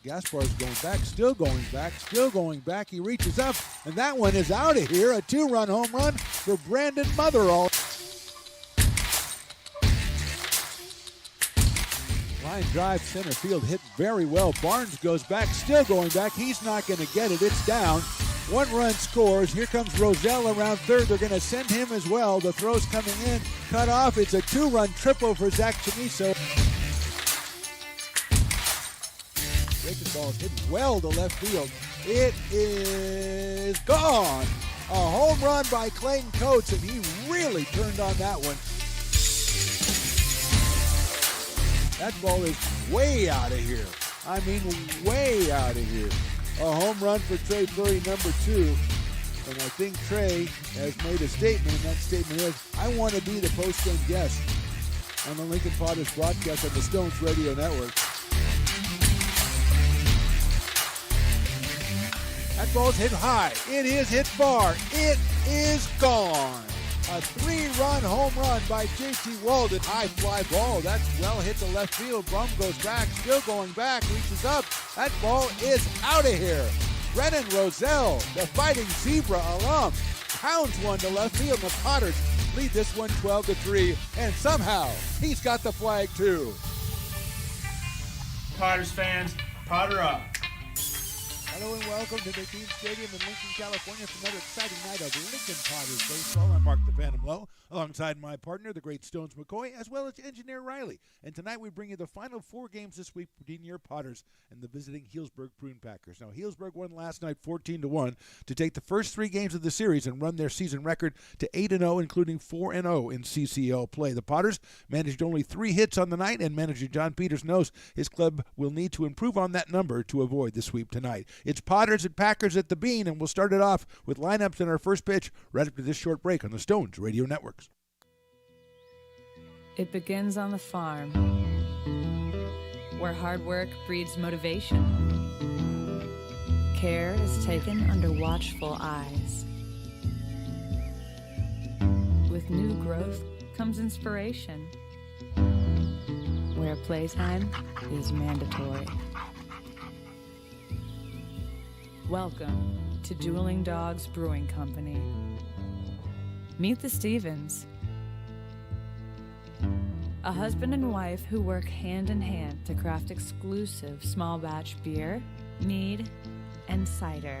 Gaspar's going back, still going back, still going back. He reaches up, and that one is out of here. A 2-run home run for Brandon Motherall. Line drive, center field, hit very well. Barnes goes back, still going back. He's not going to get it. It's down. 1 run scores. Here comes Roselle around third. They're going to send him as well. The throw's coming in. Cut off. It's a 2-run triple for Zach Chamiso. Breaking ball is hit well to left field. It is gone. A home run by Clayton Coates, and he really turned on that one. That ball is way out of here. I mean, way out of here. A home run for Trey Fleury, number 2. And I think Trey has made a statement, and that statement is, I want to be the post-game guest on the Lincoln Potters broadcast on the Stones Radio Network. That ball's hit high. It is hit far. It is gone. A 3-run home run by J.T. Walden. High fly ball. That's well hit to left field. Brum goes back, still going back, reaches up. That ball is out of here. Brennan Roselle, the Fighting Zebra alum, pounds one to left field. The Potters lead this one 12-3, and somehow he's got the flag too. Potters fans, Potter up. Hello and welcome to the Team Stadium in Lincoln, California for another exciting night of Lincoln Potters baseball. I'm Mark the Phantom Lowe, alongside my partner, the great Stones McCoy, as well as Engineer Riley. And tonight we bring you the final 4 games this week between your Potters and the visiting Healdsburg Prune Packers. Now, Healdsburg won last night 14-1 to take the first 3 games of the series and run their season record to 8-0, including 4-0 in CCL play. The Potters managed only 3 hits on the night, and manager John Peters knows his club will need to improve on that number to avoid the sweep tonight. It's Potters and Packers at the Bean, and we'll start it off with lineups in our first pitch right after this short break on the Stones Radio Networks. It begins on the farm, where hard work breeds motivation. Care is taken under watchful eyes. With new growth comes inspiration, where playtime is mandatory. Welcome to Dueling Dogs Brewing Company. Meet the Stevens, a husband and wife who work hand in hand to craft exclusive small batch beer, mead, and cider.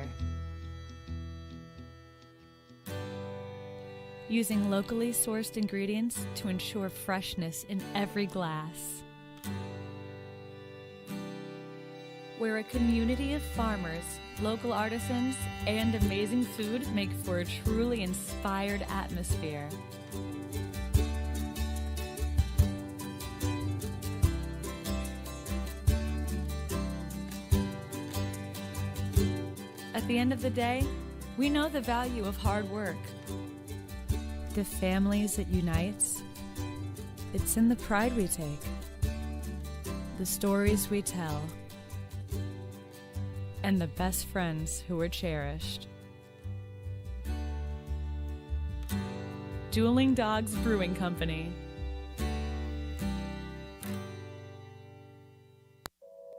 Using locally sourced ingredients to ensure freshness in every glass. Where a community of farmers, local artisans, and amazing food make for a truly inspired atmosphere. At the end of the day, we know the value of hard work. The families it unites, it's in the pride we take, the stories we tell, and the best friends who are cherished. Dueling Dogs Brewing Company.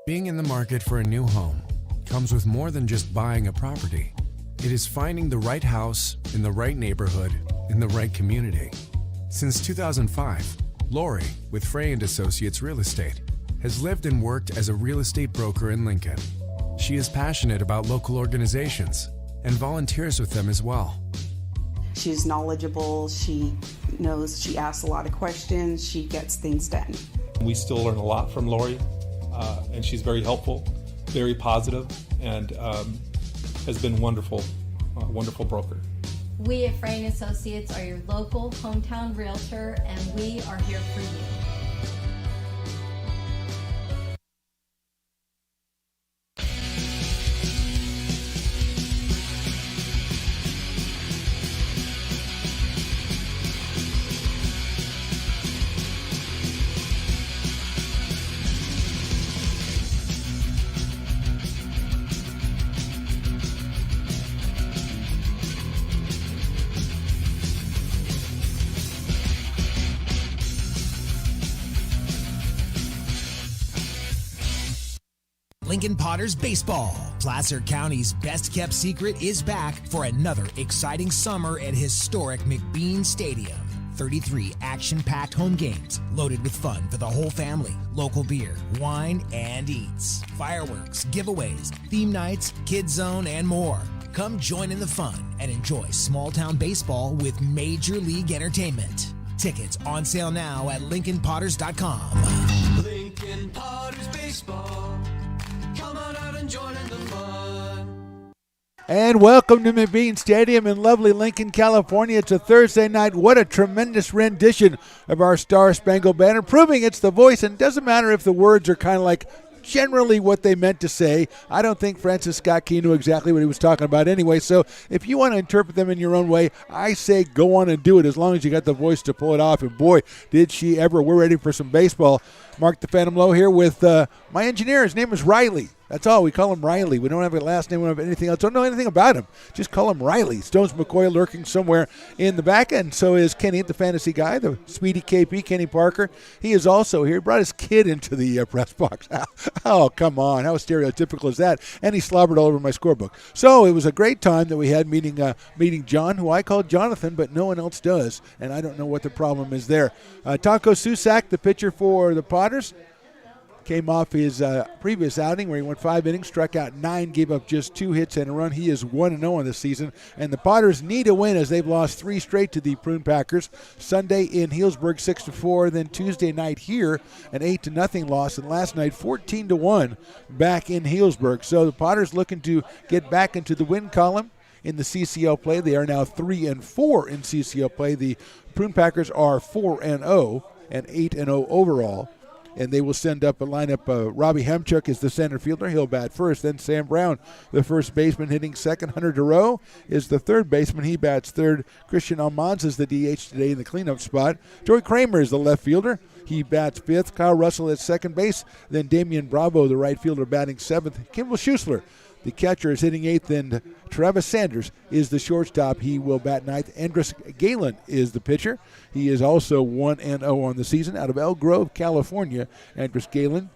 Being in the market for a new home comes with more than just buying a property. It is finding the right house in the right neighborhood in the right community. Since 2005, Lori, with Frey & Associates Real Estate, has lived and worked as a real estate broker in Lincoln. She is passionate about local organizations and volunteers with them as well. She's knowledgeable, she knows, she asks a lot of questions, she gets things done. We still learn a lot from Lori, and she's very helpful, very positive, and has been wonderful, wonderful broker. We at Frey & Associates are your local hometown realtor, and we are here for you. Lincoln Potters Baseball. Placer County's best-kept secret is back for another exciting summer at historic McBean Stadium. 33 action-packed home games loaded with fun for the whole family, local beer, wine, and eats, fireworks, giveaways, theme nights, kids zone, and more. Come join in the fun and enjoy small-town baseball with Major League Entertainment. Tickets on sale now at LincolnPotters.com. Lincoln Potters Baseball. Come on out and join in the fun. And welcome to McBean Stadium in lovely Lincoln, California. It's a Thursday night. What a tremendous rendition of our Star Spangled Banner, proving it's the voice. And it doesn't matter if the words are kind of like generally what they meant to say. I don't think Francis Scott Key knew exactly what he was talking about anyway. So if you want to interpret them in your own way, I say go on and do it as long as you got the voice to pull it off. And boy, did she ever. We're ready for some baseball. Mark the Phantom Low here with my engineer. His name is Riley. That's all. We call him Riley. We don't have a last name. We don't have anything else. Don't know anything about him. Just call him Riley. Stones McCoy lurking somewhere in the back end. So is Kenny, the fantasy guy, the speedy KP, Kenny Parker. He is also here. He brought his kid into the press box. Oh, come on. How stereotypical is that? And he slobbered all over my scorebook. So it was a great time that we had meeting John, who I call Jonathan, but no one else does. And I don't know what the problem is there. Taco Susak, the pitcher for the Potters, came off his previous outing where he went 5 innings, struck out 9, gave up just 2 hits and a run. He is 1-0 on the season. And the Potters need a win as they've lost 3 straight to the Prune Packers. Sunday in Healdsburg 6-4, then Tuesday night here an 8-0 loss, and last night 14-1 back in Healdsburg. So the Potters looking to get back into the win column in the CCL play. They are now 3-4 in CCL play. The Prune Packers are 4-0 and 8-0 overall. And they will send up a lineup. Robbie Hemchuk is the center fielder. He'll bat first. Then Sam Brown, the first baseman, hitting second. Hunter Duro is the third baseman. He bats third. Christian Almanza is the DH today in the cleanup spot. Joey Kramer is the left fielder. He bats fifth. Kyle Russell at second base. Then Damian Bravo, the right fielder, batting seventh. Kimball Schusler, the catcher, is hitting eighth, and Travis Sanders is the shortstop. He will bat ninth. Andres Galen is the pitcher. He is also 1-0 on the season out of El Grove, California. Andres Galen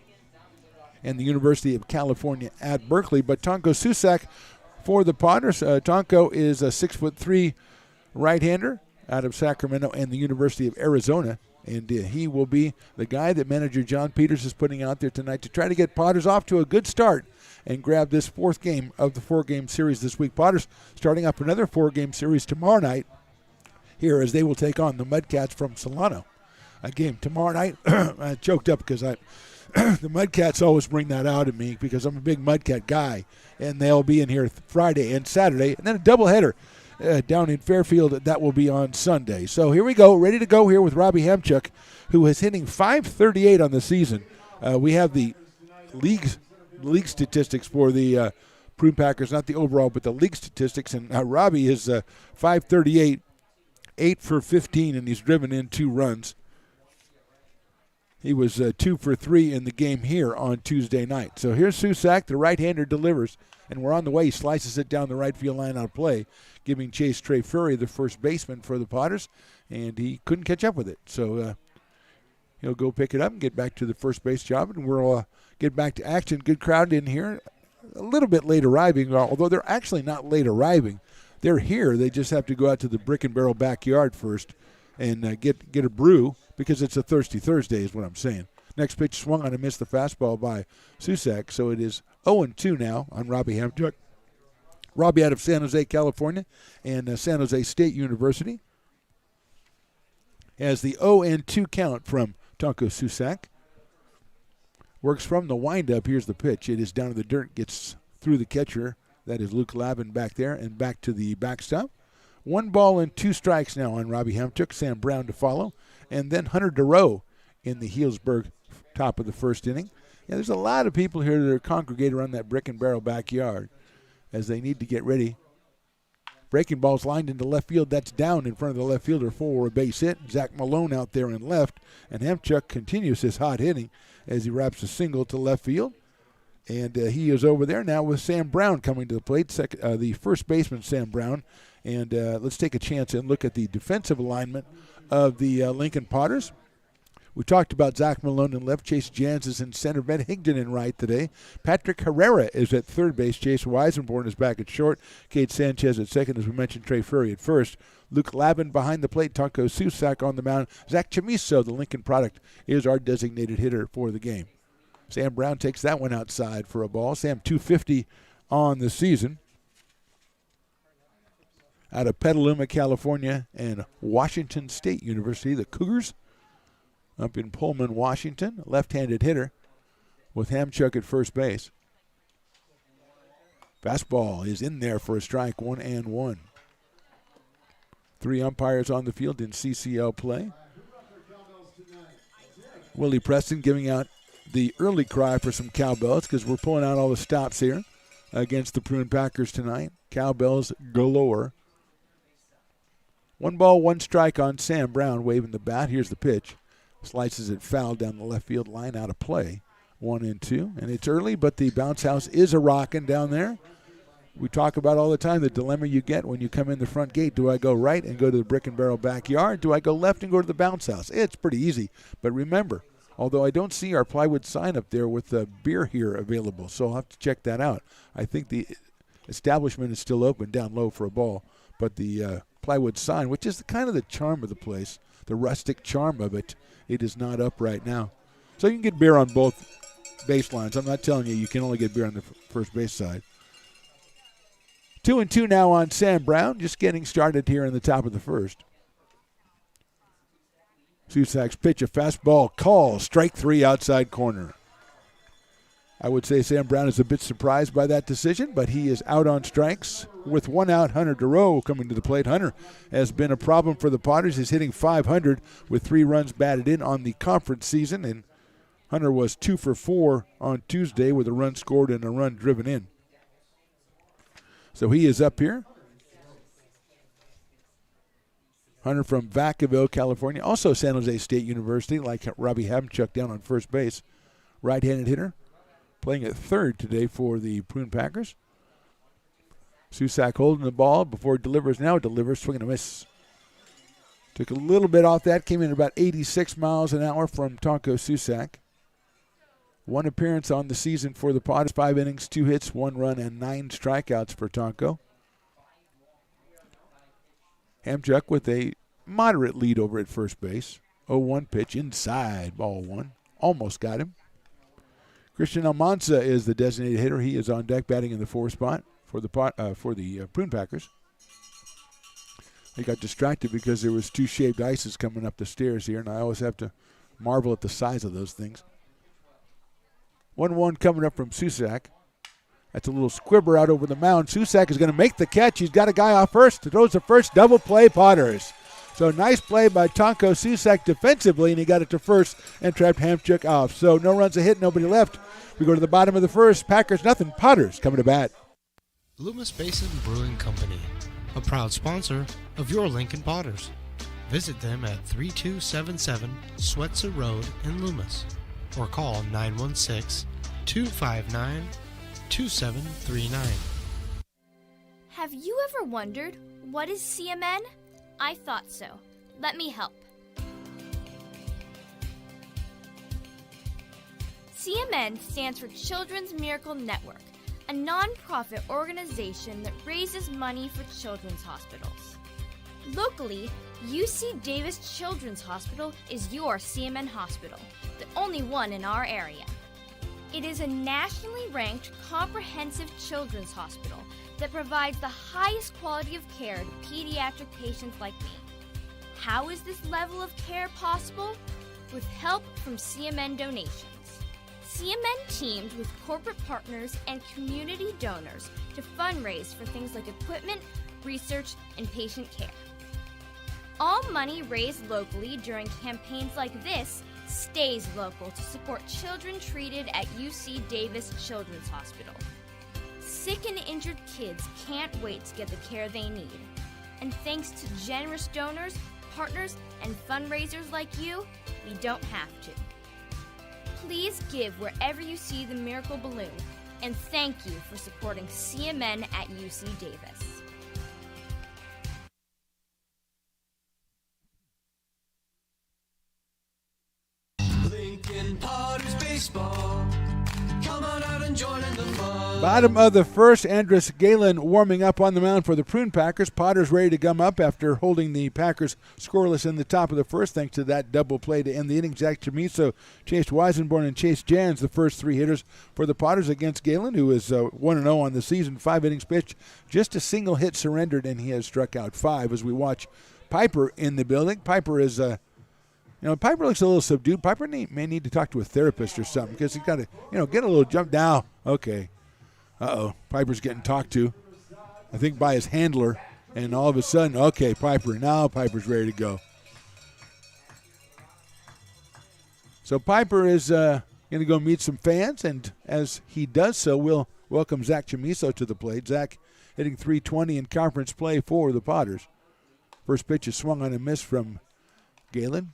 and the University of California at Berkeley. But Tonko Susak for the Potters. Tonko is a 6'3" right-hander out of Sacramento and the University of Arizona. And he will be the guy that manager John Peters is putting out there tonight to try to get Potters off to a good start and grab this 4th game of the 4-game series this week. Potters starting up another 4-game series tomorrow night here as they will take on the Mudcats from Solano. A game tomorrow night. I choked up because the Mudcats always bring that out of me because I'm a big Mudcat guy. And they'll be in here Friday and Saturday. And then a doubleheader down in Fairfield. That will be on Sunday. So here we go. Ready to go here with Robbie Hemchuk, who is hitting .538 on the season. We have the league statistics for the Prune Packers, not the overall, but the league statistics. And Robbie is .538, 8 for 15, and he's driven in 2 runs. He was 2 for 3 in the game here on Tuesday night. So here's Susak, the right-hander, delivers, and we're on the way. He slices it down the right field line on play, giving chase Trey Fury, the first baseman for the Potters, and he couldn't catch up with it. So he'll go pick it up and get back to the first base job, and we'll get back to action. Good crowd in here. A little bit late arriving, although they're actually not late arriving. They're here. They just have to go out to the Brick and Barrel backyard first and get a brew because it's a thirsty Thursday is what I'm saying. Next pitch swung on and missed the fastball by Susak, so it is 0-2 now on Robbie Hemchuk. Robbie out of San Jose, California, and San Jose State University has the 0-2 count from Tonko Susak. Works from the windup. Here's the pitch. It is down to the dirt, gets through the catcher. That is Luke Lavin back there and back to the backstop. 1 ball and 2 strikes now on Robbie Hemchuk. Sam Brown to follow. And then Hunter Duro in the Healdsburg top of the first inning. Yeah, there's a lot of people here that are congregated around that Brick and Barrel backyard as they need to get ready. Breaking ball's lined into left field. That's down in front of the left fielder for a base hit. Zach Malone out there in left. And Hemchuk continues his hot hitting as he wraps a single to left field. And he is over there now with Sam Brown coming to the plate, the first baseman, Sam Brown. And let's take a chance and look at the defensive alignment of the Lincoln Potters. We talked about Zach Malone in left. Chase Jans is in center. Ben Higdon in right today. Patrick Herrera is at third base. Chase Weisenborn is back at short. Cade Sanchez at second. As we mentioned, Trey Furry at first. Luke Lavin behind the plate. Taco Susak on the mound. Zach Chamiso, the Lincoln product, is our designated hitter for the game. Sam Brown takes that one outside for a ball. Sam 250 on the season. Out of Petaluma, California, and Washington State University, the Cougars up in Pullman, Washington. Left-handed hitter with Hamchuk at first base. Fastball is in there for a strike, 1-1. 3 umpires on the field in CCL play. Willie Preston giving out the early cry for some cowbells because we're pulling out all the stops here against the Prune Packers tonight. Cowbells galore. 1 ball, 1 strike on Sam Brown, waving the bat. Here's the pitch. Slices it foul down the left field line, out of play. 1-2. And it's early, but the bounce house is a-rocking down there. We talk about all the time the dilemma you get when you come in the front gate. Do I go right and go to the brick and barrel backyard? Do I go left and go to the bounce house? It's pretty easy. But remember, although I don't see our plywood sign up there with the beer here available, so I'll have to check that out. I think the establishment is still open down low for a ball, but the plywood sign, which is kind of the charm of the place, the rustic charm of it, it is not up right now. So you can get beer on both baselines. I'm not telling you can only get beer on the first base side. 2-2 now on Sam Brown, just getting started here in the top of the first. Susak's pitch, a fastball call, strike 3 outside corner. I would say Sam Brown is a bit surprised by that decision, but he is out on strikes. With 1 out, Hunter Durow coming to the plate. Hunter has been a problem for the Potters. He's hitting .500 with 3 runs batted in on the conference season, and Hunter was 2 for 4 on Tuesday with a run scored and a run driven in. So he is up here. Hunter from Vacaville, California, also San Jose State University, like Robbie Hamchuk down on first base. Right-handed hitter, playing at third today for the Prune Packers. Susak holding the ball before it delivers. Now it delivers, swing and a miss. Took a little bit off that, came in about 86 miles an hour from Taco Susak. 1 appearance on the season for the Potters, 5 innings, 2 hits, 1 run, and 9 strikeouts for Taco. Hamchuk with a moderate lead over at first base. 0-1 pitch, inside, ball 1. Almost got him. Christian Almanza is the designated hitter. He is on deck batting in the 4 spot for the Prune Packers. They got distracted because there was 2 shaved ices coming up the stairs here, and I always have to marvel at the size of those things. 1-1 coming up from Susak. That's a little squibber out over the mound. Susak is going to make the catch. He's got a guy off first. Throws the first, double play, Potters. So nice play by Taco Susak defensively, and he got it to first and trapped Hamchuk off. So no runs a hit, nobody left. We go to the bottom of the first. Packers nothing. Potters coming to bat. Loomis Basin Brewing Company, a proud sponsor of your Lincoln Potters. Visit them at 3277 Swetzer Road in Loomis or call 916-259-2739. Have you ever wondered, what is CMN? I thought so. Let me help. CMN stands for Children's Miracle Network, a non-profit organization that raises money for children's hospitals. Locally, UC Davis Children's Hospital is your CMN hospital, the only one in our area. It is a nationally ranked comprehensive children's hospital that provides the highest quality of care to pediatric patients like me. How is this level of care possible? With help from CMN donations. CMN teamed with corporate partners and community donors to fundraise for things like equipment, research, and patient care. All money raised locally during campaigns like this stays local to support children treated at UC Davis Children's Hospital. Sick and injured kids can't wait to get the care they need. And thanks to generous donors, partners, and fundraisers like you, we don't have to. Please give wherever you see the Miracle Balloon, and thank you for supporting CMN at UC Davis. playing Potters baseball. Come on out and join in the fun. Bottom of the first, Andres Galen warming up on the mound for the Prune Packers. Potter's ready to come up after holding the Packers scoreless in the top of the first thanks to that double play to end the inning. Zach Chamiso, Chase Weisenborn, and Chase Jans, the first three hitters for the Potters against Galen, who is 1-0 on the season. 5 innings pitched, just a single hit surrendered, and he has struck out 5 as we watch Piper in the building. Piper is Piper looks a little subdued. Piper may need to talk to a therapist or something because he's got to, get a little jump down. Okay. Piper's getting talked to, I think, by his handler. And all of a sudden, okay, now Piper's ready to go. So Piper is going to go meet some fans, and as he does so, we'll welcome Zach Chamiso to the plate. Zach hitting .320 in conference play for the Potters. First pitch is swung on a miss from Galen.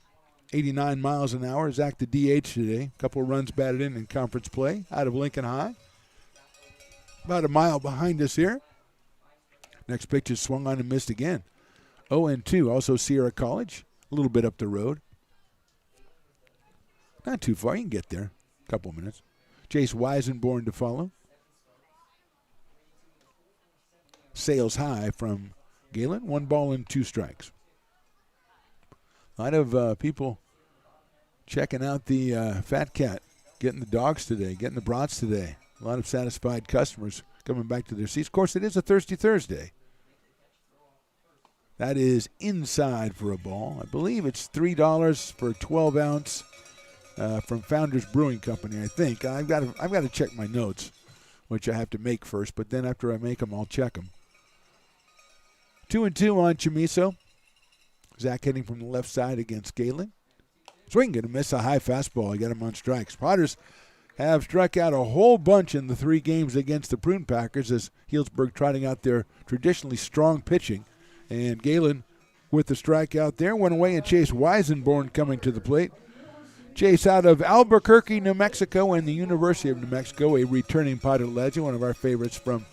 89 miles an hour. Zach the DH today. A couple runs batted in conference play out of Lincoln High. About a mile behind us here. Next pitch is swung on and missed again. 0-2. Also Sierra College. A little bit up the road. Not too far. You can get there. A couple minutes. Chase Weisenborn to follow. Sails high from Galen. 1 ball and 2 strikes. A lot of people checking out the Fat Cat, getting the dogs today, getting the brats today. A lot of satisfied customers coming back to their seats. Of course, it is a Thirsty Thursday. That is inside for a ball. I believe it's $3 for a 12-ounce from Founders Brewing Company, I think. I've got to check my notes, which I have to make first, but then after I make them, I'll check them. 2-2 on Chamiso. Zach hitting from the left side against Galen. Swing and a miss, a high fastball. I got him on strikes. Potters have struck out a whole bunch in the 3 games against the Prune Packers as Healdsburg trotting out their traditionally strong pitching. And Galen with the strikeout there went away, and Chase Weisenborn coming to the plate. Chase out of Albuquerque, New Mexico, and the University of New Mexico, a returning Potter legend, one of our favorites from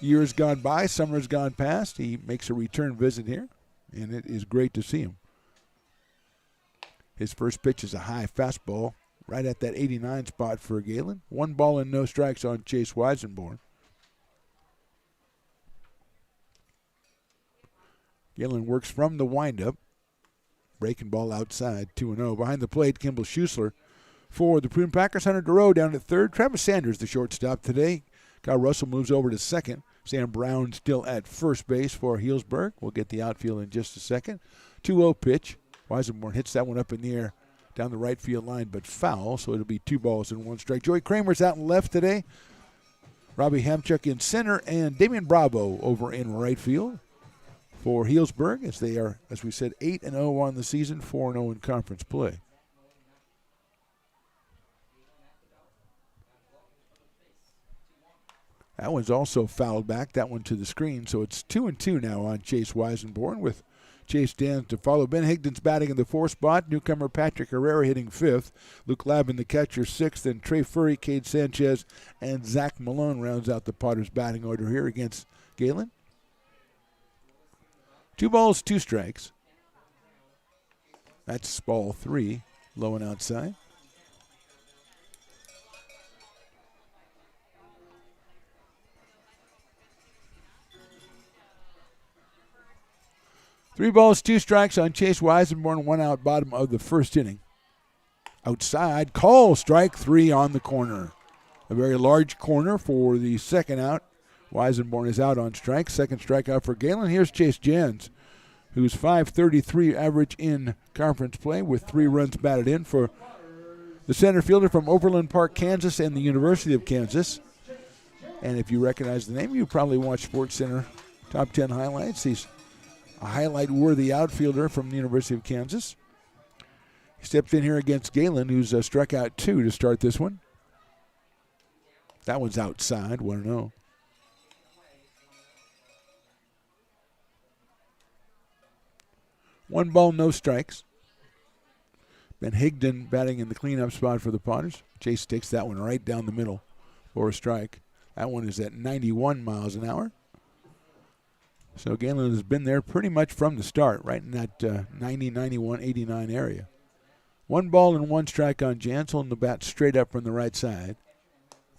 years gone by, summers gone past. He makes a return visit here, and it is great to see him. His first pitch is a high fastball right at that 89 spot for Galen. 1 ball and no strikes on Chase Weisenborn. Galen works from the windup. Breaking ball outside, 2-0. Behind the plate, Kimball Schusler for the Prune Packers. Hunter Duro down at third. Travis Sanders, the shortstop today. Kyle Russell moves over to second. Sam Brown still at first base for Healdsburg. We'll get the outfield in just a second. 2-0 pitch. Weisenborn hits that one up in the air down the right field line, but foul, so it'll be 2 balls and 1 strike. Joey Kramer's out in left today. Robbie Hamchuk in center, and Damian Bravo over in right field for Healdsburg, as they are, as we said, 8-0 on the season, 4-0 in conference play. That one's also fouled back, that one to the screen, so it's 2-2 now on Chase Weisenborn with Chase Dans to follow. Ben Higdon's batting in the 4th spot. Newcomer Patrick Herrera hitting 5th. Luke Lavin, the catcher, 6th. And Trey Furry, Cade Sanchez, and Zach Malone rounds out the Potters batting order here against Galen. 2 balls, 2 strikes. That's ball 3, low and outside. Three balls, 2 strikes on Chase Weisenborn, 1 out, bottom of the first inning. Outside, call, strike 3 on the corner. A very large corner for the second out. Weisenborn is out on strike. Second strikeout for Galen. Here's Chase Jans, who's .533 average in conference play with 3 runs batted in for the center fielder from Overland Park, Kansas, and the University of Kansas. And if you recognize the name, you probably watch SportsCenter Top 10 highlights. He's a highlight-worthy outfielder from the University of Kansas. He stepped in here against Galen, who's struck out 2 to start this one. That one's outside, 1-0. One ball, no strikes. Ben Higdon batting in the cleanup spot for the Potters. Chase takes that one right down the middle for a strike. That one is at 91 miles an hour. So Galen has been there pretty much from the start, right in that 90, 91, 89 area. 1-1 on Jansel, and the bat straight up from the right side.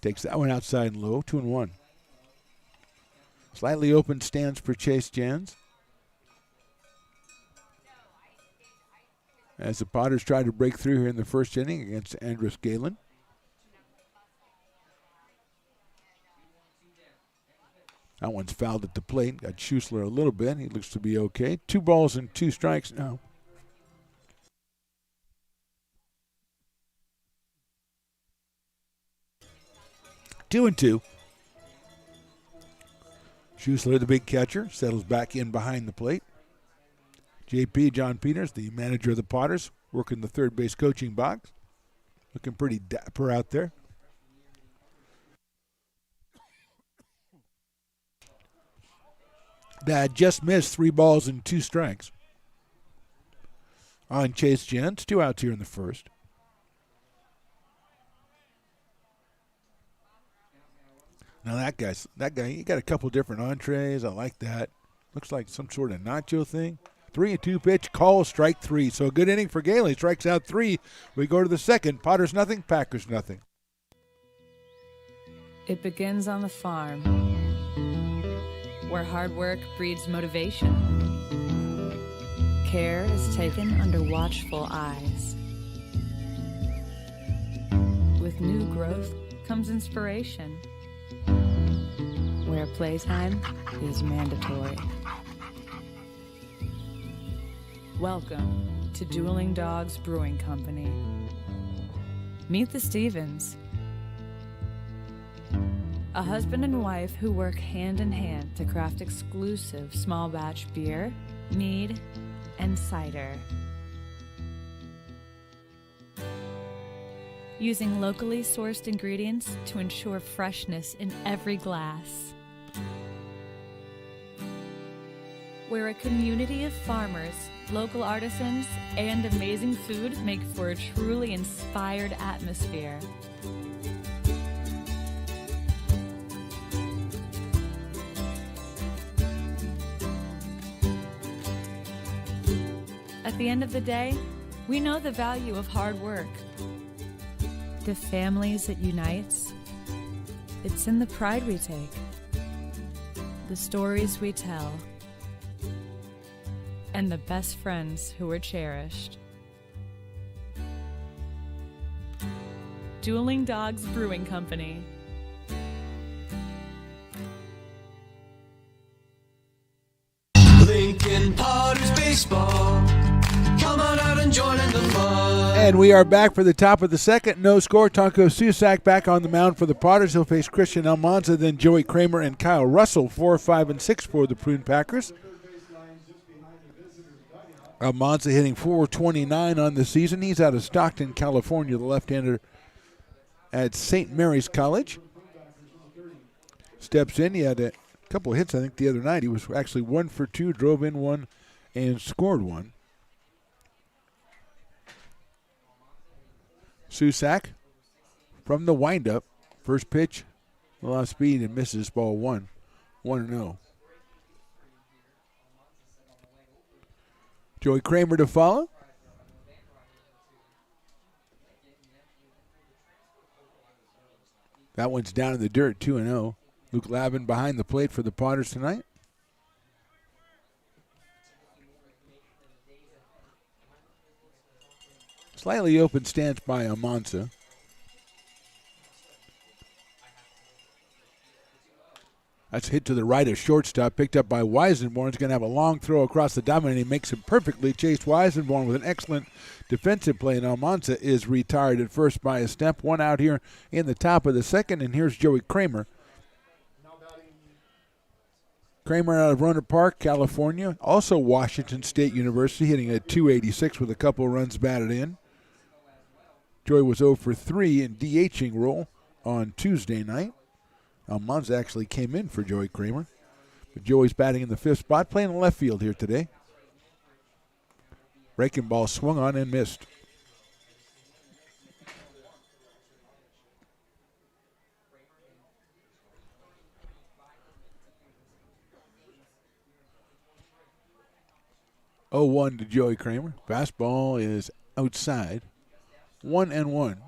Takes that one outside and low, 2-1. Slightly open stance for Chase Jans. As the Potters try to break through here in the first inning against Andrus Galen. That one's fouled at the plate. Got Schussler a little bit. He looks to be okay. 2-2 now. Two and two. Schussler, the big catcher, settles back in behind the plate. JP, John Peters, the manager of the Potters, working the third base coaching box. Looking pretty dapper out there. That just missed 3-2 on Chase Jens. 2 outs here in the first. Now that guy, he got a couple different entrees. I like that. Looks like some sort of nacho thing. 3-2 pitch, call, strike 3. So a good inning for Galen. He strikes out 3. We go to the second. Potters nothing, Packers nothing. It begins on the farm, where hard work breeds motivation. Care is taken under watchful eyes. With new growth comes inspiration, where playtime is mandatory. Welcome to Dueling Dogs Brewing Company. Meet the Stevens, a husband and wife who work hand in hand to craft exclusive small batch beer, mead, and cider. Using locally sourced ingredients to ensure freshness in every glass. Where a community of farmers, local artisans, and amazing food make for a truly inspired atmosphere. At the end of the day, we know the value of hard work. The families it unites, it's in the pride we take, the stories we tell, and the best friends who are cherished. Dueling Dogs Brewing Company. Lincoln Potters Baseball. Come on out and join in the fun. And we are back for the top of the second. No score. Tonko Susak back on the mound for the Potters. He'll face Christian Almanza, then Joey Kramer and Kyle Russell. 4, 5, and 6 for the Prune Packers. Almanza hitting .429 on the season. He's out of Stockton, California, the left-hander at St. Mary's College. Steps in. He had a couple of hits, I think, the other night. He was actually 1 for 2, drove in 1, and scored 1. Susak from the windup. First pitch, a lot of speed and misses, ball 1. 1-0. Joey Kramer to follow. That one's down in the dirt, 2-0. Luke Lavin behind the plate for the Potters tonight. Slightly open stance by Almanza. That's hit to the right of shortstop, picked up by Weisenborn. He's going to have a long throw across the diamond, and he makes it perfectly. Chase Weisenborn with an excellent defensive play, and Almanza is retired at first by a step. 1 out here in the top of the second, and here's Joey Kramer. Kramer out of Rohnert Park, California. Also Washington State University, hitting a .286 with a couple runs batted in. Joey was 0 for 3 in DHing role on Tuesday night. Almanza actually came in for Joey Kramer. But Joey's batting in the 5th spot, playing left field here today. Breaking ball swung on and missed. Oh, 1 to Joey Kramer. Fastball is outside. 1-1.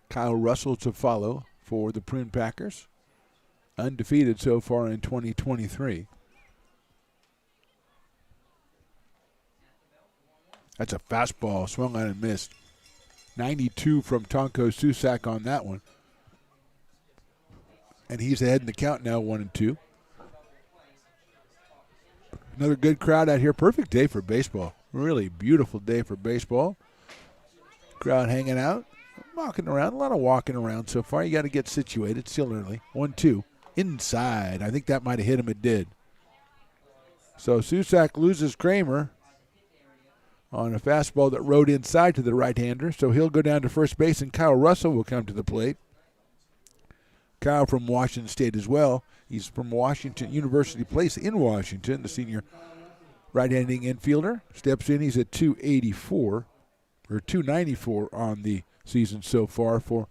Kyle Russell to follow for the Prune Packers. Undefeated so far in 2023. That's a fastball, swung on and missed. 92 from Tonko Susak on that one. And he's ahead in the count now, 1-2. Another good crowd out here. Perfect day for baseball. Really beautiful day for baseball. Crowd hanging out, walking around. A lot of walking around so far. You got to get situated. Still early. 1-2. Inside. I think that might have hit him. It did. So Susak loses Kramer on a fastball that rode inside to the right-hander. So he'll go down to first base, and Kyle Russell will come to the plate. Kyle from Washington State as well. He's from Washington University Place in Washington, the senior right-handing infielder. Steps in, he's at 284, or 294 on the season so far for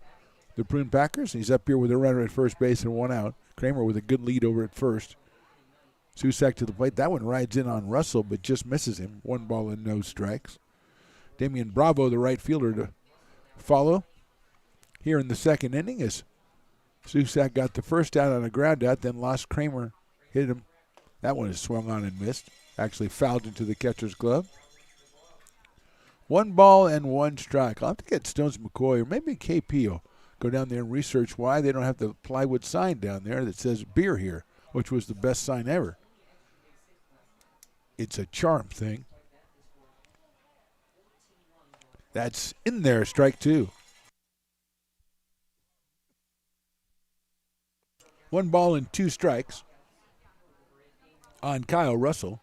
the Prune Packers. He's up here with a runner at first base and one out. Kramer with a good lead over at first. Susak to the plate. That one rides in on Russell, but just misses him. 1 ball and no strikes. Damian Bravo, the right fielder, to follow here in the second inning as Susak got the first out on a ground out, then lost Kramer, hit him. That one is swung on and missed. Actually fouled into the catcher's glove. 1 ball and 1 strike. I'll have to get Stones McCoy or maybe KP will go down there and research why they don't have the plywood sign down there that says beer here, which was the best sign ever. It's a charm thing. That's in there, strike 2. 1 ball and 2 strikes on Kyle Russell.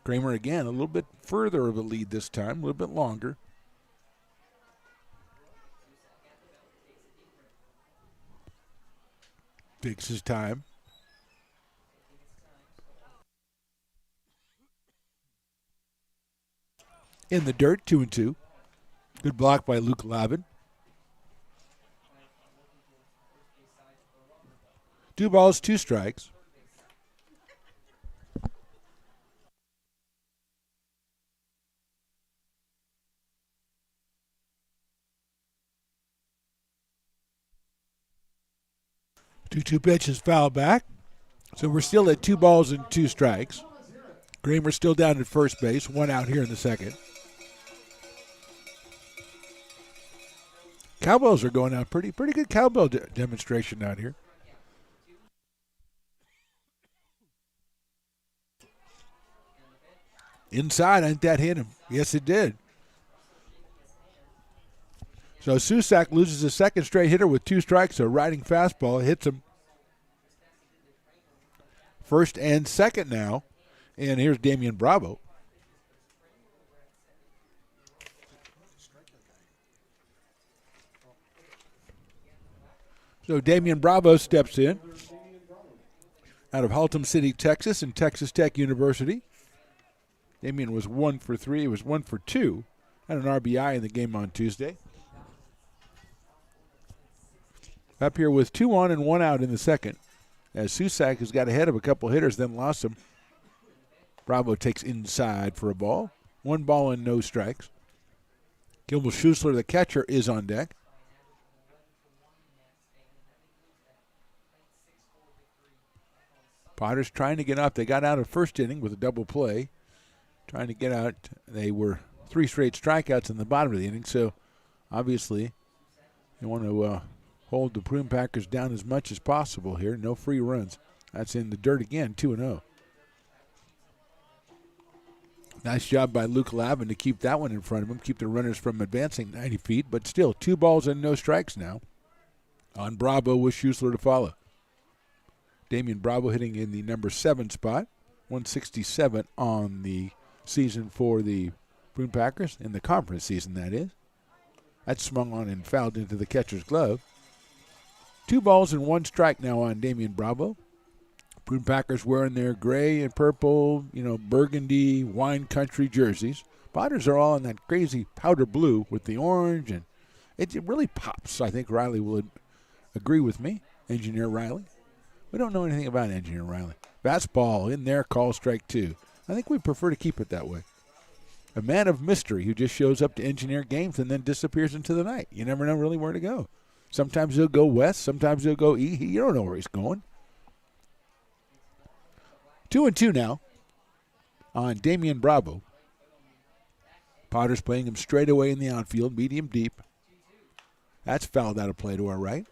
Kramer again, a little bit further of a lead this time, a little bit longer. Takes his time. In the dirt, 2-2. Good block by Luke Lavin. 2 balls, 2 strikes. Two pitches foul back. So we're still at 2 balls and 2 strikes. Kramer's still down at first base. 1 out here in the second. Cowbells are going out. Pretty good cowbell demonstration out here. Inside, I think that hit him. Yes, it did. So Susak loses a second straight hitter with 2 strikes. A riding fastball hits him. First and second now. And here's Damian Bravo. So Damian Bravo steps in out of Haltom City, Texas, and Texas Tech University. Damian was 1 for 3. He was 1 for 2. Had an RBI in the game on Tuesday. Up here with 2 on and 1 out in the second. As Susak has got ahead of a couple hitters, then lost them. Bravo takes inside for a ball. 1 ball and no strikes. Gilbert Schussler, the catcher, is on deck. Potters trying to get up. They got out of first inning with a double play. Trying to get out. They were 3 straight strikeouts in the bottom of the inning, so obviously they want to hold the Prune Packers down as much as possible here. No free runs. That's in the dirt again, 2-0. Nice job by Luke Lavin to keep that one in front of him, keep the runners from advancing 90 feet, but still 2 balls and no strikes now on Bravo with Schussler to follow. Damian Bravo hitting in the number 7 spot, 167 on the season for the Prune Packers, in the conference season, that is. That's swung on and fouled into the catcher's glove. 2 balls and 1 strike now on Damian Bravo. Prune Packers wearing their gray and purple, burgundy wine country jerseys. Potters are all in that crazy powder blue with the orange, and it really pops. I think Riley will agree with me, Engineer Riley. We don't know anything about Engineer Riley. Fastball in there, call strike 2. I think we prefer to keep it that way. A man of mystery who just shows up to engineer games and then disappears into the night. You never know really where to go. Sometimes he'll go west, sometimes he'll go east. You don't know where he's going. 2-2 now on Damian Bravo. Potter's playing him straight away in the outfield, medium deep. That's fouled out of play to our right.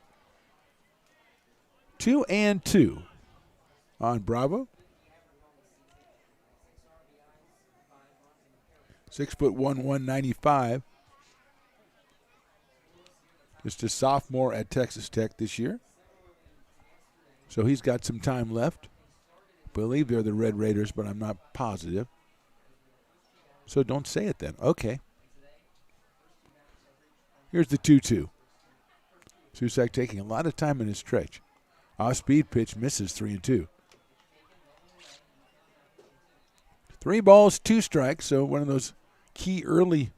2-2 on Bravo. 6'1", 195. Just a sophomore at Texas Tech this year. So he's got some time left. I believe they're the Red Raiders, but I'm not positive. So don't say it then. Okay. Here's the 2-2. Susak taking a lot of time in his stretch. Off-speed pitch misses 3-2. 3 balls, 2 strikes. So one of those key early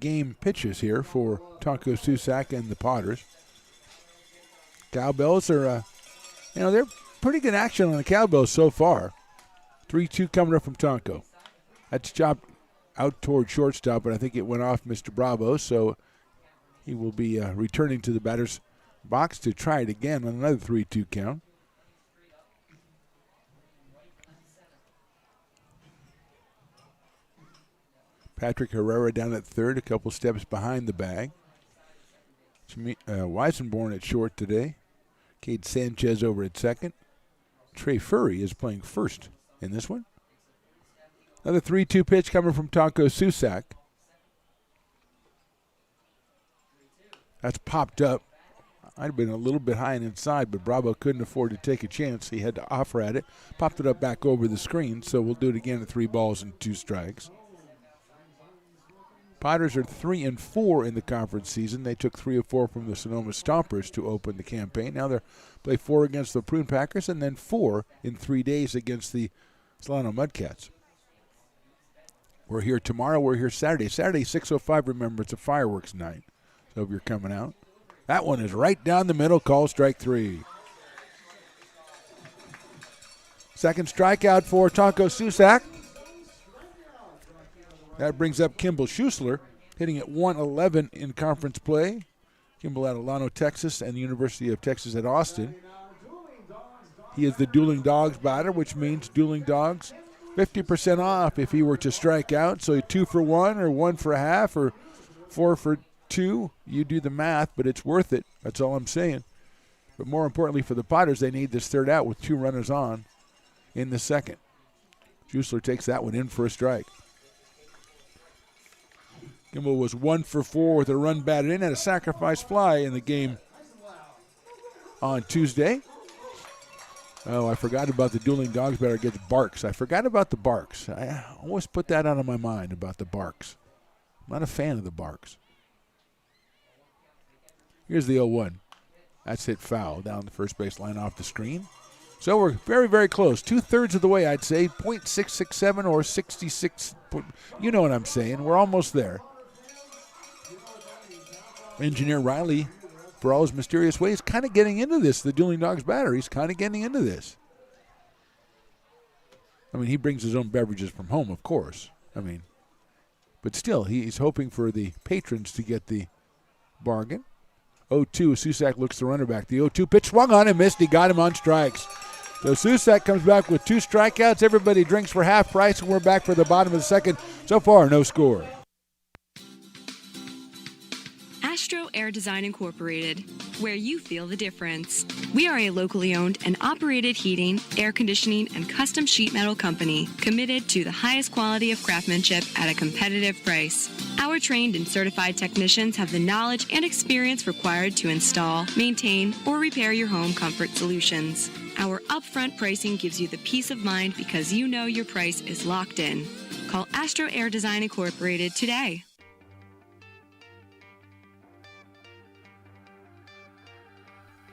game pitches here for Taco Susak and the Potters. Cowbells are, they're pretty good action on the Cowbells so far. 3-2 coming up from Taco. That's chopped out toward shortstop, but I think it went off Mr. Bravo, so he will be returning to the batter's box to try it again on another 3-2 count. Patrick Herrera down at third, a couple steps behind the bag. Weisenborn at short today. Cade Sanchez over at second. Trey Furry is playing first in this one. Another 3-2 pitch coming from Taco Susak. That's popped up. I'd have been a little bit high and inside, but Bravo couldn't afford to take a chance. He had to offer at it. Popped it up back over the screen, so we'll do it again at 3 balls and 2 strikes. Potters are 3-4 in the conference season. They took 3 of 4 from the Sonoma Stompers to open the campaign. Now they'll play 4 against the Prune Packers and then 4 in 3 days against the Solano Mudcats. We're here tomorrow. We're here Saturday. Saturday, 6:05. Remember, it's a fireworks night. So if you're coming out. That one is right down the middle. Call strike 3. Second strikeout for Taco Susak. That brings up Kimball Schuessler, hitting at 111 in conference play. Kimball out of Lano, Texas, and the University of Texas at Austin. He is the Dueling Dogs batter, which means Dueling Dogs 50% off if he were to strike out. So 2 for 1 or 1 for a half or 4 for 2. You do the math, but it's worth it. That's all I'm saying. But more importantly for the Potters, they need this third out with 2 runners on in the second. Schuessler takes that one in for a strike. Kimball was 1 for 4 with a run batted in and a sacrifice fly in the game on Tuesday. Oh, I forgot about the Dueling Dogs batter against Barks. I forgot about the Barks. I always put that out of my mind about the Barks. I'm not a fan of the Barks. Here's the 0-1. That's hit foul down the first base line off the screen. So we're very, very close. 2/3 of the way, I'd say. .667 or 66. You know what I'm saying. We're almost there. Engineer Riley, for all his mysterious ways, kind of getting into this. The Dueling Dogs batter, he's kind of getting into this. I mean, he brings his own beverages from home, of course. But still, he's hoping for the patrons to get the bargain. 0-2, Susak looks the runner back. The 0-2 pitch swung on and missed. He got him on strikes. So Susak comes back with 2 strikeouts. Everybody drinks for half price, and we're back for the bottom of the second. So far, no score. Astro Air Design Incorporated, where you feel the difference. We are a locally owned and operated heating, air conditioning, and custom sheet metal company committed to the highest quality of craftsmanship at a competitive price. Our trained and certified technicians have the knowledge and experience required to install, maintain, or repair your home comfort solutions. Our upfront pricing gives you the peace of mind because you know your price is locked in. Call Astro Air Design Incorporated today.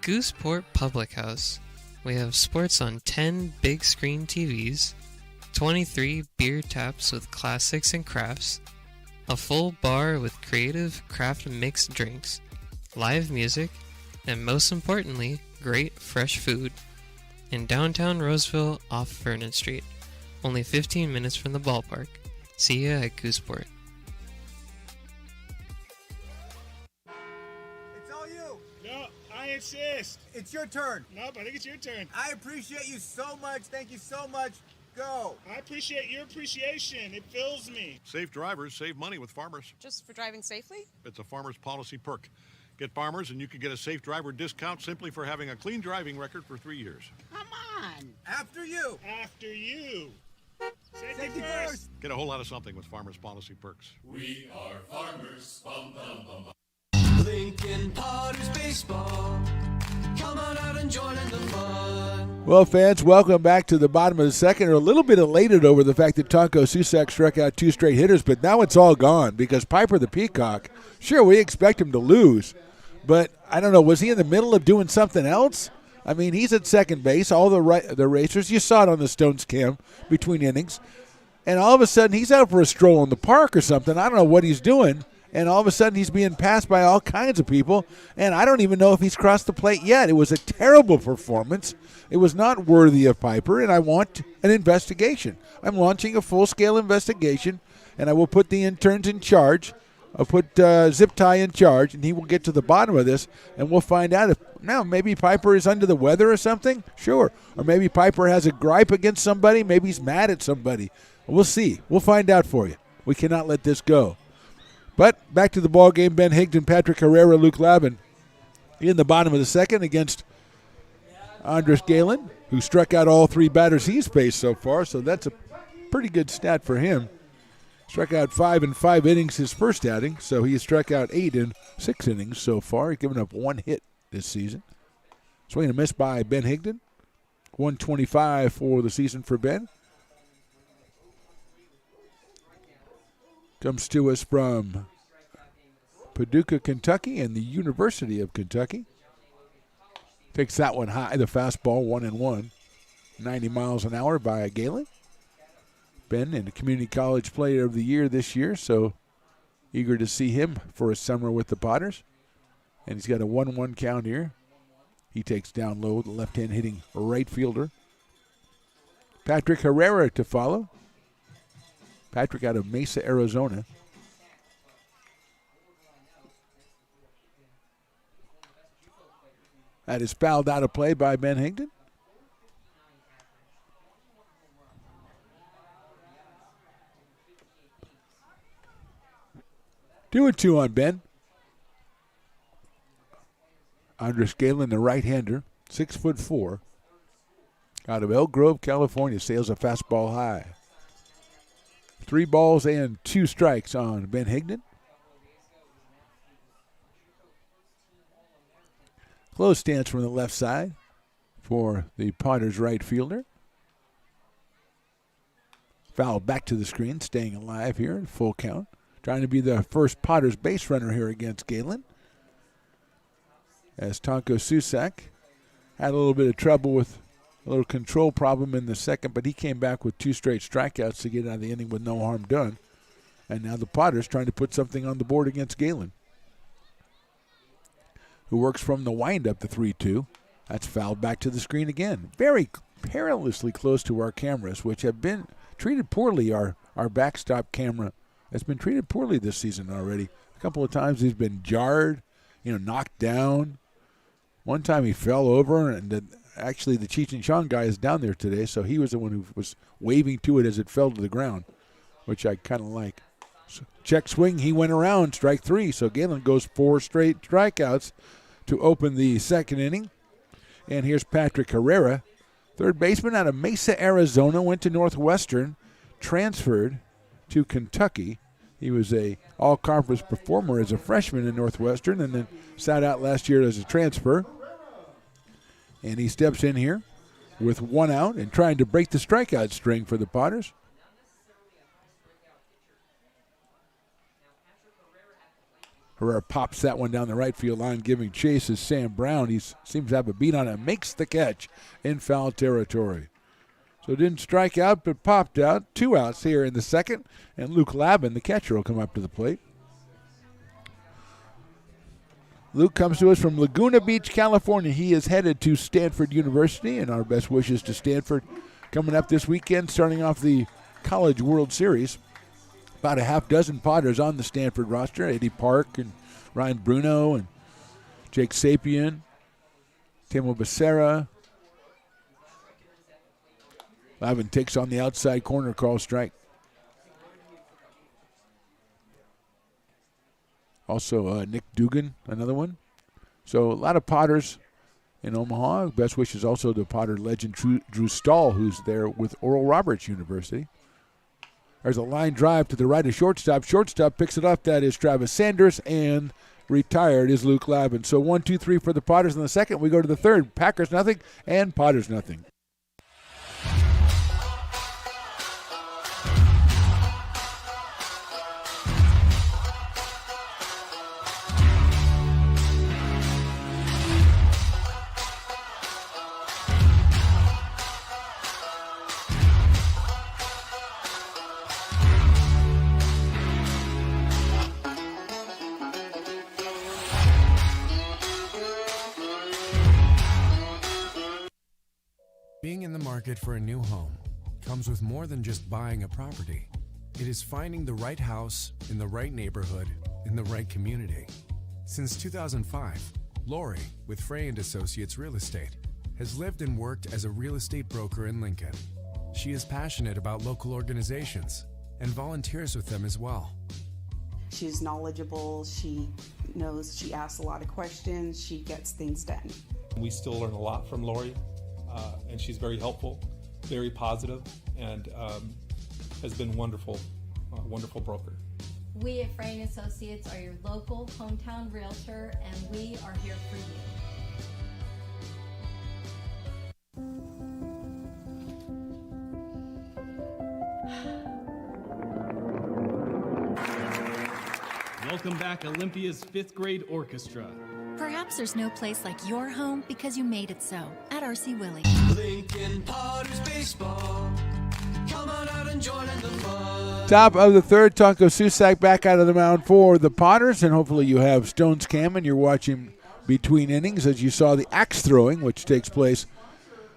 Gooseport Public House. We have sports on 10 big screen TVs, 23 beer taps with classics and crafts, a full bar with creative craft mixed drinks, live music, and most importantly, great fresh food. In downtown Roseville off Vernon Street, only 15 minutes from the ballpark. See ya at Gooseport. It's all you. No, I insist. It's your turn. Nope, I think it's your turn. I appreciate you so much. Thank you so much. Go. I appreciate your appreciation. It fills me. Safe drivers save money with Farmers. Just for driving safely? It's a Farmers policy perk. Get Farmers and you can get a safe driver discount simply for having a clean driving record for 3 years. Come on. After you. After you. Safety first. Get a whole lot of something with Farmers policy perks. We are farmers. Bum, bum, bum, bum. Lincoln Potters Baseball. Come on out and join in the fun. Well, fans, welcome back to the bottom of the second. We're a little bit elated over the fact that Tonko Susak struck out 2 straight hitters, but now it's all gone because Piper the Peacock, sure, we expect him to lose, but I don't know, was he in the middle of doing something else? I mean, he's at second base, all the racers. You saw it on the Stones cam between innings. And all of a sudden, he's out for a stroll in the park or something. I don't know what he's doing. And all of a sudden, he's being passed by all kinds of people. And I don't even know if he's crossed the plate yet. It was a terrible performance. It was not worthy of Piper, and I want an investigation. I'm launching a full-scale investigation, and I will put the interns in charge. I'll put Zip Tie in charge, and he will get to the bottom of this, and we'll find out if now maybe Piper is under the weather or something. Sure. Or maybe Piper has a gripe against somebody. Maybe he's mad at somebody. We'll see. We'll find out for you. We cannot let this go. But back to the ball game. Ben Higdon, Patrick Herrera, Luke Lavin in the bottom of the second against Andres Galen, who struck out all 3 batters he's faced so far, so that's a pretty good stat for him. Struck out 5 in 5 innings his first outing, so he has struck out 8 in 6 innings so far. He's given up 1 hit this season. Swing and a miss by Ben Higdon. 125 for the season for Ben. Comes to us from Paducah, Kentucky, and the University of Kentucky. Takes that one high, the fastball, 1-1. 90 miles an hour by Galen. Ben in the Community College Player of the Year this year, so eager to see him for a summer with the Potters. And he's got a 1-1 count here. He takes down low, the left-hand hitting right fielder. Patrick Herrera to follow. Patrick out of Mesa, Arizona. That is fouled out of play by Ben Higdon. Two and 2 on Ben. Andres Galen, the right-hander, 6'4", out of Elk Grove, California, sails a fastball high. 3 balls and 2 strikes on Ben Higdon. Close stance from the left side for the Potters right fielder. Foul back to the screen, staying alive here, full count. Trying to be the first Potters base runner here against Galen. As Tonko Susak had a little bit of trouble with a little control problem in the second, but he came back with 2 straight strikeouts to get out of the inning with no harm done. And now the Potters trying to put something on the board against Galen, who works from the windup, the 3-2. That's fouled back to the screen again. Very perilously close to our cameras, which have been treated poorly. Our backstop camera has been treated poorly this season already. A couple of times he's been jarred, knocked down. One time he fell over, and actually the Cheech and Chong guy is down there today, so he was the one who was waving to it as it fell to the ground, which I kind of like. So check swing, he went around, strike 3, so Galen goes 4 straight strikeouts to open the second inning. And here's Patrick Herrera, third baseman out of Mesa, Arizona, went to Northwestern, transferred to Kentucky. He was a all-conference performer as a freshman in Northwestern and then sat out last year as a transfer. And he steps in here with 1 out and trying to break the strikeout string for the Potters. Herrera pops that one down the right field line, giving chase as Sam Brown. He seems to have a beat on it, makes the catch in foul territory. So didn't strike out, but popped out. 2 outs here in the second, and Luke Lavin, the catcher, will come up to the plate. Luke comes to us from Laguna Beach, California. He is headed to Stanford University, and our best wishes to Stanford coming up this weekend, starting off the College World Series. about a half dozen Potters on the Stanford roster. Eddie Park and Ryan Bruno and Jake Sapien, Timo Becerra. Lavin takes on the outside corner, Carl Strike. Also Nick Dugan, another one. So a lot of Potters in Omaha. Best wishes also to Potter legend Drew Stahl, who's there with Oral Roberts University. There's a line drive to the right of shortstop. Shortstop picks it up. That is Travis Sanders, and retired is Luke Lavin. So 1, 2, 3 for the Potters in the second. We go to the third. Packers nothing and Potters nothing. Being in the market for a new home comes with more than just buying a property. It is finding the right house in the right neighborhood in the right community. Since 2005, Lori, with Frey & Associates Real Estate, has lived and worked as a real estate broker in Lincoln. She is passionate about local organizations and volunteers with them as well. She's knowledgeable, she knows, she asks a lot of questions, she gets things done. We still learn a lot from Lori, and she's very helpful, very positive, and has been wonderful broker. We at Frey & Associates are your local hometown realtor, and we are here for you. Welcome back, Olympia's 5th grade orchestra. Perhaps there's no place like your home because you made it so at RC Willey. Lincoln Potters Baseball. Come on out and join in the fun. Top of the third, Tonko Susak back out of the mound for the Potters, and hopefully you have Stones Cam and you're watching between innings as you saw the axe throwing, which takes place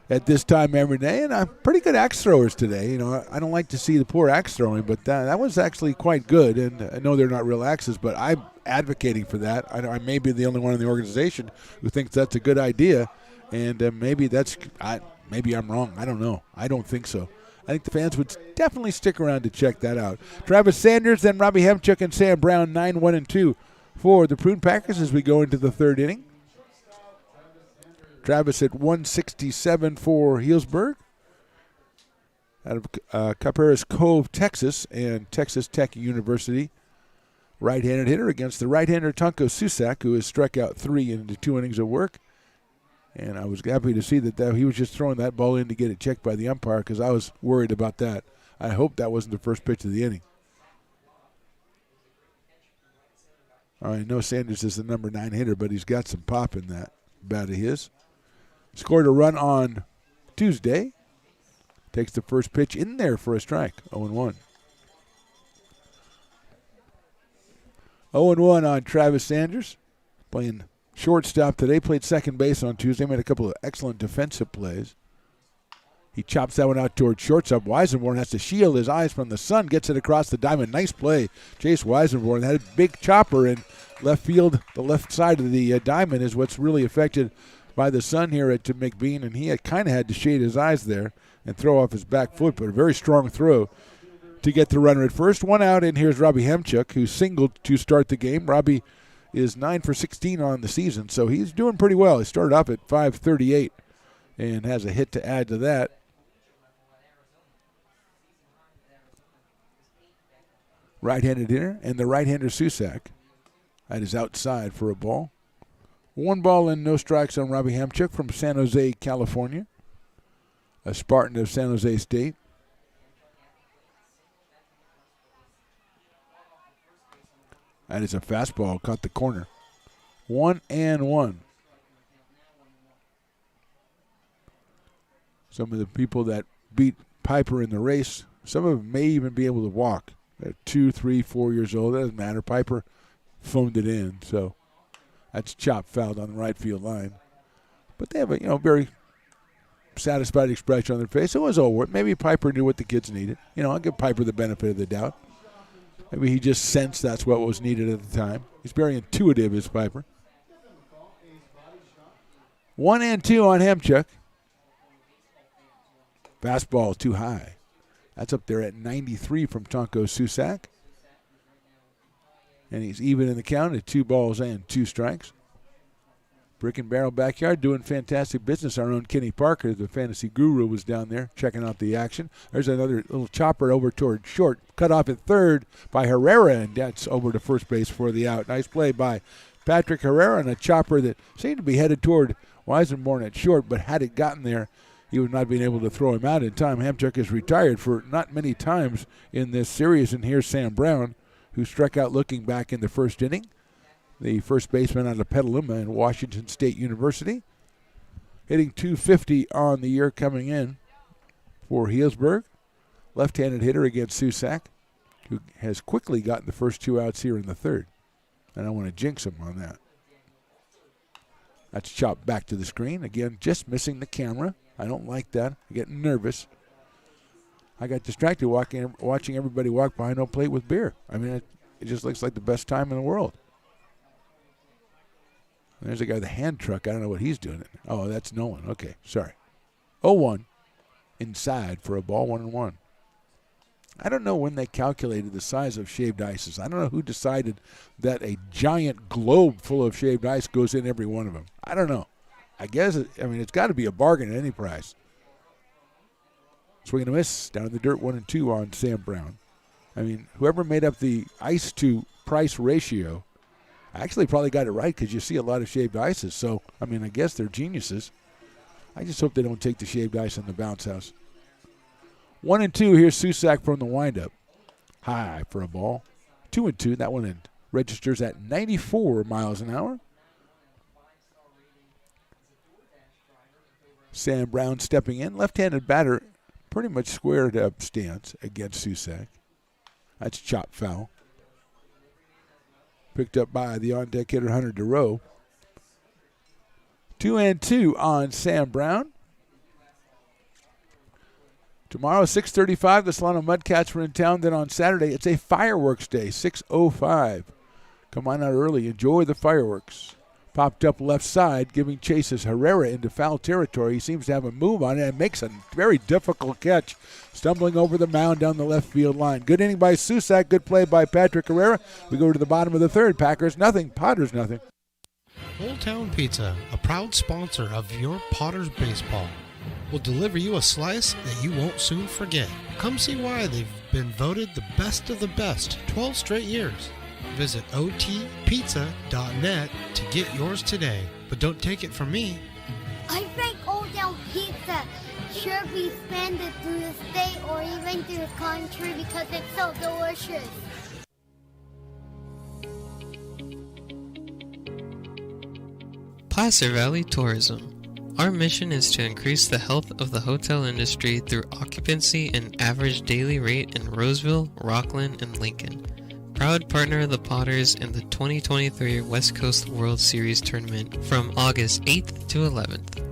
at this time every day, and pretty good axe throwers today. You know, I don't like to see the poor axe throwing, but that was actually quite good, and I know they're not real axes, but I'm advocating for that. I may be the only one in the organization who thinks that's a good idea, and maybe I'm wrong. I don't know. I don't think so. I think the fans would definitely stick around to check that out. Travis Sanders, then Robbie Hemchuk and Sam Brown, 9-1-2 for the Prune Packers as we go into the third inning. Travis at 167 for Healdsburg out of Caparas Cove, Texas, and Texas Tech University. Right-handed hitter against the right-hander Tonko Susak, who has struck out 3 in 2 innings of work. And I was happy to see that he was just throwing that ball in to get it checked by the umpire because I was worried about that. I hope that wasn't the first pitch of the inning. I know Sanders is the number 9 hitter, but he's got some pop in that bat of his. Scored a run on Tuesday. Takes the first pitch in there for a strike. 0-1. 0-1 on Travis Sanders. Playing shortstop today. Played second base on Tuesday. Made a couple of excellent defensive plays. He chops that one out towards shortstop. Weisenborn has to shield his eyes from the sun. Gets it across the diamond. Nice play. Chase Weisenborn had a big chopper in left field. The left side of the diamond is what's really affected by the sun here at McBean, and he kind of had to shade his eyes there and throw off his back foot, but a very strong throw to get the runner at first. 1 out, and here's Robbie Hemchuk, who singled to start the game. Robbie is 9 for 16 on the season, so he's doing pretty well. He started off at .538 and has a hit to add to that. Right-handed hitter, and the right-hander Susak. That is outside for a ball. 1 ball and no strikes on Robbie Hemchuk from San Jose, California. A Spartan of San Jose State. That is a fastball, caught the corner. 1-1. Some of the people that beat Piper in the race, some of them may even be able to walk. They're 2, 3, 4 years old. That doesn't matter. Piper phoned it in, so that's chopped fouled on the right field line. But they have a very satisfied expression on their face. It was over. Maybe Piper knew what the kids needed. I'll give Piper the benefit of the doubt. Maybe he just sensed that's what was needed at the time. He's very intuitive, is Piper. 1-2 on Hemchuk. Fastball too high. That's up there at 93 from Tonko Susak. And he's even in the count at 2 balls and 2 strikes. Brick and Barrel Backyard doing fantastic business. Our own Kenny Parker, the fantasy guru, was down there checking out the action. There's another little chopper over toward short. Cut off at third by Herrera, and that's over to first base for the out. Nice play by Patrick Herrera, and a chopper that seemed to be headed toward Weisenborn at short, but had it gotten there, he would not been able to throw him out in time. Hemchuk is retired for not many times in this series, and here's Sam Brown, who struck out looking back in the first inning. The first baseman out of Petaluma and Washington State University. Hitting .250 on the year coming in for Healdsburg. Left-handed hitter against Susak, who has quickly gotten the first 2 outs here in the third. And I want to jinx him on that. That's chopped back to the screen. Again, just missing the camera. I don't like that. I'm getting nervous. I got distracted watching everybody walk behind home plate with beer. I mean, it just looks like the best time in the world. There's a guy with a hand truck. I don't know what he's doing. Oh, that's Nolan. Okay, sorry. 0-1 inside for a ball, 1-1. I don't know when they calculated the size of shaved ices. I don't know who decided that a giant globe full of shaved ice goes in every one of them. I don't know. I guess, it's got to be a bargain at any price. Swing and a miss. Down in the dirt, 1-2 on Sam Brown. Whoever made up the ice to price ratio actually probably got it right, because you see a lot of shaved ices. So, I guess they're geniuses. I just hope they don't take the shaved ice in the bounce house. 1-2, here's Susak from the windup. High for a ball. 2-2, that one registers at 94 miles an hour. Sam Brown stepping in. Left-handed batter, pretty much squared up stance against Susak. That's chopped foul. Picked up by the on-deck hitter, Hunter DeRoe. 2-2 on Sam Brown. Tomorrow, 6:35, the Solano Mudcats are in town. Then on Saturday, it's a fireworks day, 6:05. Come on out early. Enjoy the fireworks. Popped up left side, giving chases Herrera into foul territory. He seems to have a move on it and makes a very difficult catch, stumbling over the mound down the left field line. Good inning by Susak. Good play by Patrick Herrera. We go to the bottom of the third. Packers nothing, Potters nothing. Old Town Pizza, a proud sponsor of your Potters baseball, will deliver you a slice that you won't soon forget. Come see why they've been voted the best of the best 12 straight years. Visit otpizza.net to get yours today. But don't take it from me. I think Old Town Pizza should be expanded through the state or even through the country because it's so delicious. Placer Valley Tourism. Our mission is to increase the health of the hotel industry through occupancy and average daily rate in Roseville, Rockland, and Lincoln. Proud partner of the Potters in the 2023 West Coast World Series Tournament from August 8th to 11th.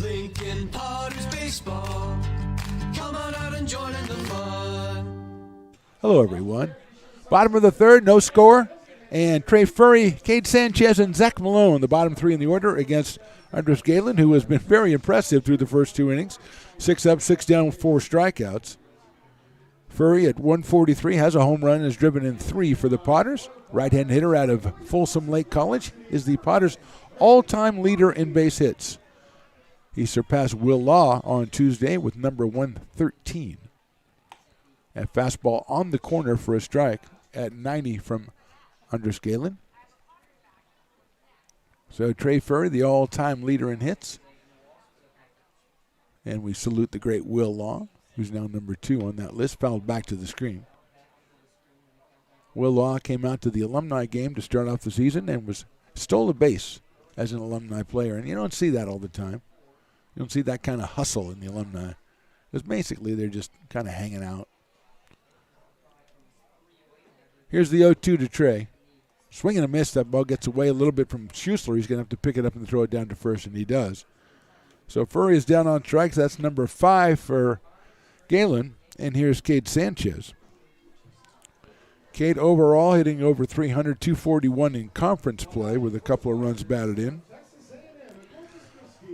Lincoln Potters baseball. Come on out and join in the fun. Hello, everyone. Bottom of the third, no score. And Trey Furry, Cade Sanchez, and Zach Malone, the bottom three in the order against Andres Galen, who has been very impressive through the first 2 innings. 6 up, 6 down, 4 strikeouts. Furry at 143 has a home run and has driven in 3 for the Potters. Right-hand hitter out of Folsom Lake College is the Potters' all-time leader in base hits. He surpassed Will Law on Tuesday with number 113. A fastball on the corner for a strike at 90 from Andres Galen. So Trey Furry, the all-time leader in hits. And we salute the great Will Law, who's now number 2 on that list, fouled back to the screen. Will Law came out to the alumni game to start off the season and stole a base as an alumni player. And you don't see that all the time. You don't see that kind of hustle in the alumni. Because basically they're just kind of hanging out. Here's the 0-2 to Trey. Swing and a miss. That ball gets away a little bit from Schussler. He's going to have to pick it up and throw it down to first, and he does. So Furry is down on strikes. That's number 5 for Galen. And here's Cade Sanchez. Cade overall hitting over 300, 241 in conference play with a couple of runs batted in.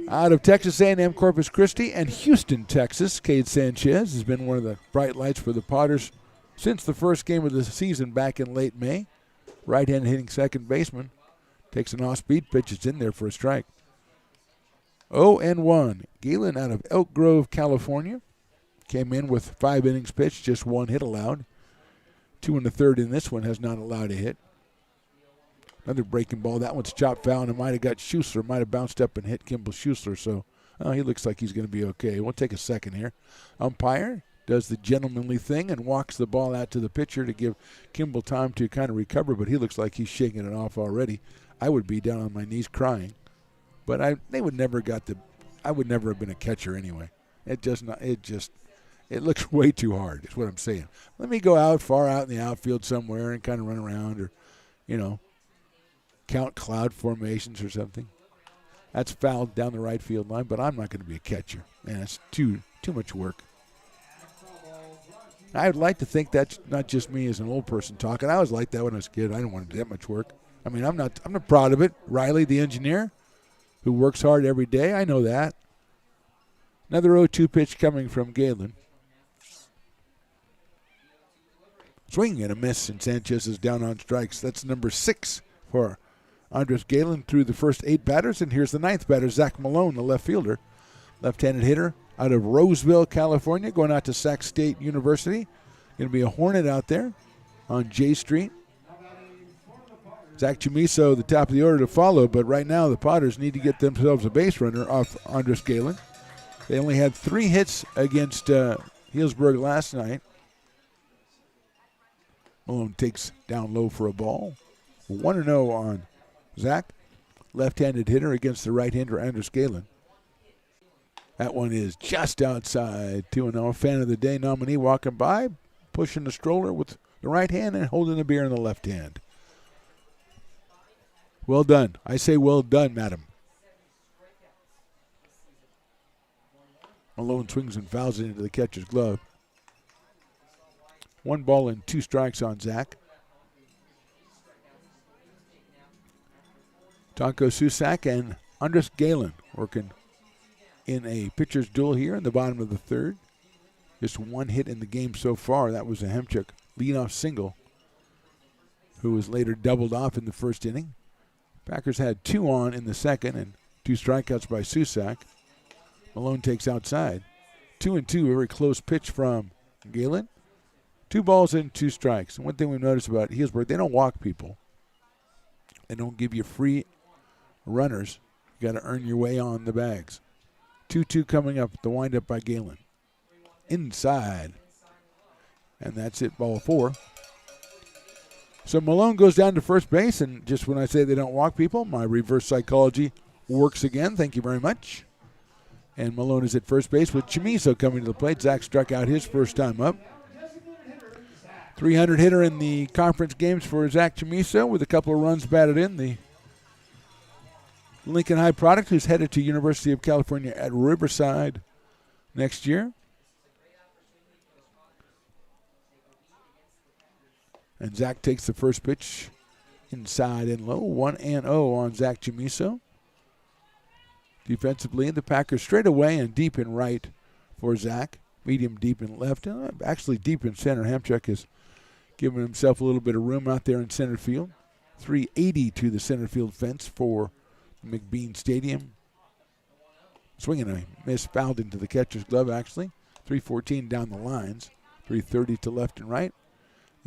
Out of Texas A&M Corpus Christi and Houston, Texas, Cade Sanchez has been one of the bright lights for the Potters since the first game of the season back in late May. Right-hand hitting second baseman. Takes an off-speed pitch. It's in there for a strike. 0-1. Galen out of Elk Grove, California. Came in with 5 innings pitched, just 1 hit allowed. 2 1/3 in this one, has not allowed a hit. Another breaking ball. That one's chopped foul, and it might have got Schussler. Might have bounced up and hit Kimball Schussler, so he looks like he's going to be okay. We'll take a second here. Umpire does the gentlemanly thing and walks the ball out to the pitcher to give Kimball time to kind of recover, but he looks like he's shaking it off already. I would be down on my knees crying, but I would never have been a catcher anyway. It looks way too hard, is what I'm saying. Let me go far out in the outfield somewhere and kind of run around or, count cloud formations or something. That's fouled down the right field line, but I'm not going to be a catcher. Man, it's too much work. I would like to think that's not just me as an old person talking. I was like that when I was a kid. I didn't want to do that much work. I mean, I'm not proud of it. Riley, the engineer, who works hard every day, I know that. Another 0-2 pitch coming from Galen. Swing and a miss, and Sanchez is down on strikes. That's number 6 for Andres Galen through the first 8 batters, and here's the 9th batter, Zach Malone, the left fielder. Left-handed hitter out of Roseville, California, going out to Sac State University. Going to be a Hornet out there on J Street. Zach Chamiso, the top of the order to follow, but right now the Potters need to get themselves a base runner off Andres Galen. They only had 3 hits against Healdsburg last night. Malone takes down low for a ball. 1-0 on Zach. Left-handed hitter against the right-hander Andres Galen. That one is just outside. 2-0. Fan of the day nominee walking by, pushing the stroller with the right hand and holding a beer in the left hand. Well done. I say well done, madam. Malone swings and fouls it into the catcher's glove. 1 ball and 2 strikes on Zach. Tonko Susak and Andres Galen working in a pitcher's duel here in the bottom of the 3rd. Just 1 hit in the game so far. That was a Hemchuk leadoff single, who was later doubled off in the first inning. Packers had 2 on in the 2nd and 2 strikeouts by Susak. Malone takes outside. 2-2, very close pitch from Galen. 2 balls and 2 strikes. And one thing we've noticed about Healdsburg, they don't walk people. They don't give you free runners. You got to earn your way on the bags. 2-2 coming up, the windup by Galen. Inside. And that's it, ball 4. So Malone goes down to first base, and just when I say they don't walk people, my reverse psychology works again. Thank you very much. And Malone is at first base with Chamiso coming to the plate. Zach struck out his first time up. 300 hitter in the conference games for Zach Chamiso with a couple of runs batted in. The Lincoln High product, who's headed to University of California at Riverside next year. And Zach takes the first pitch inside and low. 1-0 on Zach Chamiso. Defensively, the Packers straight away and deep in right for Zach. Medium deep in left. Actually deep in center. Hemchuk has given himself a little bit of room out there in center field. 380 to the center field fence for McBean Stadium. Swinging a miss, fouled into the catcher's glove, actually. 314 down the lines. 330 to left and right.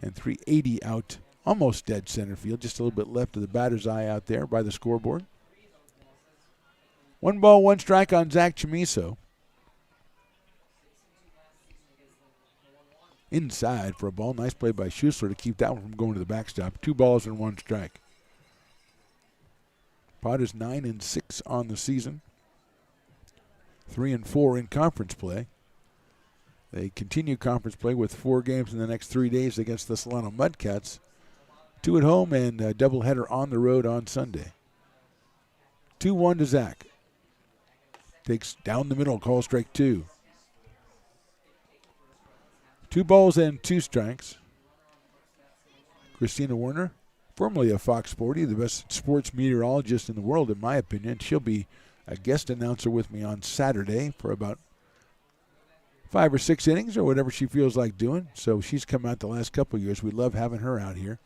And 380 out, almost dead center field. Just a little bit left of the batter's eye out there by the scoreboard. 1 ball, 1 strike on Zach Chamiso. inside for a ball. Nice play by Schussler to keep that one from going to the backstop. 2 balls and 1 strike. Potters 9-6 on the season. 3-4 in conference play. They continue conference play with 4 games in the next 3 days against the Solano Mudcats. 2 at home and a doubleheader on the road on Sunday. 2-1 to Zach. Takes down the middle, call strike 2. 2 balls and 2 strikes. Christina Werner, formerly of Fox Sporty, the best sports meteorologist in the world, in my opinion. She'll be a guest announcer with me on Saturday for about 5 or 6 innings or whatever she feels like doing. So she's come out the last couple of years. We love having her out here,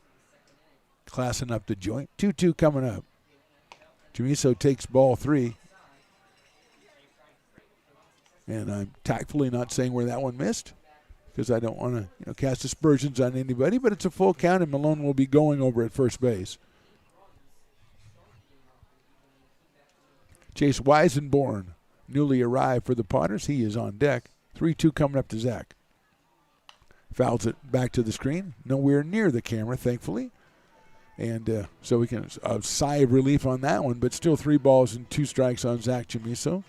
classing up the joint. 2-2 coming up. Chamiso takes ball 3. And I'm tactfully not saying where that one missed because I don't want to cast aspersions on anybody, but it's a full count, and Malone will be going over at first base. Chase Weisenborn, newly arrived for the Potters. He is on deck. 3-2 coming up to Zach. Fouls it back to the screen. Nowhere near the camera, thankfully. And so we can a sigh of relief on that one, but still 3 balls and 2 strikes on Zach Chamiso.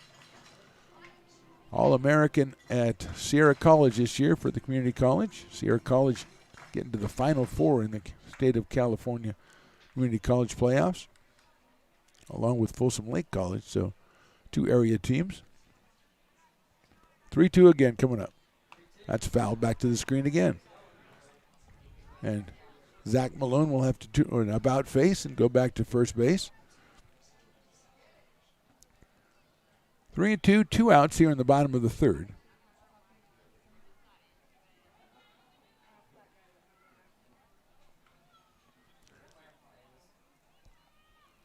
All-American at Sierra College this year for the community college. Sierra College getting to the Final Four in the state of California community college playoffs, along with Folsom Lake College, so 2 area teams. 3-2 again coming up. That's fouled back to the screen again. And Zach Malone will have to do an about face and go back to first base. 3-2, 2 outs here in the bottom of the 3rd.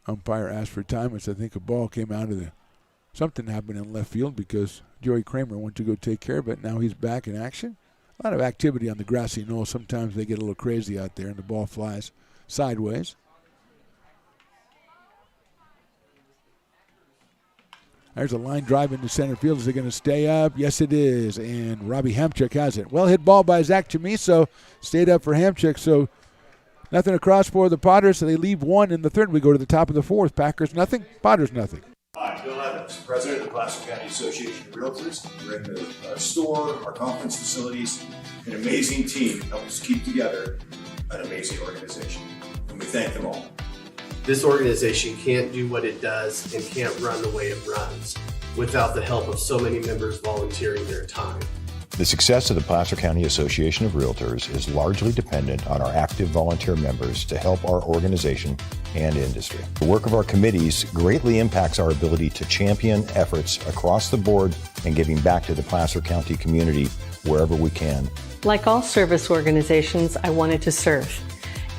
Umpire asked for time, which I think a ball came out of something happened in left field because Joey Kramer went to go take care of it. Now he's back in action. A lot of activity on the grassy knoll. Sometimes they get a little crazy out there and the ball flies sideways. There's a line drive into center field. Is it going to stay up? Yes, it is. And Robbie Hamchuk has it. Well hit ball by Zach Chamiso. Stayed up for Hamchuk. So nothing across for the Potters. So they leave 1 in the 3rd. We go to the top of the 4th. Packers nothing. Potters nothing. Hi, Bill Evans, president of the Placer County Association of Realtors. We're in the store, our conference facilities, an amazing team helps keep together an amazing organization. And we thank them all. This organization can't do what it does and can't run the way it runs without the help of so many members volunteering their time. The success of the Placer County Association of Realtors is largely dependent on our active volunteer members to help our organization and industry. The work of our committees greatly impacts our ability to champion efforts across the board and giving back to the Placer County community wherever we can. Like all service organizations, I wanted to serve.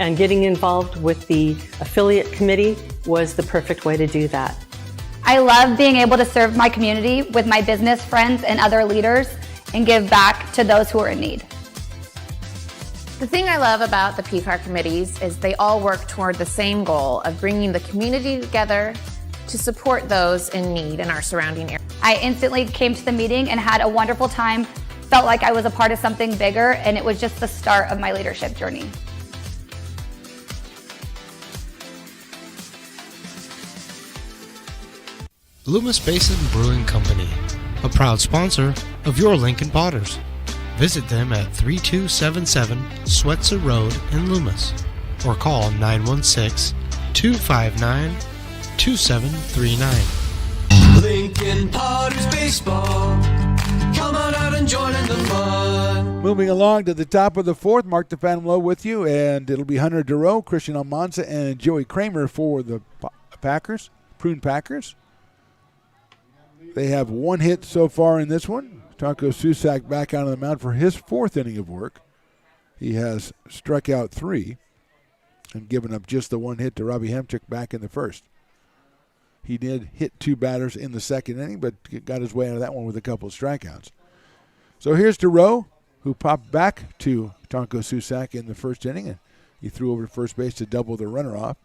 And getting involved with the affiliate committee was the perfect way to do that. I love being able to serve my community with my business friends and other leaders and give back to those who are in need. The thing I love about the PCAR committees is they all work toward the same goal of bringing the community together to support those in need in our surrounding area. I instantly came to the meeting and had a wonderful time, felt like I was a part of something bigger, and it was just the start of my leadership journey. Loomis Basin Brewing Company, a proud sponsor of your Lincoln Potters. Visit them at 3277 Swetzer Road in Loomis or call 916-259-2739. Lincoln Potters Baseball. Come on out and join in the fun. Moving along to the top of the 4th, Mark the Phantom Low with you, and it'll be Hunter Dureau, Christian Almanza, and Joey Kramer for the Packers, Prune Packers. They have 1 hit so far in this one. Tonko Susak back out on the mound for his 4th inning of work. He has struck out 3 and given up just the 1 hit to Robbie Hamchuk back in the 1st. He did hit 2 batters in the 2nd inning, but got his way out of that one with a couple of strikeouts. So here's Dureau, who popped back to Tonko Susak in the 1st inning, and he threw over to first base to double the runner off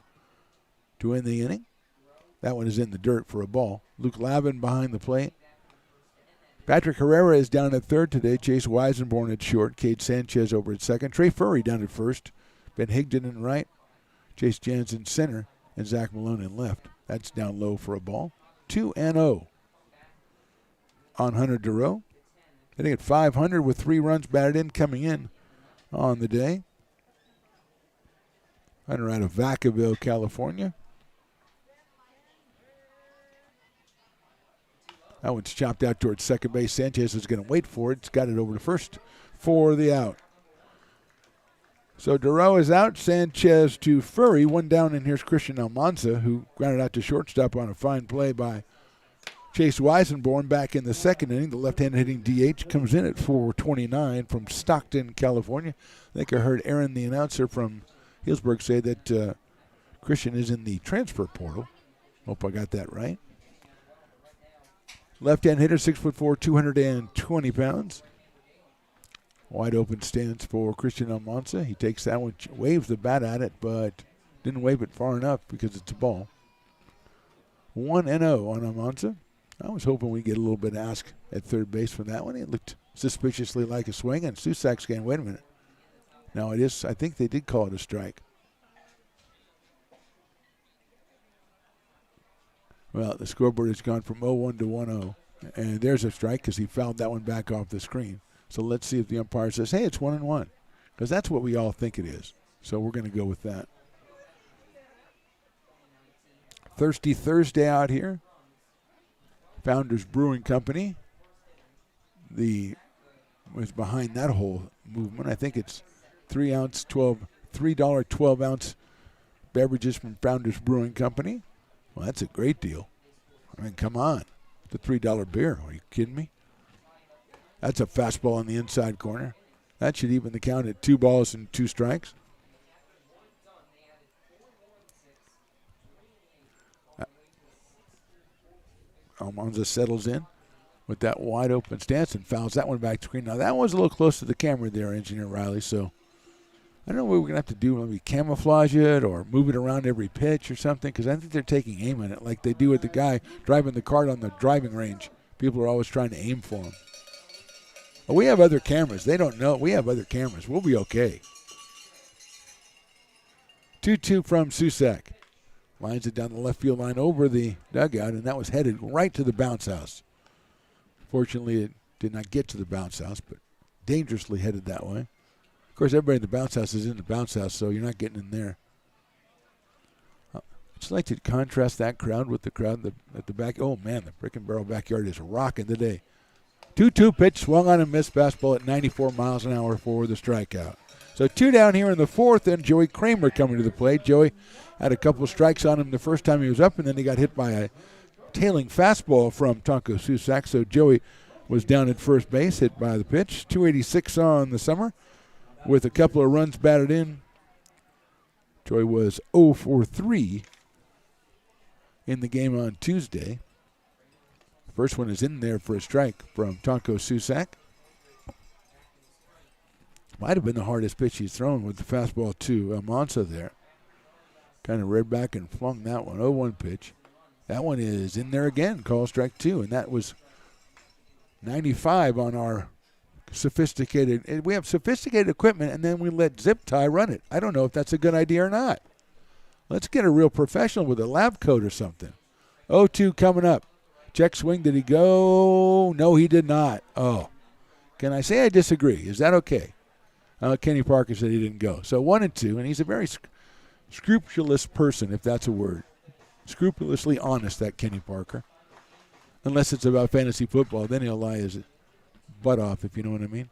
to end the inning. That one is in the dirt for a ball. Luke Lavin behind the plate. Patrick Herrera is down at third today. Chase Weisenborn at short. Cade Sanchez over at second. Trey Furry down at first. Ben Higdon in right. Chase Jansen center. And Zach Malone in left. That's down low for a ball. 2-0 on Hunter Duro. Hitting at .500 with 3 runs batted in coming in on the day. Hunter out of Vacaville, California. That one's chopped out towards second base. Sanchez is going to wait for it. It's got it over to first for the out. So Duro is out. Sanchez to Furry. One down, and here's Christian Almanza, who grounded out to shortstop on a fine play by Chase Weisenborn back in the second inning. The left-handed hitting DH comes in at 429 from Stockton, California. I think I heard Aaron, the announcer from Healdsburg, say that Christian is in the transfer portal. Hope I got that right. Left-hand hitter, 6'4", 220 pounds. Wide open stance for Christian Almanza. He takes that one, waves the bat at it, but didn't wave it far enough because it's a ball. 1-0 on Almanza. I was hoping we'd get a little bit of ask at third base from that one. It looked suspiciously like a swing, and Susak's going, wait a minute. Now it is, I think they did call it a strike. Well, the scoreboard has gone from 0-1 to 1-0. And there's a strike because he fouled that one back off the screen. So let's see if the umpire says, hey, it's 1-1. Because that's what we all think it is. So we're going to go with that. Thirsty Thursday out here. Founders Brewing Company was behind that whole movement. I think it's $3 12-ounce beverages from Founders Brewing Company. Well, that's a great deal. I mean, come on. The $3 beer. Are you kidding me? That's a fastball on the inside corner. That should even the count at 2 balls and 2 strikes. Almanza settles in with that wide open stance and fouls that one back to screen. Now, that was a little close to the camera there, Engineer Riley, so I don't know what we're going to have to do. Maybe camouflage it or move it around every pitch or something, because I think they're taking aim at it like they do with the guy driving the cart on the driving range. People are always trying to aim for him. Well, we have other cameras. They don't know. We have other cameras. We'll be okay. 2-2 from Susak. Lines it down the left field line over the dugout, and that was headed right to the bounce house. Fortunately, it did not get to the bounce house, but dangerously headed that way. Of course, everybody in the bounce house is in the bounce house, so you're not getting in there. I'd just like to contrast that crowd with the crowd at the back. Oh, man, the Brick and Barrel backyard is rocking today. 2-2 pitch, swung on and missed, fastball at 94 miles an hour for the strikeout. So 2 down here in the fourth, and Joey Kramer coming to the plate. Joey had a couple strikes on him the first time he was up, and then he got hit by a tailing fastball from Tonko Susak. So Joey was down at first base, hit by the pitch. 286 on the summer with a couple of runs batted in. Joey was 0 for 3 in the game on Tuesday. First one is in there for a strike from Tonko Susak. Might have been the hardest pitch he's thrown with the fastball to Almanza there. Kind of reared back and flung that one. 0-1 pitch. That one is in there again, call strike 2, and that was 95 on our sophisticated. We have sophisticated equipment, and then we let zip tie run it. I don't know if that's a good idea or not. Let's get a real professional with a lab coat or something. 0-2 coming up. Check swing. Did he go? No, he did not. Oh. Can I say I disagree? Is that okay? Kenny Parker said he didn't go. So 1-2, and he's a very scrupulous person, if that's a word. Scrupulously honest, that Kenny Parker. Unless it's about fantasy football, then he'll lie his butt off, if you know what I mean.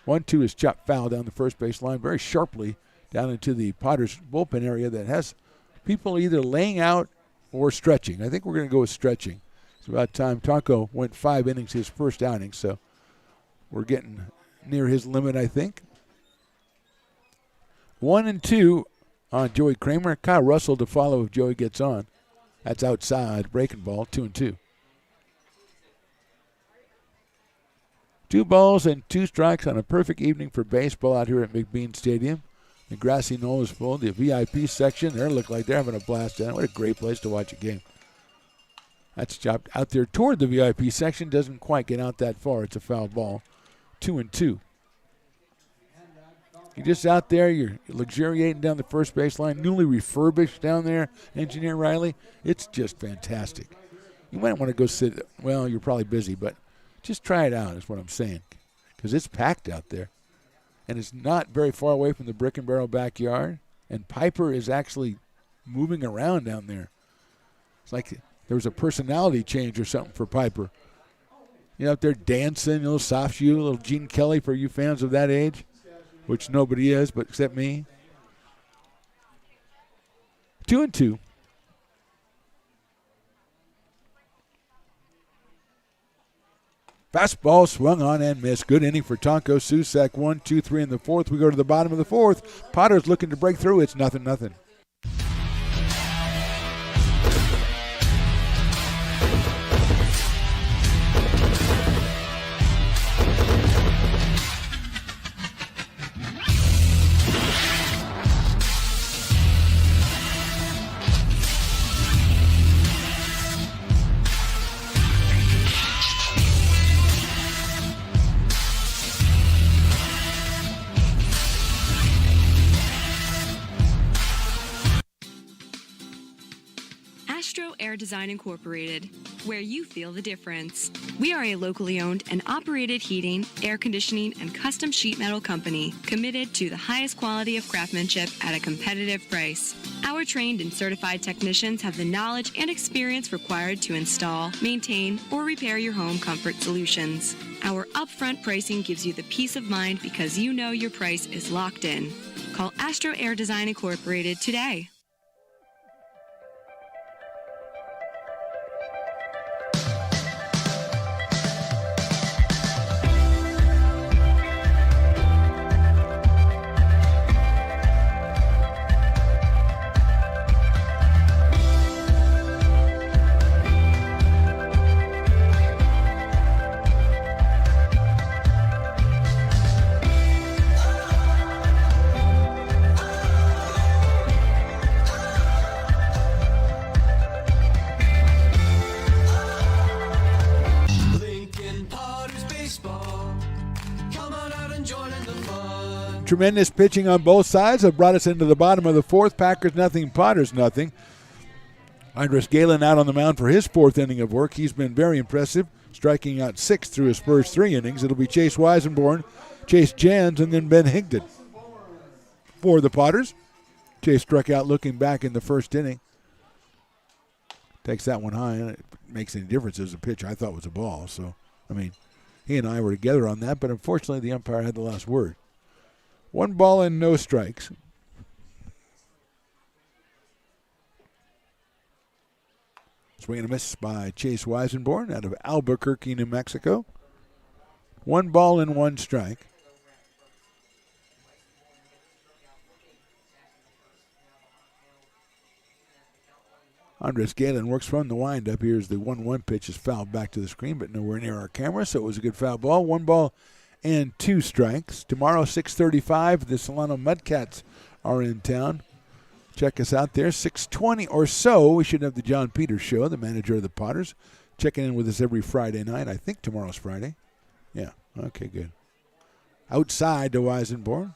1-2 is chopped foul down the first base line very sharply down into the Potters bullpen area that has people either laying out or stretching. I think we're going to go with stretching. It's about time. Tonko went 5 innings his first outing, so we're getting near his limit, I think. 1-2 on Joey Kramer. Kyle Russell to follow if Joey gets on. That's outside. Breaking ball. 2-2. 2 balls and 2 strikes on a perfect evening for baseball out here at McBean Stadium. The grassy knoll is full. The VIP section, they look like they're having a blast down. What a great place to watch a game. That's chopped out there toward the VIP section. Doesn't quite get out that far. It's a foul ball. 2-2. You're just out there. You're luxuriating down the first baseline. Newly refurbished down there, Engineer Riley. It's just fantastic. You might want to go sit. Well, you're probably busy, but just try it out is what I'm saying. Because it's packed out there. And it's not very far away from the Brick and Barrel backyard. And Piper is actually moving around down there. It's like there was a personality change or something for Piper. You out there dancing, a little soft shoe, a little Gene Kelly for you fans of that age, which nobody is but except me. 2-2. Fastball swung on and missed. Good inning for Tonko Susak. 1, 2, 3 in the fourth. We go to the bottom of the fourth. Potter's looking to break through. It's 0-0. Air Design Incorporated, where you feel the difference. We are a locally owned and operated heating, air conditioning, and custom sheet metal company committed to the highest quality of craftsmanship at a competitive price. Our trained and certified technicians have the knowledge and experience required to install, maintain, or repair your home comfort solutions. Our upfront pricing gives you the peace of mind because you know your price is locked in. Call Astro Air Design Incorporated today. Tremendous pitching on both sides have brought us into the bottom of the fourth. Packers nothing, Potters nothing. Andres Galen out on the mound for his fourth inning of work. He's been very impressive, striking out 6 through his first 3 innings. It'll be Chase Weisenborn, Chase Jans, and then Ben Higdon for the Potters. Chase struck out looking back in the first inning. Takes that one high, and it makes any difference as a pitch. I thought was a ball. So, I mean, he and I were together on that, but unfortunately the umpire had the last word. 1 ball and no strikes. Swing and a miss by Chase Weisenborn out of Albuquerque, New Mexico. 1 ball and 1 strike. Andres Galen works from the windup. Here's the 1-1 pitch is fouled back to the screen, but nowhere near our camera, so it was a good foul ball. 1 ball and 2 strikes. Tomorrow, 6:35, the Solano Mudcats are in town. Check us out there, 6:20 or so. We should have the John Peters Show, the manager of the Potters, checking in with us every Friday night. I think tomorrow's Friday. Yeah, okay, good. Outside to Weisenborn.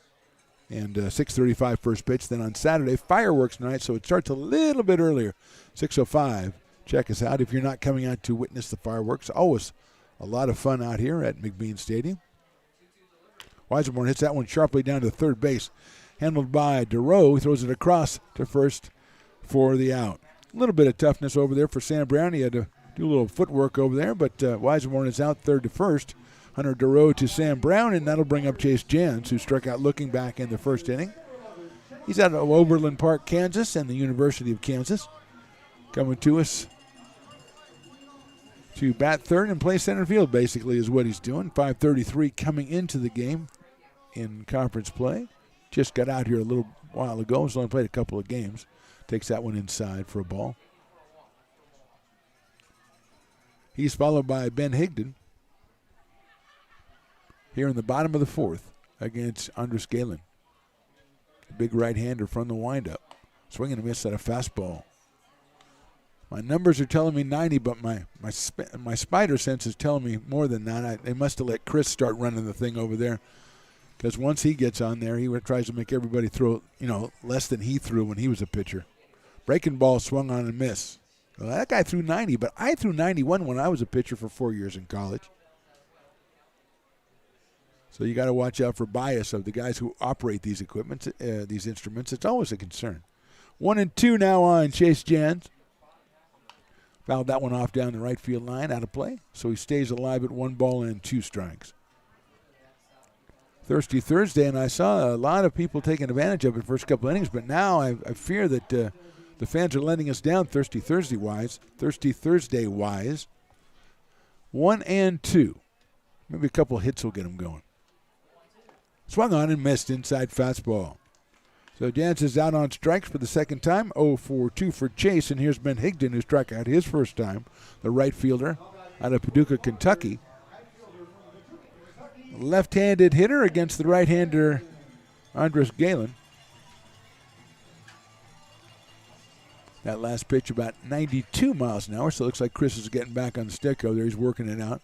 And 6:35 first pitch. Then on Saturday, fireworks night, so it starts a little bit earlier, 6:05. Check us out if you're not coming out to witness the fireworks. Always a lot of fun out here at McBean Stadium. Weisenborn hits that one sharply down to third base. Handled by DeRoe. He throws it across to first for the out. A little bit of toughness over there for Sam Brown. He had to do a little footwork over there, but Weisenborn is out third to first. Hunter DeRoe to Sam Brown, and that'll bring up Chase Jans, who struck out looking back in the first inning. He's out of Oberlin Park, Kansas, and the University of Kansas. Coming to us to bat third and play center field, basically, is what he's doing. 5:33 coming into the game in conference play. Just got out here a little while ago. He's only played a couple of games. Takes that one inside for a ball. He's followed by Ben Higdon here in the bottom of the fourth against Andres Galen. Big right-hander from the windup. Swing and a miss at a fastball. My numbers are telling me 90, but my spider sense is telling me more than that. They must have let Chris start running the thing over there, because once he gets on there, he tries to make everybody throw, less than he threw when he was a pitcher. Breaking ball swung on and miss. Well, that guy threw 90, but I threw 91 when I was a pitcher for 4 years in college. So you got to watch out for bias of the guys who operate these these instruments. It's always a concern. 1-2 now on Chase Jans. Fouled that one off down the right field line, out of play. So he stays alive at 1 ball and 2 strikes. Thirsty Thursday, and I saw a lot of people taking advantage of it first couple innings, but now I fear that the fans are letting us down Thirsty Thursday-wise. 1-2. Maybe a couple hits will get them going. Swung on and missed inside fastball. So Jans is out on strikes for the second time. 0-for-2 for Chase, and here's Ben Higdon, who struck out his first time, the right fielder out of Paducah, Kentucky. Left-handed hitter against the right-hander Andres Galen. That last pitch about 92 miles an hour, so it looks like Chris is getting back on the stick over there. He's working it out.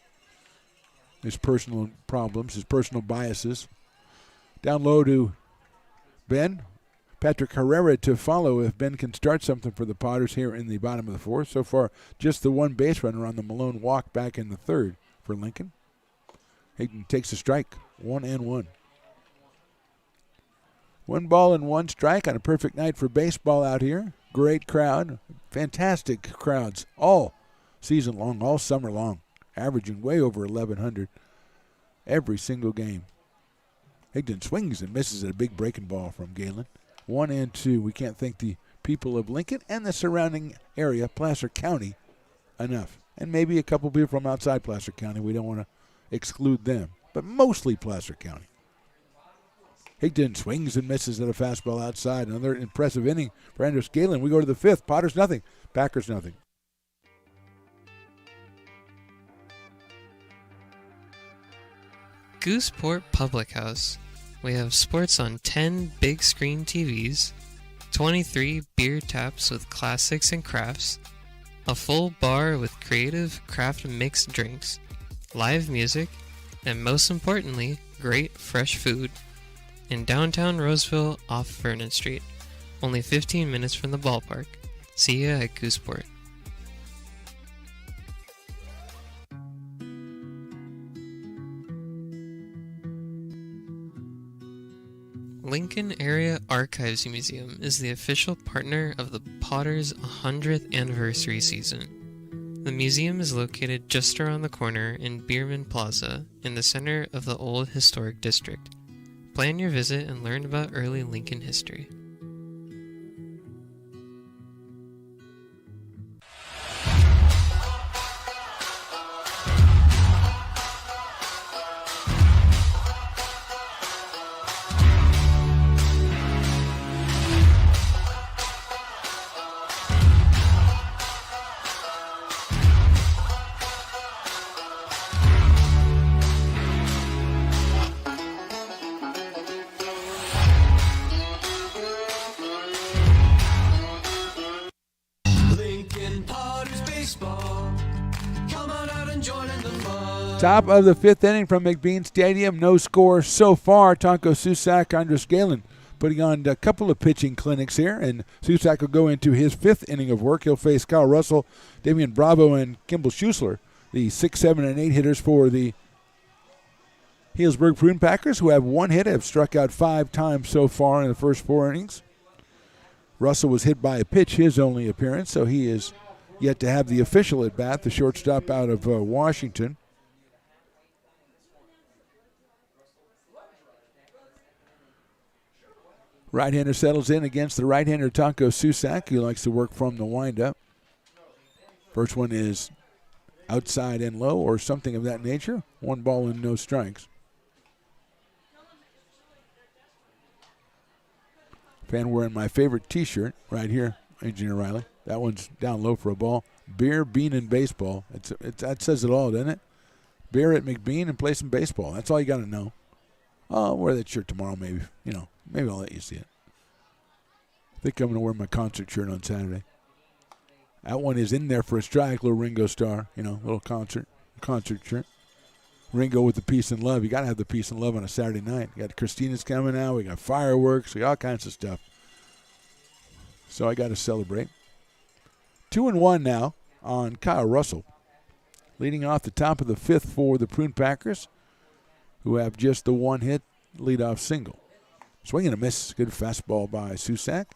His personal problems, his personal biases. Down low to Ben. Patrick Herrera to follow if Ben can start something for the Potters here in the bottom of the fourth. So far, just the one base runner on the Malone walk back in the third for Lincoln. Higdon takes a strike, 1-1. 1 ball and 1 strike on a perfect night for baseball out here. Great crowd, fantastic crowds all season long, all summer long, averaging way over 1,100 every single game. Higdon swings and misses at a big breaking ball from Galen. 1-2. We can't thank the people of Lincoln and the surrounding area, Placer County, enough. And maybe a couple people from outside Placer County. We don't want to exclude them, but mostly Placer County. Higdon swings and misses at a fastball outside. Another impressive inning for Andres Galen. We go to the 5th. Potters nothing. Packers nothing. Gooseport Public House. We have sports on 10 big screen TVs, 23 beer taps with classics and crafts, a full bar with creative craft mixed drinks, live music, and most importantly, great fresh food. In downtown Roseville off Vernon Street, only 15 minutes from the ballpark. See ya at Gooseport. Lincoln Area Archives Museum is the official partner of the Potters' 100th anniversary season. The museum is located just around the corner in Bierman Plaza in the center of the Old Historic District. Plan your visit and learn about early Lincoln history. Top of the 5th inning from McBean Stadium. No score so far. Tonko Susak, Andres Galen putting on a couple of pitching clinics here, and Susak will go into his 5th inning of work. He'll face Kyle Russell, Damian Bravo, and Kimball Schusler, the 6, 7, and 8 hitters for the Healdsburg Prune Packers, who have 1 hit, have struck out 5 times so far in the first 4 innings. Russell was hit by a pitch, his only appearance, so he is yet to have the official at bat, the shortstop out of Washington. Right-hander settles in against the right-hander Tonko Susak, who likes to work from the windup. First one is outside and low or something of that nature. 1 ball and no strikes. Fan wearing my favorite T-shirt right here, Engineer Riley. That one's down low for a ball. Beer, bean, and baseball. That says it all, doesn't it? Beer at McBean and play some baseball. That's all you got to know. I'll wear that shirt tomorrow, maybe. Maybe I'll let you see it. I think I'm going to wear my concert shirt on Saturday. That one is in there for a strike, little Ringo Starr, little concert shirt. Ringo with the peace and love. You got to have the peace and love on a Saturday night. You got Christina's coming out. We got fireworks. We got all kinds of stuff. So I got to celebrate. 2-1 now on Kyle Russell. Leading off the top of the fifth for the Prune Packers, who have just the one hit leadoff single. Swing and a miss. Good fastball by Susak.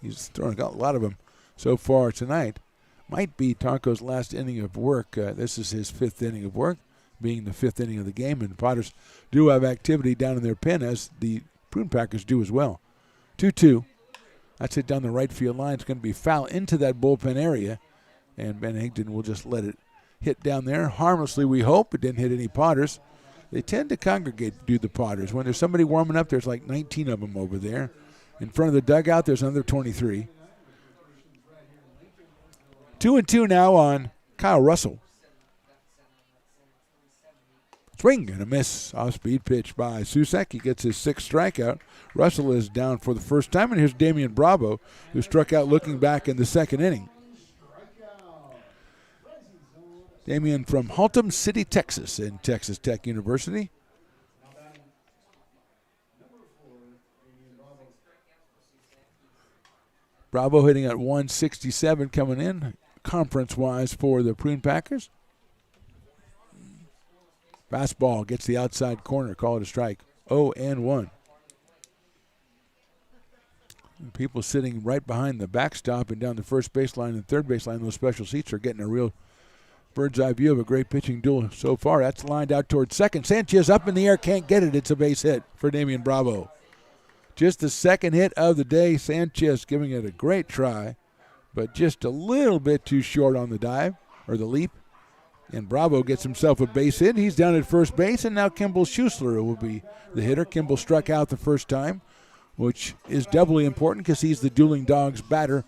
He's throwing a lot of them so far tonight. Might be Tarko's last inning of work. This is his fifth inning of work, being the fifth inning of the game. And the Potters do have activity down in their pen, as the Prune Packers do as well. 2-2. That's it down the right field line. It's going to be foul into that bullpen area. And Ben Higdon will just let it hit down there. Harmlessly, we hope. It didn't hit any Potters. They tend to congregate, do the Potters. When there's somebody warming up, there's like 19 of them over there. In front of the dugout, there's another 23. 2-2 now on Kyle Russell. Swing and a miss. Off-speed pitch by Susak. He gets his sixth strikeout. Russell is down for the first time. And here's Damian Bravo, who struck out looking back in the second inning. Damian from Haltom City, Texas, in Texas Tech University. Bravo hitting at 167 coming in, conference-wise for the Prune Packers. Fastball gets the outside corner, call it a strike. 0-1. People sitting right behind the backstop and down the first baseline and third baseline, those special seats are getting a real bird's eye view of a great pitching duel so far. That's lined out towards second. Sanchez up in the air, can't get it. It's a base hit for Damian Bravo. Just the second hit of the day. Sanchez giving it a great try, but just a little bit too short on the dive, or the leap. And Bravo gets himself a base hit. He's down at first base, and now Kimball Schuessler will be the hitter. Kimball struck out the first time, which is doubly important because he's the Dueling Dogs batter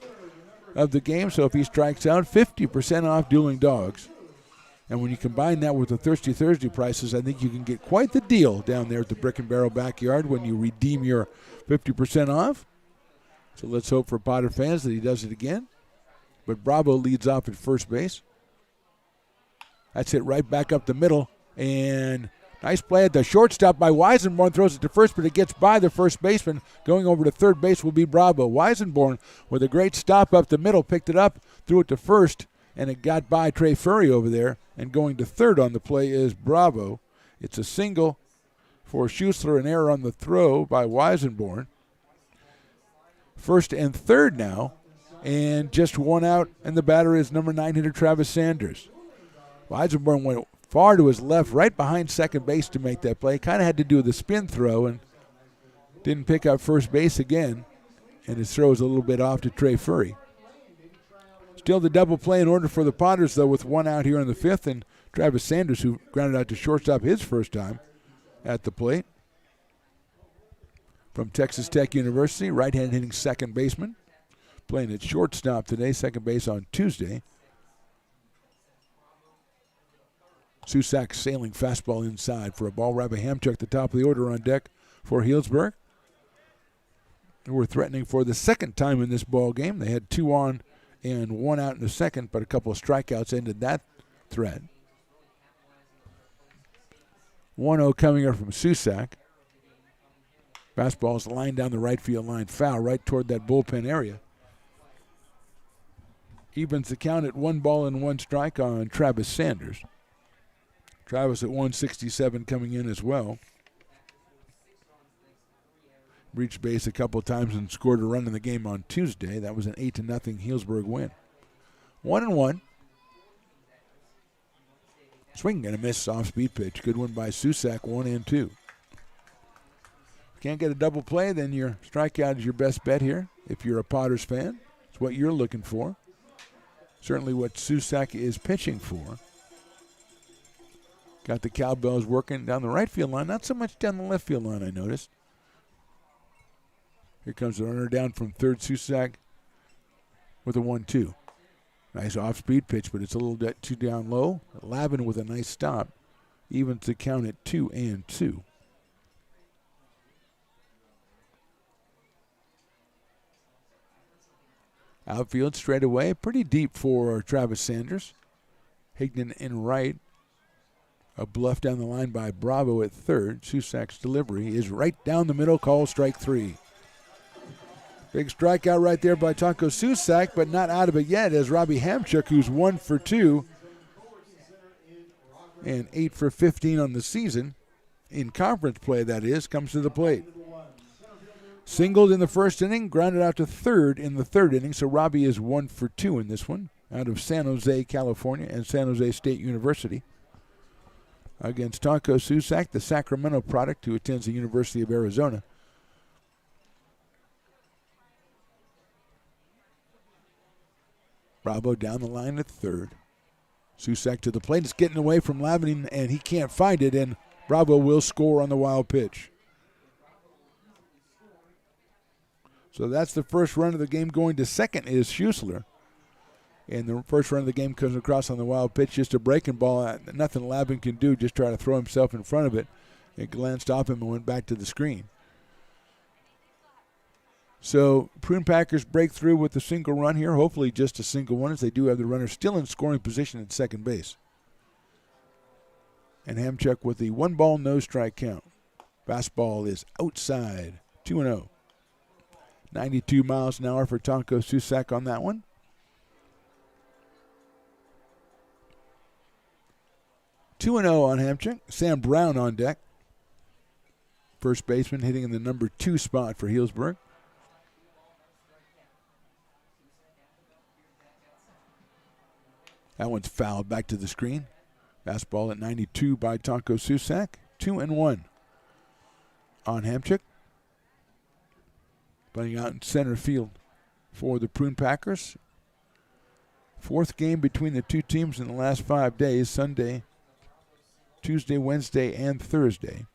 of the game. So if he strikes out, 50% off Dueling Dogs. And when you combine that with the Thirsty Thursday prices, I think you can get quite the deal down there at the Brick and Barrel Backyard when you redeem your 50% off. So let's hope for Potter fans that he does it again. But Bravo leads off at first base. That's it right back up the middle. And nice play at the shortstop by Weisenborn. Throws it to first, but it gets by the first baseman. Going over to third base will be Bravo. Weisenborn with a great stop up the middle. Picked it up, threw it to first, and it got by Trey Furry over there. And going to third on the play is Bravo. It's a single for Schuessler, an error on the throw by Weisenborn. First and third now, and just one out, and the batter is number 9 hitter Travis Sanders. Weisenborn went far to his left, right behind second base to make that play. Kind of had to do the spin throw and didn't pick up first base again, and his throw is a little bit off to Trey Furry. Still the double play in order for the Potters, though, with one out here in the fifth, and Travis Sanders, who grounded out to shortstop his first time at the plate. From Texas Tech University, right-hand hitting second baseman. Playing at shortstop today, second base on Tuesday. Susak sailing fastball inside for a ball. Rabbi Hamchuk, the top of the order on deck for Healdsburg. They were threatening for the second time in this ball game. They had 2 on and 1 out in the second, but a couple of strikeouts ended that threat. 1-0 coming up from Susak. Fastball is lined down the right field line, foul right toward that bullpen area. Evens the count at 1-1 strike on Travis Sanders. Travis at 167 coming in as well. Reached base a couple of times and scored a run in the game on Tuesday. That was an 8-0 Healdsburg win. 1-1. Swing and a miss, off-speed pitch. Good one by Susak, 1-2. Can't get a double play, then your strikeout is your best bet here. If you're a Potters fan, it's what you're looking for. Certainly what Susak is pitching for. Got the cowbells working down the right field line, not so much down the left field line, I noticed. Here comes the runner down from third, Susak with a 1-2. Nice off-speed pitch, but it's a little bit too down low. Lavin with a nice stop, evens the count at 2-2. Outfield straight away, pretty deep for Travis Sanders. Higdon in right. A bluff down the line by Bravo at third. Susak's delivery is right down the middle, call strike 3. Big strikeout right there by Taco Susak, but not out of it yet as Robbie Hamchuk, who's 1 for 2 and 8 for 15 on the season, in conference play that is, comes to the plate. Singled in the first inning, grounded out to third in the third inning, so Robbie is 1 for 2 in this one, out of San Jose, California, and San Jose State University. Against Taco Susak, the Sacramento product who attends the University of Arizona. Bravo down the line at third. Susak to the plate. It's getting away from Lavin, and he can't find it, and Bravo will score on the wild pitch. So that's the first run of the game. Going to second is Schuessler. And the first run of the game comes across on the wild pitch, just a breaking ball. Nothing Lavin can do, just try to throw himself in front of it. It glanced off him and went back to the screen. So Prune Packers break through with a single run here, hopefully just a single one, as they do have the runner still in scoring position at second base. And Hamchuk with the 1-ball, no strike count. Fastball is outside, 2-0. 92 miles an hour for Taco Susak on that one. On Hamchuk. Sam Brown on deck. First baseman hitting in the number 2 spot for Healdsburg. That one's fouled back to the screen. Fastball at 92 by Taco Susak. 2-1 on Hamchuk. Playing out in center field for the Prune Packers. Fourth game between the two teams in the last 5 days. Sunday, Tuesday, Wednesday, and Thursday.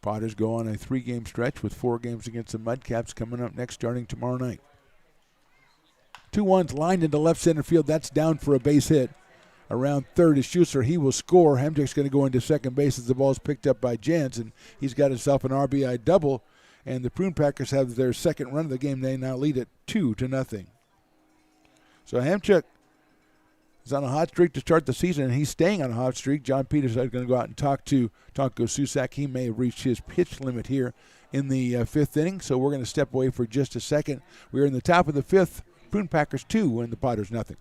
Potters go on a 3-game stretch with 4 games against the Mudcaps coming up next, starting tomorrow night. 2-1's lined into left center field. That's down for a base hit. Around third is Schuessler. He will score. Hamchuk's going to go into second base as the ball is picked up by Jansen. He's got himself an RBI double, and the Prune Packers have their second run of the game. They now lead it 2-0. So Hamchuk is on a hot streak to start the season, and he's staying on a hot streak. John Peters is going to go out and talk to Taco Susak. He may have reached his pitch limit here in the fifth inning, so we're going to step away for just a second. We're in the top of the fifth. Prune Packers 2 and the Potters nothing.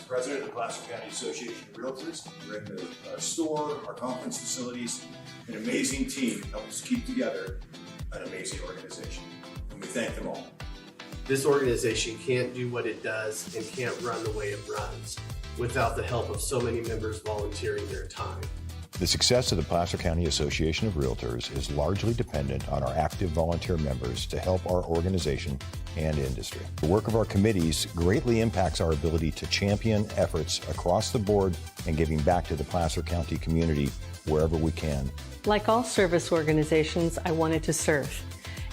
President of the Placer County Association of Realtors. We're in the store, our conference facilities, an amazing team help us keep together an amazing organization. And we thank them all. This organization can't do what it does and can't run the way it runs without the help of so many members volunteering their time. The success of the Placer County Association of Realtors is largely dependent on our active volunteer members to help our organization and industry. The work of our committees greatly impacts our ability to champion efforts across the board and giving back to the Placer County community wherever we can. Like all service organizations, I wanted to serve.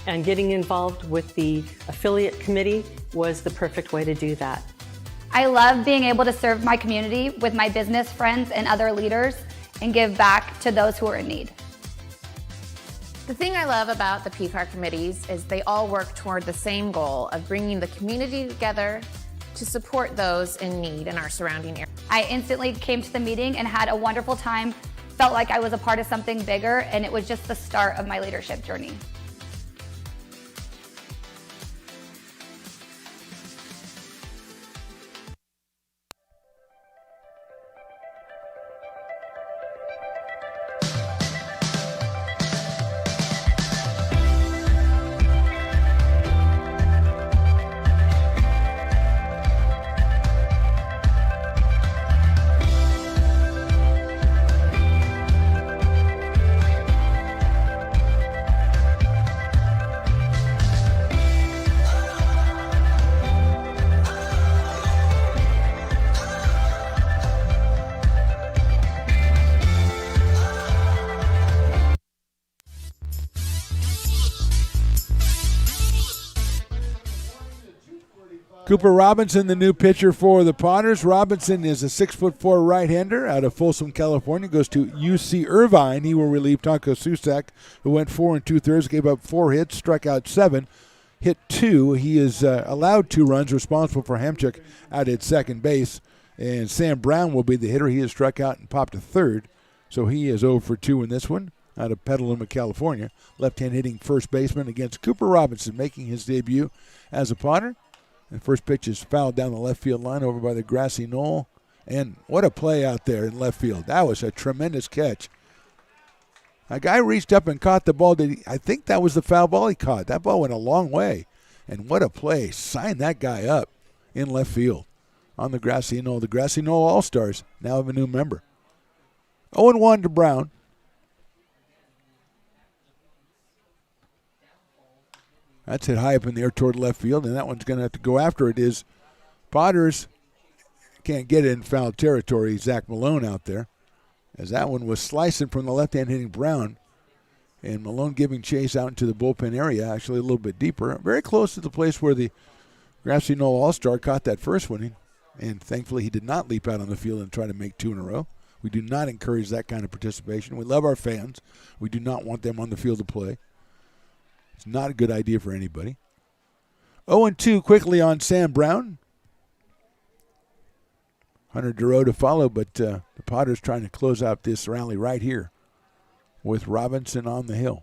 And getting involved with the affiliate committee was the perfect way to do that. I love being able to serve my community with my business friends and other leaders and give back to those who are in need. The thing I love about the PCAR committees is they all work toward the same goal of bringing the community together to support those in need in our surrounding area. I instantly came to the meeting and had a wonderful time, felt like I was a part of something bigger, and it was just the start of my leadership journey. Cooper Robinson, the new pitcher for the Potters. Robinson is a 6'4" right-hander out of Folsom, California. Goes to UC Irvine. He will relieve Tonko Susak, who went 4 2/3, gave up 4 hits, struck out 7, hit 2. He is allowed 2 runs, responsible for Hamchuk out at second base. And Sam Brown will be the hitter. He has struck out and popped to third, so he is 0 for 2 in this one out of Petaluma, California. Left-hand hitting first baseman against Cooper Robinson, making his debut as a Potter. The first pitch is fouled down the left field line over by the grassy knoll. And what a play out there in left field. That was a tremendous catch. A guy reached up and caught the ball. I think that was the foul ball he caught. That ball went a long way. And what a play. Sign that guy up in left field on the grassy knoll. The grassy knoll All-Stars now have a new member. 0-1 to Brown. That's hit high up in the air toward left field, and that one's going to have to go after it. Is Potters can't get it in foul territory. Zach Malone out there, as that one was slicing from the left-hand hitting Brown, and Malone giving chase out into the bullpen area, actually a little bit deeper, very close to the place where the grassy knoll All-Star caught that first one, and thankfully he did not leap out on the field and try to make 2 in a row. We do not encourage that kind of participation. We love our fans. We do not want them on the field to play. It's not a good idea for anybody. 0-2 quickly on Sam Brown. Hunter Duro to follow, but the Potters trying to close out this rally right here with Robinson on the hill.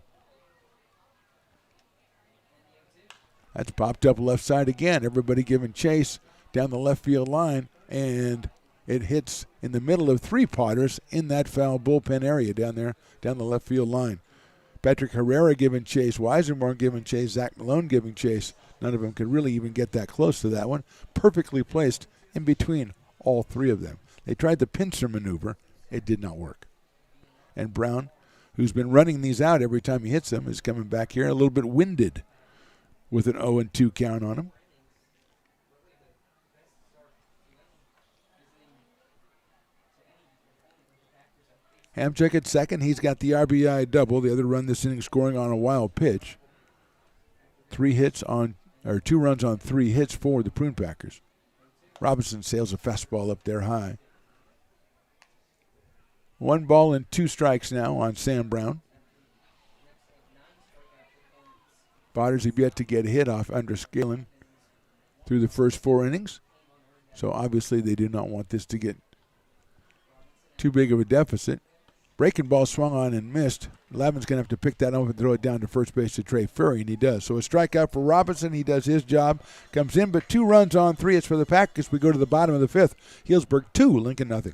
That's popped up left side again. Everybody giving chase down the left field line, and it hits in the middle of 3 Potters in that foul bullpen area down there, down the left field line. Patrick Herrera giving chase, Weisenborn giving chase, Zach Malone giving chase. None of them could really even get that close to that one. Perfectly placed in between all 3 of them. They tried the pincer maneuver. It did not work. And Brown, who's been running these out every time he hits them, is coming back here a little bit winded with an 0-2 count on him. Hamchuk at second. He's got the RBI double. The other run this inning scoring on a wild pitch. 2 runs on 3 hits for the Prune Packers. Robinson sails a fastball up there high. 1 ball and 2 strikes now on Sam Brown. Potters have yet to get a hit off Andres Galen through the first 4 innings. So obviously they do not want this to get too big of a deficit. Breaking ball swung on and missed. Lavin's going to have to pick that up and throw it down to first base to Trey Ferry, and he does. So a strikeout for Robinson. He does his job. Comes in, but 2 runs on 3. It's for the Packers. We go to the bottom of the 5th. Healdsburg 2, Lincoln nothing.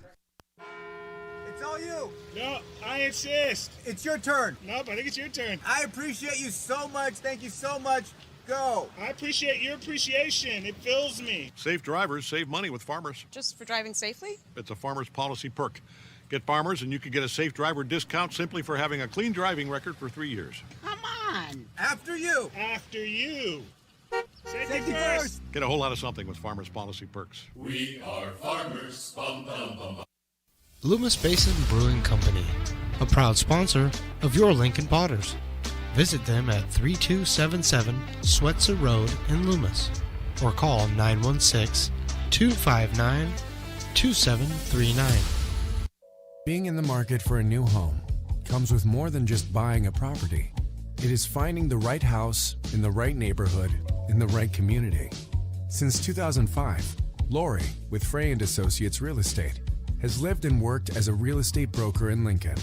It's all you. No, I insist. It's your turn. Nope, I think it's your turn. I appreciate you so much. Thank you so much. Go. I appreciate your appreciation. It fills me. Safe drivers save money with Farmers. Just for driving safely? It's a Farmers policy perk. Get Farmers and you can get a safe driver discount simply for having a clean driving record for 3 years. Come on. After you. After you. Safety first. Get a whole lot of something with Farmers policy perks. We are farmers. Bum, bum, bum, bum. Loomis Basin Brewing Company, a proud sponsor of your Lincoln Potters. Visit them at 3277 Swetzer Road in Loomis or call 916-259-2739. Being in the market for a new home comes with more than just buying a property. It is finding the right house in the right neighborhood in the right community. Since 2005, Lori with Frey & Associates Real Estate has lived and worked as a real estate broker in Lincoln.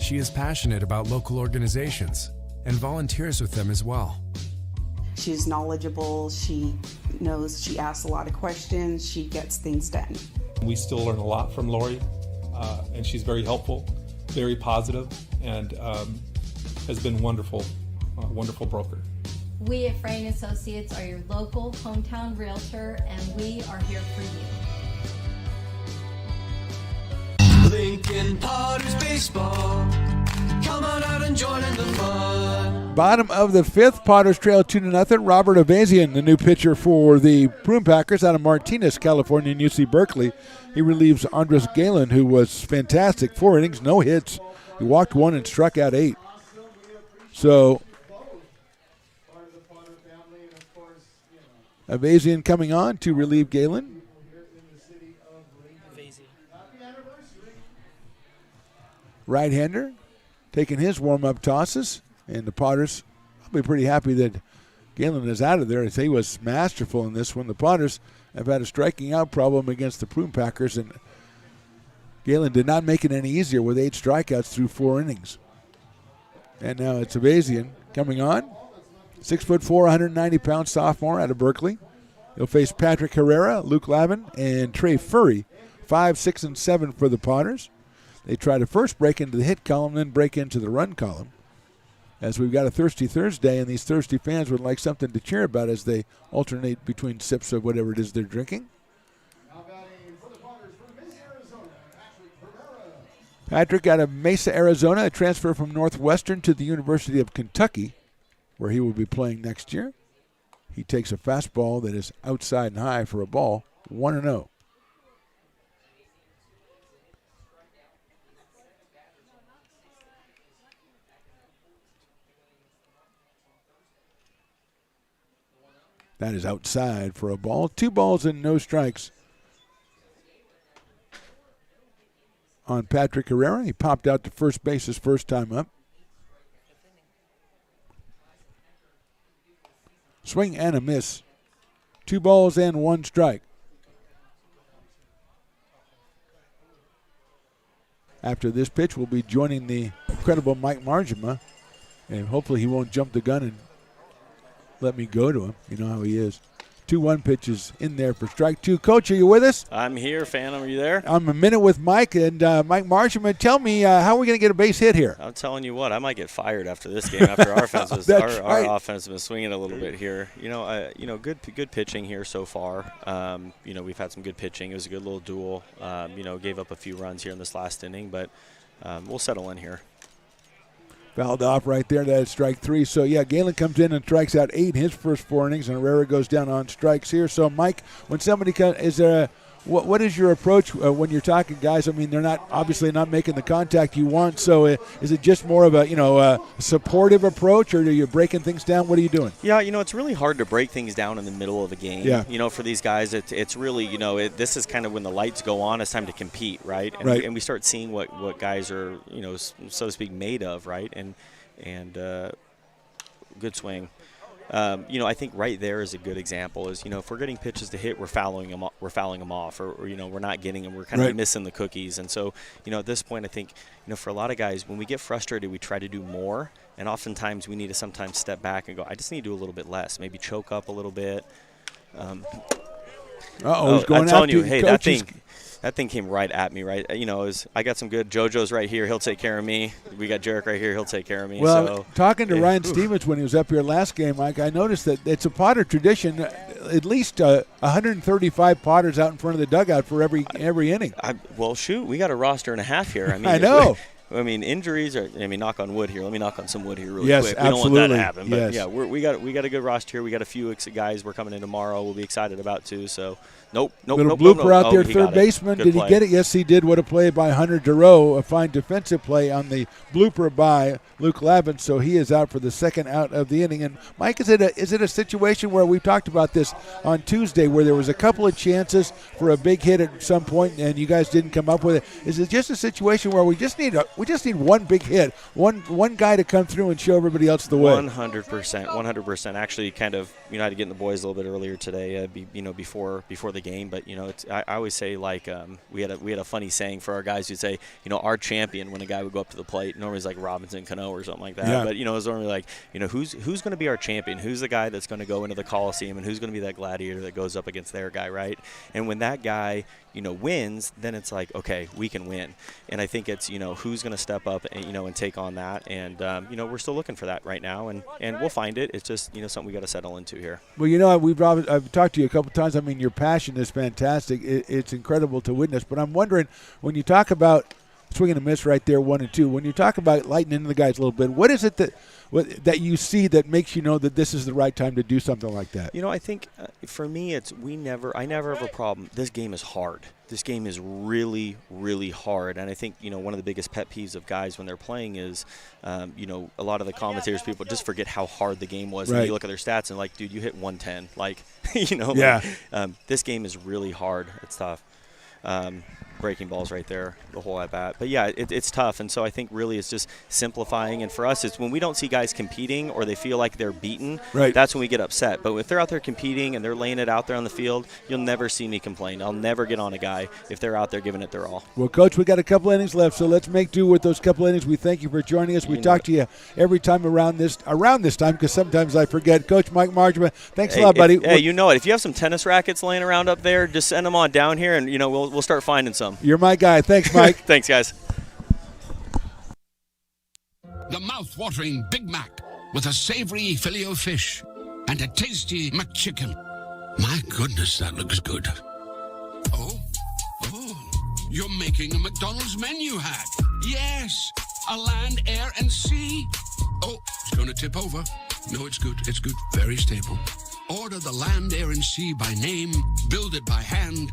She is passionate about local organizations and volunteers with them as well. She's knowledgeable. She knows. She asks a lot of questions. She gets things done. We still learn a lot from Lori, and she's very helpful, very positive, and has been wonderful broker. We at Frey & Associates are your local hometown realtor, and we are here for you. Lincoln Potters Baseball. Come on out and join in the fun. Bottom of the 5th, Potters trail 2-0. Robert Avazian, the new pitcher for the Prune Packers out of Martinez, California, and UC Berkeley. He relieves Andres Galen, who was fantastic. 4 innings, no hits. He walked 1 and struck out 8. So Avazian coming on to relieve Galen. Right-hander taking his warm-up tosses, and the Potters will be pretty happy that Galen is out of there, as he was masterful in this one. The Potters have had a striking out problem against the Prune Packers, and Galen did not make it any easier with 8 strikeouts through 4 innings. And now it's Avazian coming on. 6'4", 190-pound sophomore out of Berkeley. He'll face Patrick Herrera, Luke Lavin, and Trey Furry, 5, 6, and 7 for the Potters. They try to first break into the hit column, then break into the run column. As we've got a Thirsty Thursday, and these thirsty fans would like something to cheer about as they alternate between sips of whatever it is they're drinking. Patrick out of Mesa, Arizona, a transfer from Northwestern to the University of Kentucky, where he will be playing next year. He takes a fastball that is outside and high for a ball, 1-0. That is outside for a ball. 2 balls and no strikes on Patrick Herrera. He popped out to first base his first time up. Swing and a miss. 2 balls and 1 strike. After this pitch, we'll be joining the incredible Mike Margema, and hopefully he won't jump the gun and let me go to him. You know how he is. 2-1 pitches in there for strike 2. Coach, are you with us? I'm here, Phantom. Are you there? I'm a minute with Mike, and Mike Marshman, tell me, how are we going to get a base hit here? I'm telling you what, I might get fired after this game. After our offense was, our offense has been swinging a little bit here. Good pitching here so far. We've had some good pitching. It was a good little duel. Gave up a few runs here in this last inning, but we'll settle in here. Fouled off right there. That is strike 3. So, yeah, Galen comes in and strikes out 8 in his first 4 innings, and Herrera goes down on strikes here. So, Mike, when somebody comes, is there what is your approach when you're talking guys? I mean, they're obviously not making the contact you want. So, is it just more of a supportive approach, or are you breaking things down? What are you doing? Yeah, it's really hard to break things down in the middle of a game. Yeah. For these guys, it's really this is kind of when the lights go on. It's time to compete, right? And, right. And we start seeing what guys are so to speak made of, right? And good swing. I think right there is a good example. Is if we're getting pitches to hit, we're fouling them off, or we're not getting them. We're kind of missing the cookies. And so at this point, I think for a lot of guys, when we get frustrated, we try to do more, and oftentimes we need to sometimes step back and go, I just need to do a little bit less, maybe choke up a little bit. He's going I'm telling after you, hey, coaches. that thing came right at me, right? I got some good JoJo's right here. He'll take care of me. We got Jarek right here. He'll take care of me. Well, talking to Ryan Stevens when he was up here last game, Mike, I noticed that it's a Potter tradition. At least 135 Potters out in front of the dugout for every inning. Well, shoot, we got a roster and a half here. I mean, I know. Injuries are. Knock on wood here. Let me knock on some wood here really yes, quick. Absolutely. We don't want that to happen. But yes. yeah, we got a good roster here. We got a few guys we're coming in tomorrow. We'll be excited about too. So. Nope. Little blooper out there, third baseman. Did he get it? Yes, he did. What a play by Hunter Giroux. A fine defensive play on the blooper by Luke Lavin. So he is out for the second out of the inning. And Mike, is it a situation where we talked about this on Tuesday, where there was a couple of chances for a big hit at some point, and you guys didn't come up with it? Is it just a situation where we just need one big hit, one guy to come through and show everybody else the way? 100%. Actually, kind of, I had to get in the boys a little bit earlier today, before the game, but I always say, like, we had a funny saying for our guys who'd say, our champion, when a guy would go up to the plate, normally it's like Robinson Cano or something like that. Yeah. But it's normally like, who's going to be our champion? Who's the guy that's going to go into the Coliseum, and who's going to be that gladiator that goes up against their guy, right? And when that guy wins, then it's like, okay, we can win. And I think it's who's going to step up and and take on that. And we're still looking for that right now, and we'll find it. It's just something we got to settle into here. Well, I've talked to you a couple times. I mean, your passion is fantastic. It's incredible to witness. But I'm wondering, when you talk about swing and a miss right there, 1 and 2, when you talk about lighting into the guys a little bit, what is it that you see that makes you know that this is the right time to do something like that? I think for me, I never have a problem. This game is hard. this game is really, really hard. And I think, one of the biggest pet peeves of guys when they're playing is, a lot of the commentators, people just forget how hard the game was. Right. And you look at their stats and like, dude, you hit 110. Like, Yeah. This game is really hard. It's tough. Breaking balls right there, the whole at bat. But yeah, it's tough. And so I think really it's just simplifying. And for us, it's when we don't see guys competing or they feel like they're beaten, right, that's when we get upset. But if they're out there competing and they're laying it out there on the field, you'll never see me complain. I'll never get on a guy if they're out there giving it their all. Well, Coach, we got a couple innings left, so let's make do with those couple innings. We thank you for joining us. We talk to you every time around this time because sometimes I forget. Coach Mike Margema, thanks a lot, buddy. Hey, you know it. If you have some tennis rackets laying around up there, just send them on down here, and we'll start finding some. You're my guy. Thanks, Mike. Thanks, guys. The mouth-watering Big Mac with a savory Filet-O-Fish and a tasty McChicken. My goodness, that looks good. Oh, you're making a McDonald's menu hack. Yes, a land, air, and sea. Oh, it's going to tip over. No, it's good. It's good. Very stable. Order the land, air, and sea by name. Build it by hand.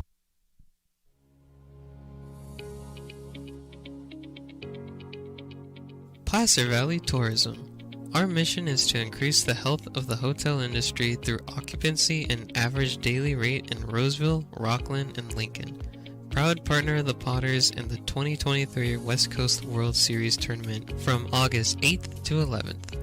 Placer Valley Tourism. Our mission is to increase the health of the hotel industry through occupancy and average daily rate in Roseville, Rockland, and Lincoln. Proud partner of the Potters in the 2023 West Coast World Series Tournament from August 8th to 11th.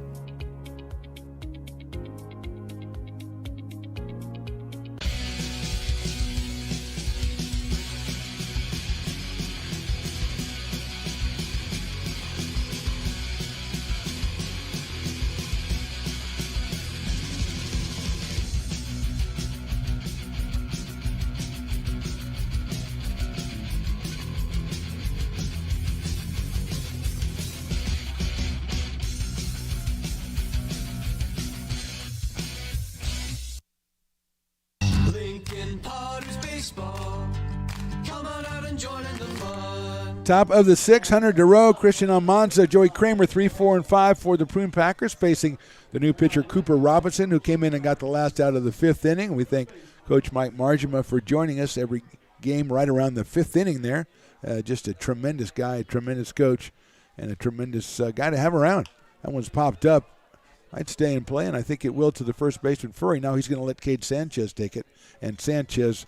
Top of the 600 to row, Christian Almanza, Joey Kramer, 3, 4, and 5 for the Prune Packers, facing the new pitcher Cooper Robinson, who came in and got the last out of the 5th inning. We thank Coach Mike Margema for joining us every game right around the 5th inning there. Just a tremendous guy, a tremendous coach, and a tremendous guy to have around. That one's popped up. I'd stay and play, and I think it will to the first baseman, Furry. Now he's going to let Cade Sanchez take it, and Sanchez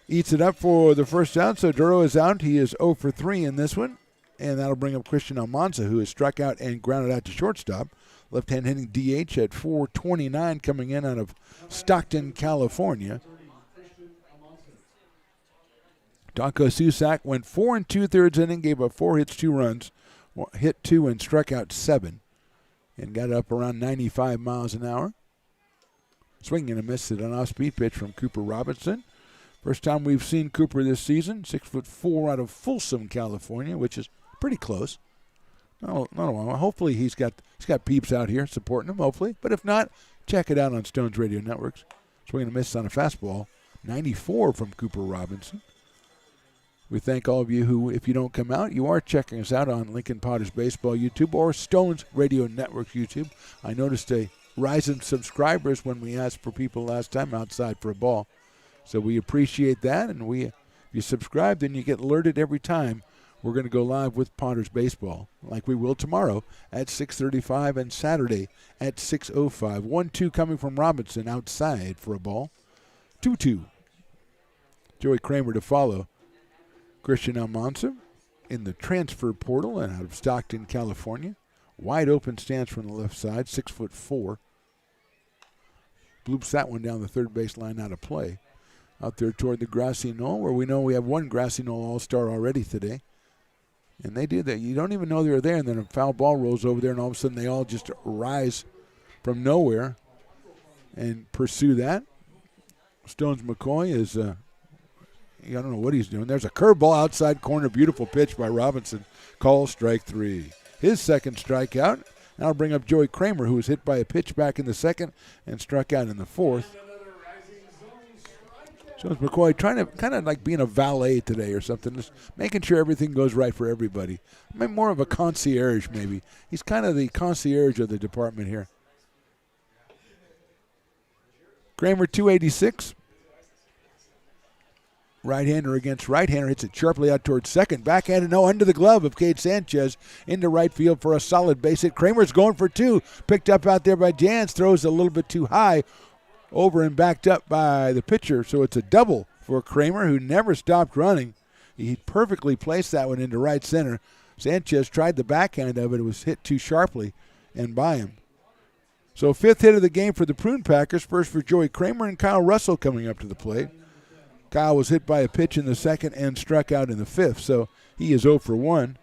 eats it up for the first out, so Duro is out. He is 0 for 3 in this one, and that'll bring up Christian Almanza, who has struck out and grounded out to shortstop. Left-hand hitting DH at 429 coming in out of Stockton, California. Donko Susak went 4 2/3 inning, gave up 4 hits, 2 runs, hit 2 and struck out 7, and got up around 95 miles an hour. Swinging and a miss at an off-speed pitch from Cooper Robinson. First time we've seen Cooper this season, 6'4" out of Folsom, California, which is pretty close. Not a while. Hopefully he's got peeps out here supporting him, hopefully. But if not, check it out on Stones Radio Networks. Swing and a miss on a fastball. 94 from Cooper Robinson. We thank all of you who, if you don't come out, you are checking us out on Lincoln Potters Baseball YouTube or Stones Radio Network YouTube. I noticed a rise in subscribers when we asked for people last time outside for a ball. So we appreciate that, and if you subscribe, then you get alerted every time we're going to go live with Potters Baseball, like we will tomorrow at 6:35 and Saturday at 6:05. 1-2 coming from Robinson outside for a ball. 2-2. Joey Kramer to follow. Christian Almanza in the transfer portal and out of Stockton, California. Wide open stance from the left side, 6'4". Bloops that one down the third base line out of play. Out there toward the grassy knoll, where we know we have one grassy knoll all-star already today. And they do that. You don't even know they're there, and then a foul ball rolls over there, and all of a sudden they all just rise from nowhere and pursue that. Stones McCoy is, I don't know what he's doing. There's a curveball outside corner, beautiful pitch by Robinson. Call strike 3. His second strikeout. Now I'll bring up Joey Kramer, who was hit by a pitch back in the second and struck out in the 4th. Stones McCoy trying to kind of like being a valet today or something, just making sure everything goes right for everybody. I mean, more of a concierge maybe. He's kind of the concierge of the department here. Kramer 286. Right-hander against right-hander. Hits it sharply out towards second. Backhanded, no, under the glove of Cade Sanchez into right field for a solid base hit. Kramer's going for two. Picked up out there by Jans. Throws a little bit too high. Over and backed up by the pitcher. So it's a double for Kramer, who never stopped running. He perfectly placed that one into right center. Sanchez tried the backhand of it. It was hit too sharply and by him. So fifth hit of the game for the Prune Packers. First for Joey Kramer and Kyle Russell coming up to the plate. Kyle was hit by a pitch in the second and struck out in the fifth, so he is 0 for 1.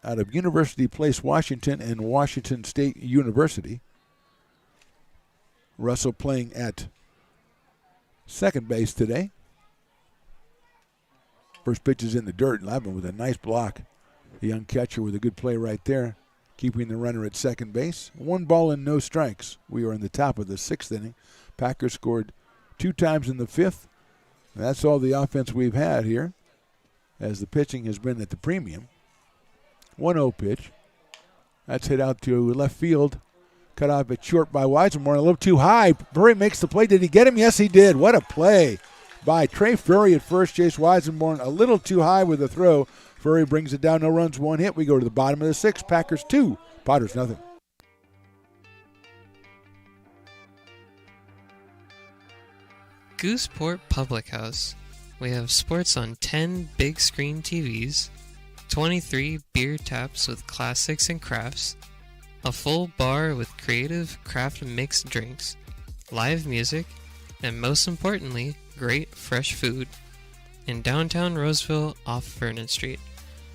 Out of University Place, Washington, and Washington State University. Russell playing at second base today. First pitch is in the dirt. Lavin with a nice block. The young catcher with a good play right there, keeping the runner at second base. 1 ball and no strikes. We are in the top of the 6th inning. Packers scored 2 times in the 5th. And that's all the offense we've had here, as the pitching has been at the premium. 1-0 pitch. That's hit out to left field. Cut off at short by Weisenborn. A little too high. Furry makes the play. Did he get him? Yes, he did. What a play by Trey Furry at first. Chase Weisenborn a little too high with the throw. Furry brings it down. No runs, 1 hit. We go to the bottom of the 6th. Packers 2. Potters nothing. Gooseport Public House. We have sports on 10 big screen TVs, 23 beer taps with classics and crafts, a full bar with creative craft mixed drinks, live music, and most importantly, great fresh food. In downtown Roseville off Vernon Street.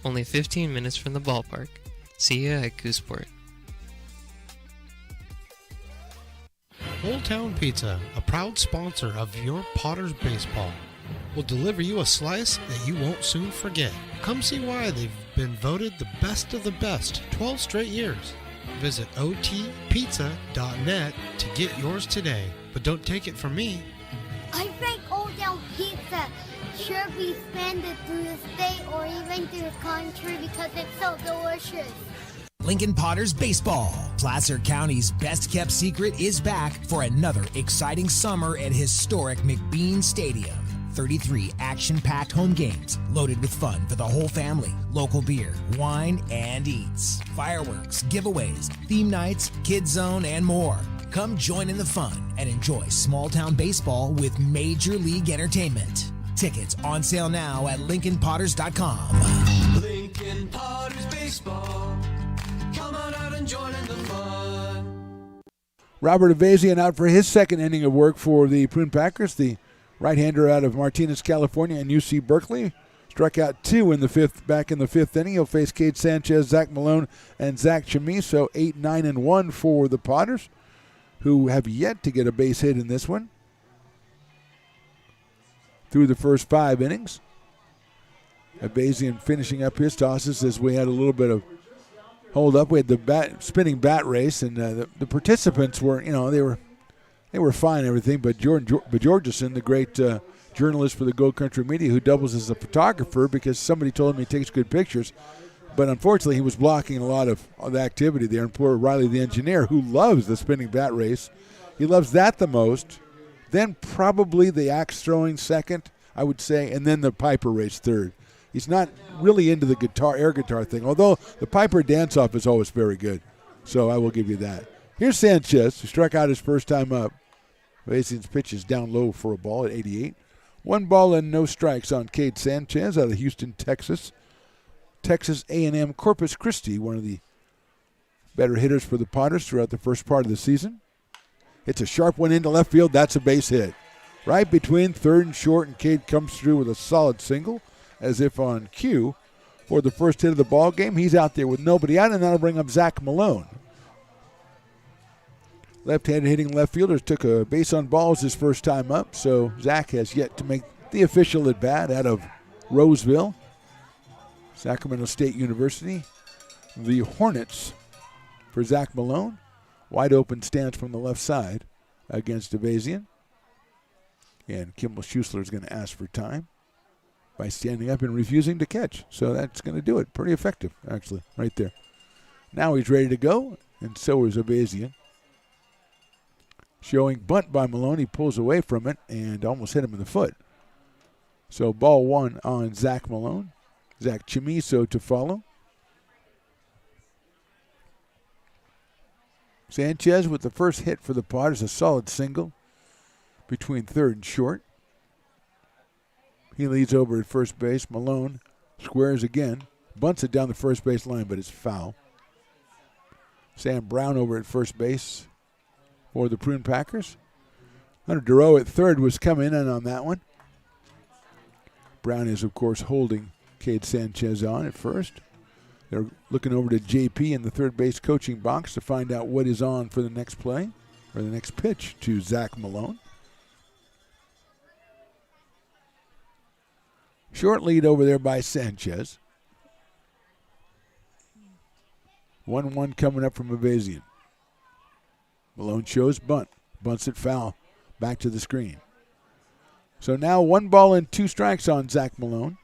Only 15 minutes from the ballpark. See ya at Gooseport. Old Town Pizza, a proud sponsor of your Potters baseball, will deliver you a slice that you won't soon forget. Come see why they've been voted the best of the best 12 straight years. Visit otpizza.net to get yours today. But don't take it from me. I think Old Town Pizza should be expanded through the state or even through the country because it's so delicious. Lincoln Potters Baseball. Placer County's best-kept secret is back for another exciting summer at historic McBean Stadium. 33 action-packed home games loaded with fun for the whole family. Local beer, wine, and eats. Fireworks, giveaways, theme nights, Kids Zone, and more. Come join in the fun and enjoy small-town baseball with Major League Entertainment. Tickets on sale now at LincolnPotters.com. Lincoln Potters Baseball. Come on out and join in the fun. Robert Avazian out for his second inning of work for the Prune Packers. The right-hander out of Martinez, California, and UC Berkeley. Struck out 2 in the 5th, back in the 5th inning. He'll face Cade Sanchez, Zach Malone, and Zach Chamiso. 8, 9, and 1 for the Potters, who have yet to get a base hit in this one through the first 5 innings. Avazian finishing up his tosses as we had a little bit of hold up. We had the spinning bat race, and the participants were, they were fine and everything, but Jordan Bajorgeson, the great journalist for the Gold Country Media, who doubles as a photographer because somebody told him he takes good pictures, but unfortunately he was blocking a lot of the activity there. And poor Riley, the engineer, who loves the spinning bat race, he loves that the most. Then probably the axe throwing second, I would say, and then the Piper race third. He's not really into the air guitar thing, although the Piper dance-off is always very good. So I will give you that. Here's Sanchez, who struck out his first time up. Avazian's pitch is down low for a ball at 88. 1 ball and no strikes on Cade Sanchez out of Houston, Texas. Texas A&M Corpus Christi, one of the better hitters for the Potters throughout the first part of the season. It's a sharp one into left field. That's a base hit. Right between third and short, and Cade comes through with a solid single, as if on cue for the first hit of the ball game. He's out there with nobody out, and that'll bring up Zach Malone. Left-handed hitting left fielders took a base on balls his first time up, so Zach has yet to make the official at bat out of Roseville, Sacramento State University. The Hornets for Zach Malone. Wide open stance from the left side against Avazian. And Kimball Schuessler is going to ask for time by standing up and refusing to catch. So that's going to do it. Pretty effective, actually, right there. Now he's ready to go, and so is Avazian. Showing bunt by Malone. He pulls away from it and almost hit him in the foot. So ball one on Zach Malone. Zach Chimiso to follow. Sanchez with the first hit for the Potters, a solid single between third and short. He leads over at first base. Malone squares again. Bunts it down the first base line, but it's foul. Sam Brown over at first base for the Prune Packers. Hunter Duro at third was coming in on that one. Brown is, of course, holding Cade Sanchez on at first. They're looking over to JP in the third base coaching box to find out what is on for the next play, or the next pitch to Zach Malone. Short lead over there by Sanchez. 1-1 coming up from Avazian. Malone shows bunt. Bunts it foul. Back to the screen. So now 1 ball and 2 strikes on Zach Malone.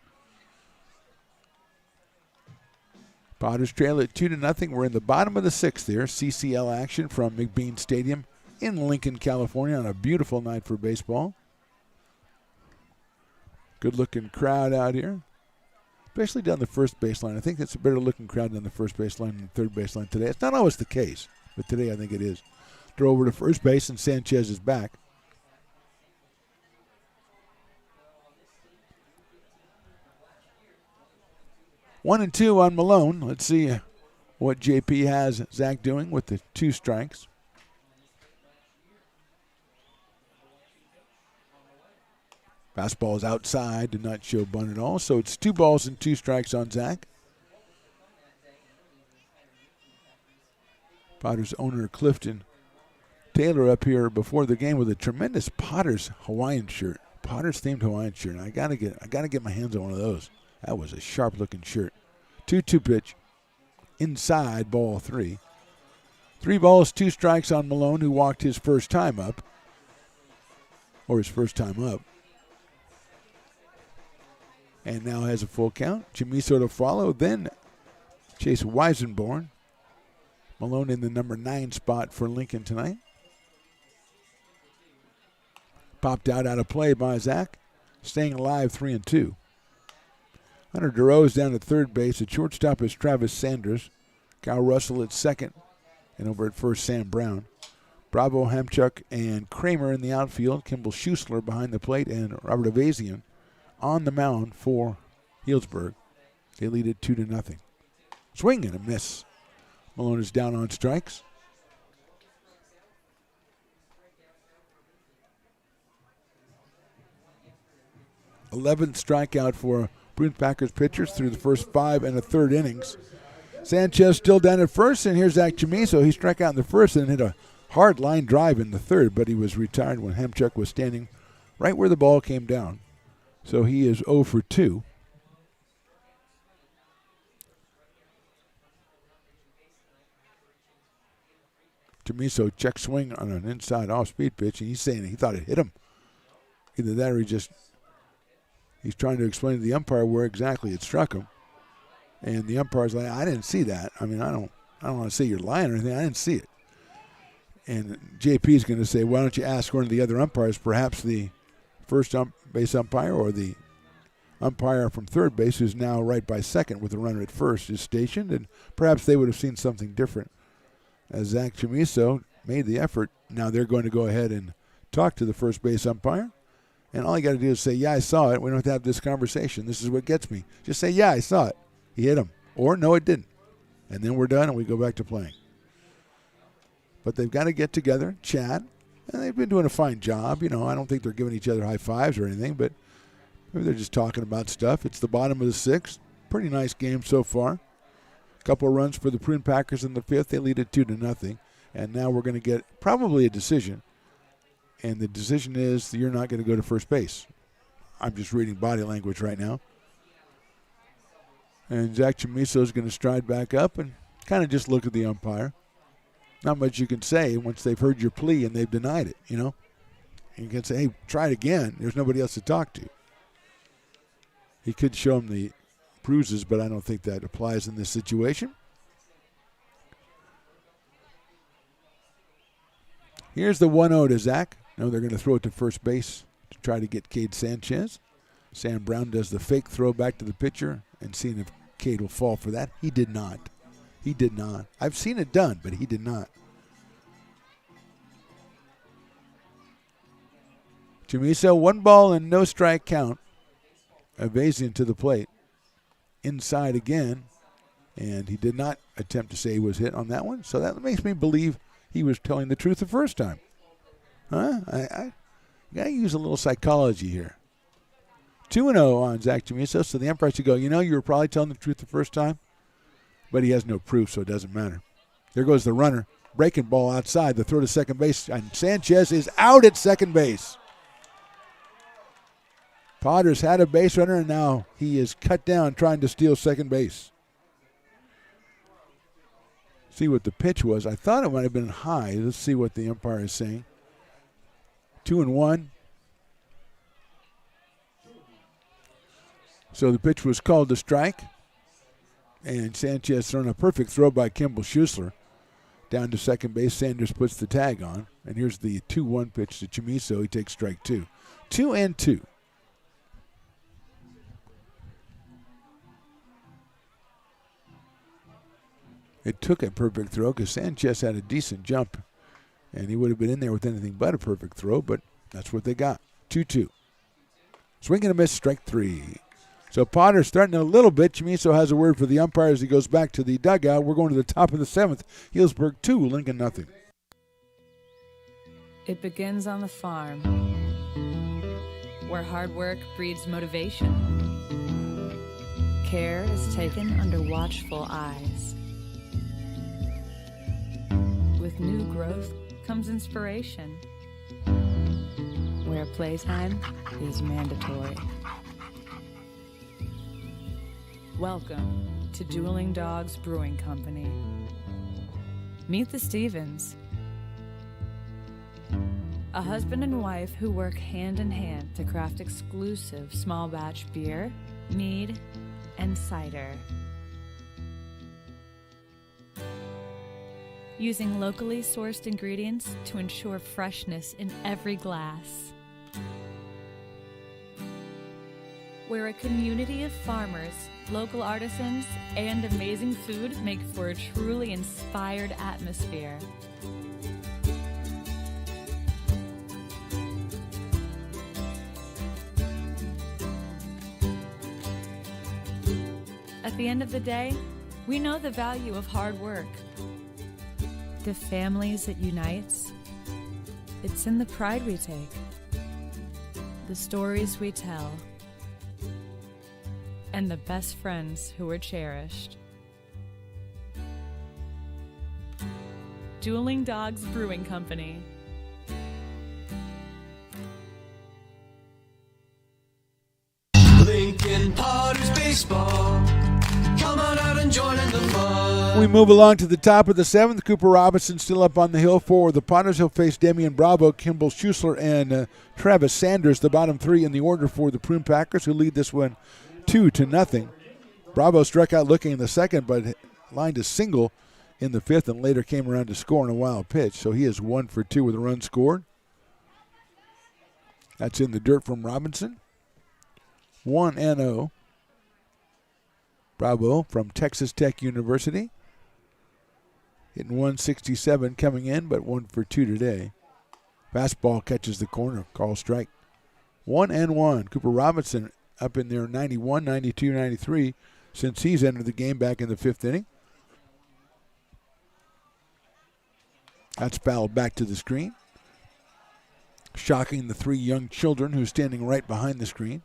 Potters trail at 2-0. We're in the bottom of the 6th here. CCL action from McBean Stadium in Lincoln, California on a beautiful night for baseball. Good-looking crowd out here, especially down the first baseline. I think it's a better-looking crowd down the first baseline than the third baseline today. It's not always the case, but today I think it is. Throw over to first base, and Sanchez is back. One and two on Malone. Let's see what JP has Zach doing with the 2 strikes. Fastball is outside, did not show bunt at all. So it's 2 balls and 2 strikes on Zach. Potters owner Clifton Taylor up here before the game with a tremendous Potters Hawaiian shirt. Potters themed Hawaiian shirt. I gotta get my hands on one of those. That was a sharp looking shirt. 2-2 pitch. Inside, ball 3. 3 balls, 2 strikes on Malone, who walked his first time up. Or his first time up. And now has a full count. Chimiso to follow, then Chase Weisenborn. Malone in the number 9 spot for Lincoln tonight. Popped out of play by Zach. Staying alive, 3-2. Hunter Duro is down at third base. At shortstop is Travis Sanders. Kyle Russell at second. And over at first, Sam Brown. Bravo, Hamchuk, and Kramer in the outfield. Kimball Schuessler behind the plate. And Robert Avazian on the mound for Healdsburg. They lead it 2-0. Swing and a miss. Malone is down on strikes. Eleventh strikeout for Prune Packers pitchers through the first 5 1/3 innings. Sanchez still down at first, and here's Zach Chimiso. He struck out in the first and hit a hard line drive in the third, but he was retired when Hamchuk was standing right where the ball came down. So he is 0 for 2. Chimiso check swing on an inside off-speed pitch, and he's saying he thought it hit him. Either that or he's trying to explain to the umpire where exactly it struck him. And the umpire's like, I didn't see that. I mean, I don't want to say you're lying or anything. I didn't see it. And JP is going to say, why don't you ask one of the other umpires, perhaps the first base umpire or the umpire from third base, who's now right by second with the runner at first, is stationed, and perhaps they would have seen something different. As Zach Chimiso made the effort, now they're going to go ahead and talk to the first base umpire. And all you got to do is say, yeah, I saw it. We don't have to have this conversation. This is what gets me. Just say, yeah, I saw it. He hit him. Or, no, it didn't. And then we're done and we go back to playing. But they've got to get together, chat, and they've been doing a fine job. You know, I don't think they're giving each other high fives or anything, but maybe they're just talking about stuff. It's the bottom of the 6th. Pretty nice game so far. A couple of runs for the Prune Packers in the 5th. They lead it 2-0. And now we're going to get probably a decision. And the decision is you're not going to go to first base. I'm just reading body language right now. And Zach Chimiso is going to stride back up and kind of just look at the umpire. Not much you can say once they've heard your plea and they've denied it, you know. You can say, hey, try it again. There's nobody else to talk to. He could show him the bruises, but I don't think that applies in this situation. Here's the 1-0 to Zach. No, they're going to throw it to first base to try to get Cade Sanchez. Sam Brown does the fake throw back to the pitcher and seeing if Cade will fall for that. He did not. He did not. I've seen it done, but he did not. Chamiso, 1 ball and no strike count. Avazian to the plate. Inside again. And he did not attempt to say he was hit on that one. So that makes me believe he was telling the truth the first time. Huh? I got to use a little psychology here. 2-0 on Zach Chamiso. So the umpire should go, you were probably telling the truth the first time. But he has no proof, so it doesn't matter. There goes the runner. Breaking ball outside. The throw to second base. And Sanchez is out at second base. Potters had a base runner, and now he is cut down trying to steal second base. See what the pitch was. I thought it might have been high. Let's see what the umpire is saying. 2-1. So the pitch was called to strike. And Sanchez thrown a perfect throw by Kimball Schuessler. Down to second base. Sanders puts the tag on. And here's the 2-1 pitch to Chamiso. He takes strike 2. 2-2. It took a perfect throw because Sanchez had a decent jump, and he would have been in there with anything but a perfect throw, but that's what they got. 2-2. Swing and a miss, strike 3. So Potter's starting a little bit. Chamiso has a word for the umpire as he goes back to the dugout. We're going to the top of the 7th. Healdsburg 2, Lincoln nothing. It begins on the farm, where hard work breeds motivation. Care is taken under watchful eyes. With new growth comes inspiration, where playtime is mandatory. Welcome to Dueling Dogs Brewing Company. Meet the Stevens, a husband and wife who work hand in hand to craft exclusive small batch beer, mead, and cider. Using locally sourced ingredients to ensure freshness in every glass. Where a community of farmers, local artisans, and amazing food make for a truly inspired atmosphere. At the end of the day, we know the value of hard work. The families it unites, it's in the pride we take, the stories we tell, and the best friends who are cherished. Dueling Dogs Brewing Company. Lincoln Potters Baseball. Come on out and join in the fun. We move along to the top of the 7th. Cooper Robinson still up on the hill for the Potters. He'll face Damian Bravo, Kimball Schuessler, and Travis Sanders, the bottom 3 in the order for the Prune Packers, who lead this one 2-0. Bravo struck out looking in the 2nd, but lined a single in the 5th and later came around to score on a wild pitch. So he is 1 for 2 with a run scored. That's in the dirt from Robinson. 1-0. Bravo from Texas Tech University. Hitting 167 coming in, but 1 for 2 today. Fastball catches the corner. Call strike. 1-1. Cooper Robinson up in there 91, 92, 93 since he's entered the game back in the 5th inning. That's fouled back to the screen. Shocking the 3 young children who's standing right behind the screen.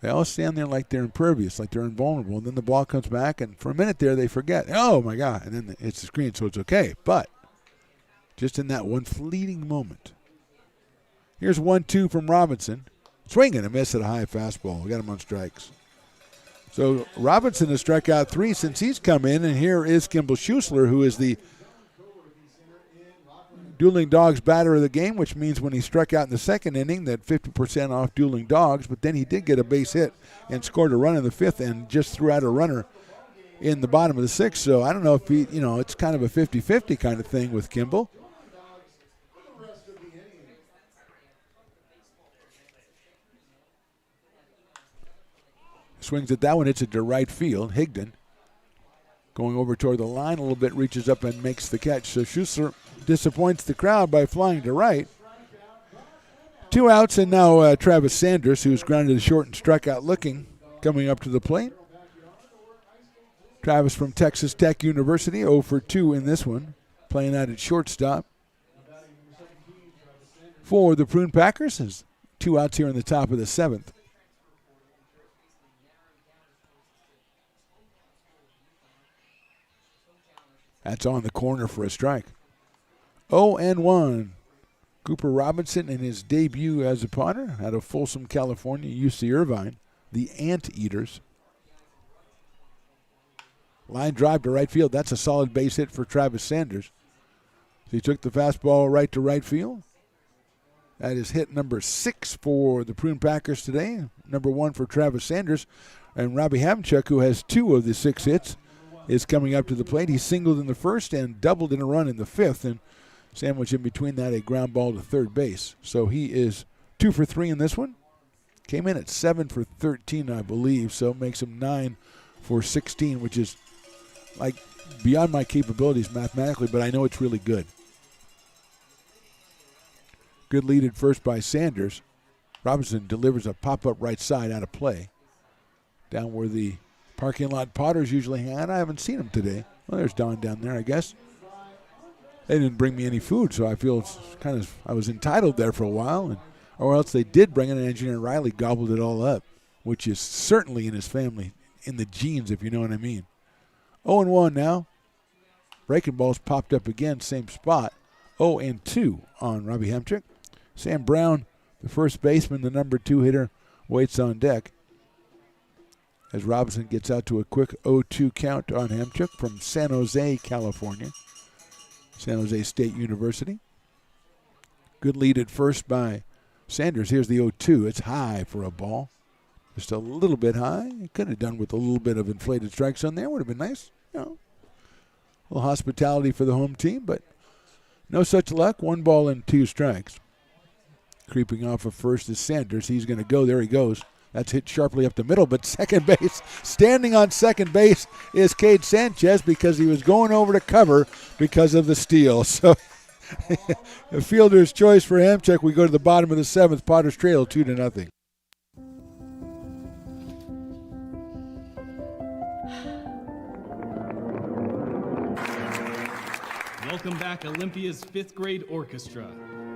They all stand there like they're impervious, like they're invulnerable. And then the ball comes back, and for a minute there, they forget. Oh, my God. And then it's the screen, so it's okay. But just in that one fleeting moment. Here's 1-2 from Robinson. Swing and a miss at a high fastball. We got him on strikes. So Robinson has struck out 3 since he's come in, and here is Kimball Schuessler, who is the Dueling Dogs batter of the game, which means when he struck out in the 2nd inning, that 50% off Dueling Dogs, but then he did get a base hit and scored a run in the 5th and just threw out a runner in the bottom of the 6th. So I don't know if it's kind of a 50-50 kind of thing with Kimball. Swings at that one, hits it to right field. Higdon going over toward the line a little bit, reaches up and makes the catch. So Schuster disappoints the crowd by flying to right. 2 outs, and now Travis Sanders, who's grounded to short and struck out looking, coming up to the plate. Travis from Texas Tech University, 0 for 2 in this one, playing out at shortstop. For the Prune Packers, there's 2 outs here in the top of the 7th. That's on the corner for a strike. 0-1. Cooper Robinson in his debut as a punter out of Folsom, California, UC Irvine, the Anteaters. Line drive to right field. That's a solid base hit for Travis Sanders. He took the fastball right to right field. That is hit number 6 for the Prune Packers today. Number 1 for Travis Sanders. And Robbie Hamchuk, who has 2 of the 6 hits, is coming up to the plate. He singled in the 1st and doubled in a run in the 5th, and sandwiched in between that a ground ball to third base. So he is 2 for 3 in this one. Came in at 7 for 13, I believe, so makes him 9 for 16, which is like beyond my capabilities mathematically, but I know it's really good. Good lead at first by Sanders. Robinson delivers a pop-up right side out of play. Down where the parking lot Potters usually hang out. I haven't seen him today. Well, there's Don down there, I guess. They didn't bring me any food, so I feel it's I was entitled there for a while. Or else they did bring it, and Engineer Riley gobbled it all up, which is certainly in his family, in the genes, if you know what I mean. 0-1 now. Breaking ball's popped up again, same spot. 0-2 on Robbie Hamchuk. Sam Brown, the first baseman, the number 2 hitter, waits on deck as Robinson gets out to a quick 0-2 count on Hamchuk from San Jose, California. San Jose State University. Good lead at first by Sanders. Here's the 0-2. It's high for a ball. Just a little bit high. He could have done with a little bit of inflated strike zone there. Would have been nice. A little hospitality for the home team, but no such luck. 1 ball and 2 strikes. Creeping off of first is Sanders. He's going to go. There he goes. That's hit sharply up the middle, but second base, standing on second base is Cade Sanchez because he was going over to cover because of the steal. So a fielder's choice for Hamchuk. We go to the bottom of the 7th. Potters trail 2-0. Welcome back, Olympia's 5th grade orchestra.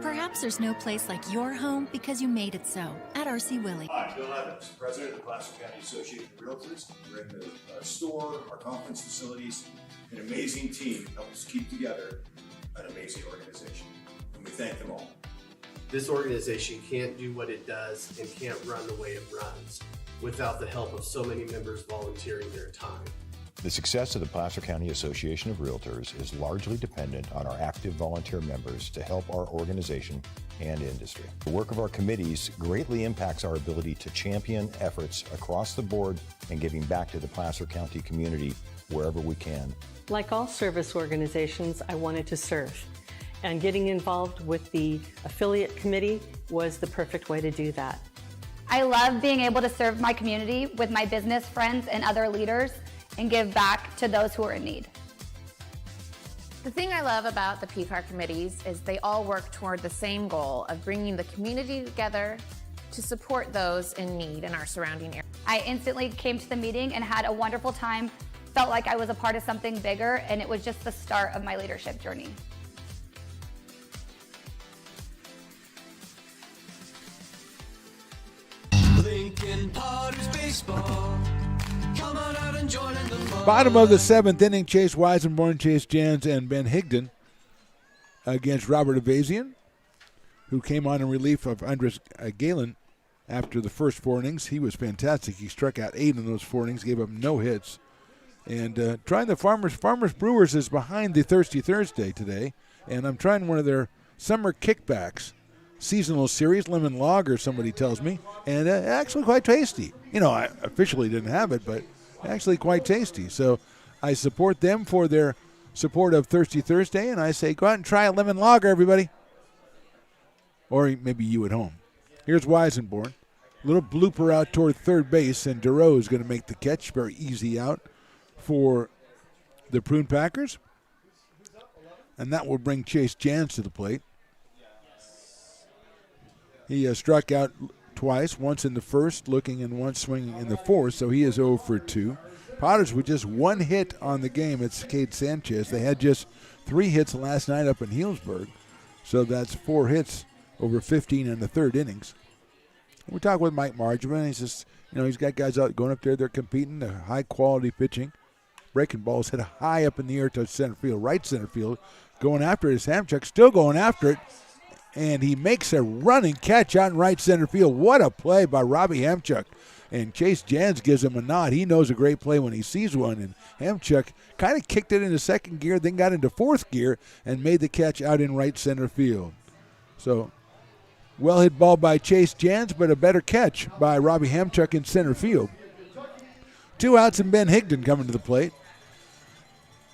Perhaps there's no place like your home because you made it so at R.C. Willey. Hi, Bill Evans, President of the Placer County Association of Realtors. We're in the store, our conference facilities, an amazing team that helps keep together an amazing organization. And we thank them all. This organization can't do what it does and can't run the way it runs without the help of so many members volunteering their time. The success of the Placer County Association of Realtors is largely dependent on our active volunteer members to help our organization and industry. The work of our committees greatly impacts our ability to champion efforts across the board and giving back to the Placer County community wherever we can. Like all service organizations, I wanted to serve. And getting involved with the affiliate committee was the perfect way to do that. I love being able to serve my community with my business friends and other leaders and give back to those who are in need. The thing I love about the PCAR committees is they all work toward the same goal of bringing the community together to support those in need in our surrounding area. I instantly came to the meeting and had a wonderful time, felt like I was a part of something bigger, and it was just the start of my leadership journey. Lincoln Potters Baseball. Come on out and join in the fun. Bottom of the 7th inning, Chase Weisenborn, Chase Jans, and Ben Higdon against Robert Avazian, who came on in relief of Andres Galen after the first 4 innings. He was fantastic. He struck out 8 in those 4 innings, gave up no hits. And trying the Farmers Brewers is behind the Thirsty Thursday today, and I'm trying one of their summer kickbacks. Seasonal series, lemon lager, somebody tells me, and actually quite tasty. I officially didn't have it, but actually quite tasty. So I support them for their support of Thirsty Thursday, and I say go out and try a lemon lager, everybody. Or maybe you at home. Here's Weisenborn. Little blooper out toward third base, and Dureau is going to make the catch. Very easy out for the Prune Packers. And that will bring Chase Jans to the plate. He struck out twice, once in the first, looking, and once swinging in the fourth, so he is 0 for 2. Potters with just one hit on the game. It's Cade Sanchez. They had just 3 hits last night up in Healdsburg, so that's 4 hits over 15 in the third innings. We talked with Mike Margman. He's just, he's got guys out going up there. They're competing. They're high-quality pitching. Breaking balls hit high up in the air to center field, right center field. Going after it is Hamchuk, still going after it. And he makes a running catch out in right center field. What a play by Robbie Hamchuk. And Chase Jans gives him a nod. He knows a great play when he sees one. And Hamchuk kind of kicked it into second gear, then got into fourth gear and made the catch out in right center field. So, well hit ball by Chase Jans, but a better catch by Robbie Hamchuk in center field. 2 outs and Ben Higdon coming to the plate.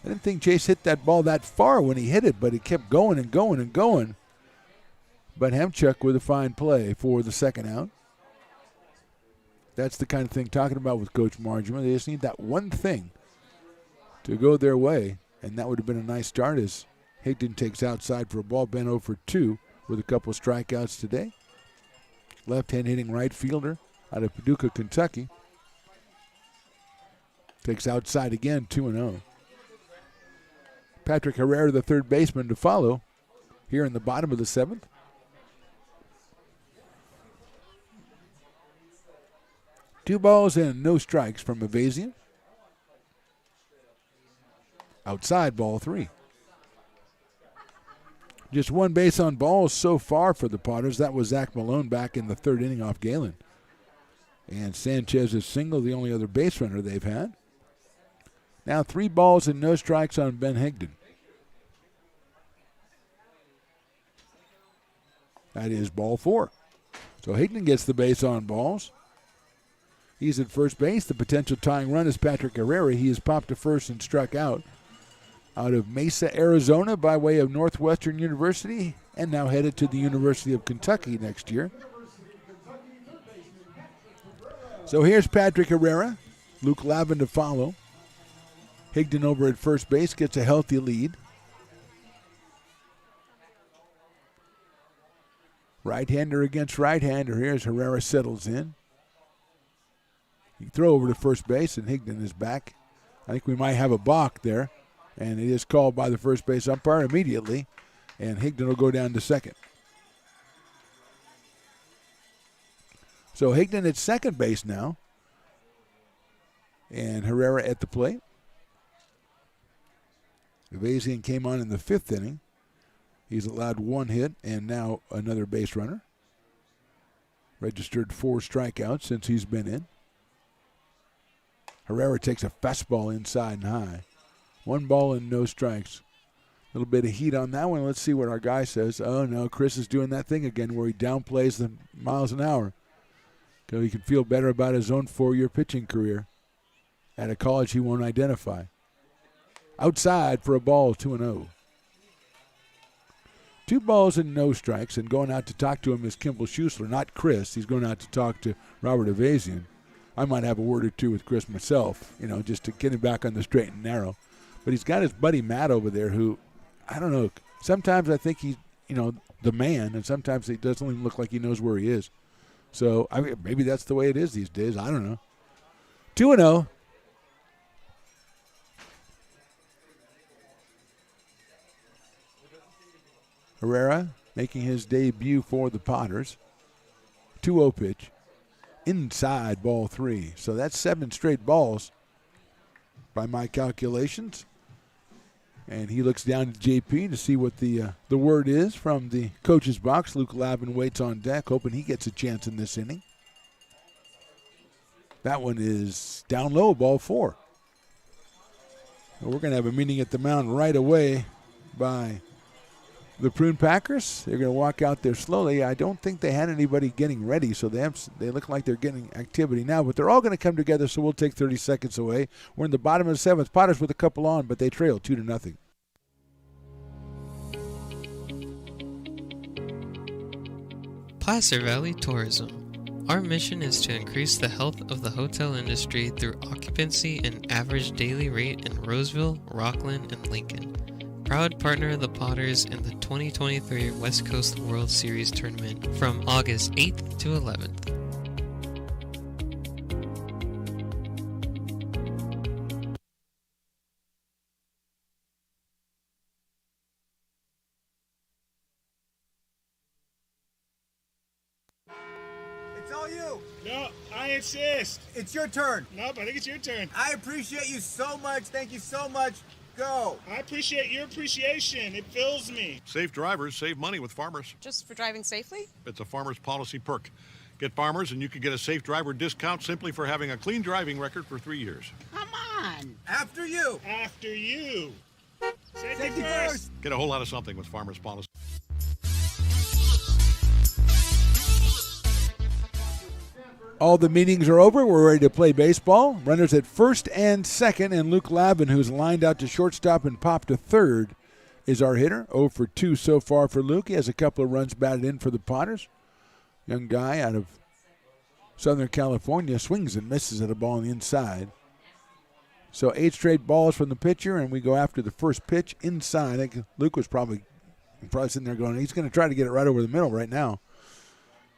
I didn't think Chase hit that ball that far when he hit it, but he kept going and going and going. But Hamchuk with a fine play for the second out. That's the kind of thing talking about with Coach Margman. They just need that one thing to go their way, and that would have been a nice start as Higdon takes outside for a ball. Ben 0 for 2 with a couple of strikeouts today. Left-hand hitting right fielder out of Paducah, Kentucky. Takes outside again, 2-0. Patrick Herrera, the third baseman, to follow here in the bottom of the 7th. Two balls and no strikes from Avazian. Outside, ball 3. Just one base on balls so far for the Potters. That was Zach Malone back in the third inning off Galen. And Sanchez is single, the only other base runner they've had. Now 3 balls and no strikes on Ben Higdon. That is ball 4. So Higdon gets the base on balls. He's at first base. The potential tying run is Patrick Herrera. He has popped to first and struck out of Mesa, Arizona by way of Northwestern University and now headed to the University of Kentucky next year. So here's Patrick Herrera. Luke Lavin to follow. Higdon over at first base gets a healthy lead. Right-hander against right-hander. Here's Herrera settles in. You throw over to first base, and Higdon is back. I think we might have a balk there, and it is called by the first base umpire immediately, and Higdon will go down to second. So Higdon at second base now, and Herrera at the plate. Avazian came on in the 5th inning. He's allowed 1 hit and now another base runner. Registered 4 strikeouts since he's been in. Herrera takes a fastball inside and high. 1 ball and no strikes. A little bit of heat on that one. Let's see what our guy says. Oh, no, Chris is doing that thing again where he downplays the miles an hour. So he can feel better about his own 4-year pitching career at a college he won't identify. Outside for a ball, 2-0. 2 balls and no strikes, and going out to talk to him is Kimball Schusler, not Chris. He's going out to talk to Robert Avazian. I might have a word or two with Chris myself, just to get him back on the straight and narrow. But he's got his buddy Matt over there who, I don't know, sometimes I think he's, the man, and sometimes he doesn't even look like he knows where he is. So maybe that's the way it is these days. I don't know. 2-0. Herrera making his debut for the Potters. 2-0 pitch. Inside, ball 3. So that's 7 straight balls by my calculations. And he looks down to JP to see what the word is from the coach's box. Luke Lavin waits on deck, hoping he gets a chance in this inning. That one is down low, ball 4. Well, we're going to have a meeting at the mound right away by the Prune Packers. They're going to walk out there slowly. I don't think they had anybody getting ready, so they look like they're getting activity now. But they're all going to come together, so we'll take 30 seconds away. We're in the bottom of the seventh. Potters with a couple on, but they trail 2-0. Placer Valley Tourism. Our mission is to increase the health of the hotel industry through occupancy and average daily rate in Roseville, Rockland, and Lincoln. Proud partner of the Potters in the 2023 West Coast World Series Tournament from August 8th to 11th. It's all you. No, I insist. It's your turn. Nope, I think it's your turn. I appreciate you so much. Thank you so much. Go. I appreciate your appreciation. It fills me. Safe drivers save money with Farmers. Just for driving safely? It's a Farmers policy perk. Get Farmers and you can get a safe driver discount simply for having a clean driving record for 3 years. Come on. After you. After you. Safety first. Get a whole lot of something with Farmers policy. All the meetings are over. We're ready to play baseball. Runners at first and second, and Luke Lavin, who's lined out to shortstop and popped to third, is our hitter. 0 for 2 so far for Luke. He has a couple of runs batted in for the Potters. Young guy out of Southern California swings and misses at a ball on the inside. So 8 straight balls from the pitcher, and we go after the first pitch inside. I think Luke was probably sitting there going, he's going to try to get it right over the middle right now,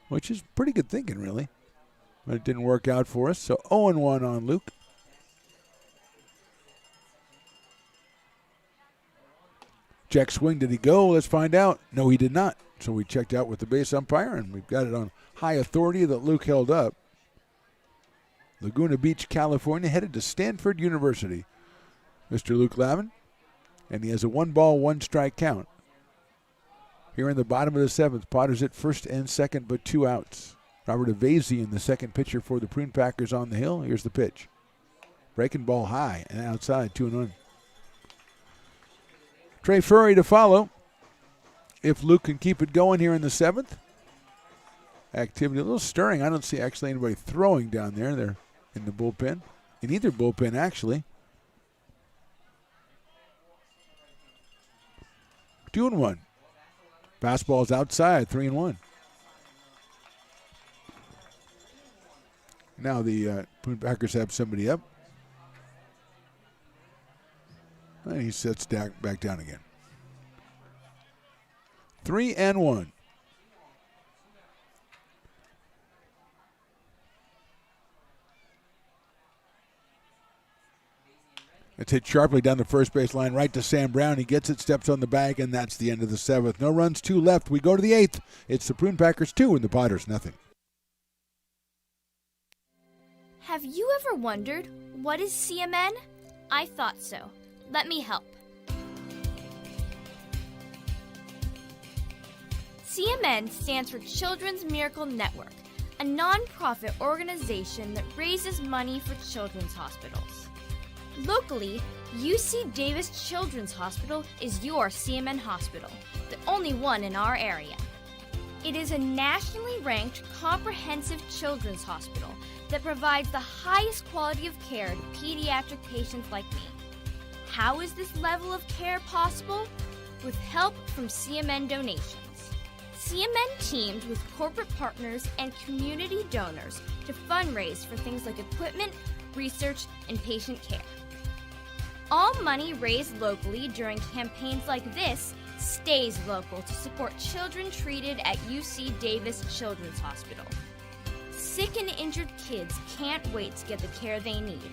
which is pretty good thinking, really. But it didn't work out for us. So 0-1 on Luke. Check swing. Did he go? Let's find out. No, he did not. So we checked out with the base umpire, and we've got it on high authority that Luke held up. Laguna Beach, California, headed to Stanford University. Mr. Luke Lavin. And he has a 1-ball, 1-strike count. Here in the bottom of the seventh, Potters at first and second, but 2 outs. Robert Avesi in the second pitcher for the Prune Packers on the hill. Here's the pitch. Breaking ball high and outside, 2-1. Trey Furry to follow. If Luke can keep it going here in the seventh. Activity a little stirring. I don't see actually anybody throwing down there. They're in the bullpen. In either bullpen, actually. 2-1. Fastball's outside, 3-1. Now the Prune Packers have somebody up. And he sets back down again. 3-1. It's hit sharply down the first base line, right to Sam Brown. He gets it, steps on the bag, and that's the end of the seventh. No runs, 2 left. We go to the eighth. It's the Prune Packers 2 and the Potters nothing. Have you ever wondered, what is CMN? I thought so. Let me help. CMN stands for Children's Miracle Network, a non-profit organization that raises money for children's hospitals. Locally, UC Davis Children's Hospital is your CMN hospital, the only one in our area. It is a nationally ranked comprehensive children's hospital that provides the highest quality of care to pediatric patients like me. How is this level of care possible? With help from CMN donations. CMN teamed with corporate partners and community donors to fundraise for things like equipment, research, and patient care. All money raised locally during campaigns like this stays local to support children treated at UC Davis Children's Hospital. Sick and injured kids can't wait to get the care they need.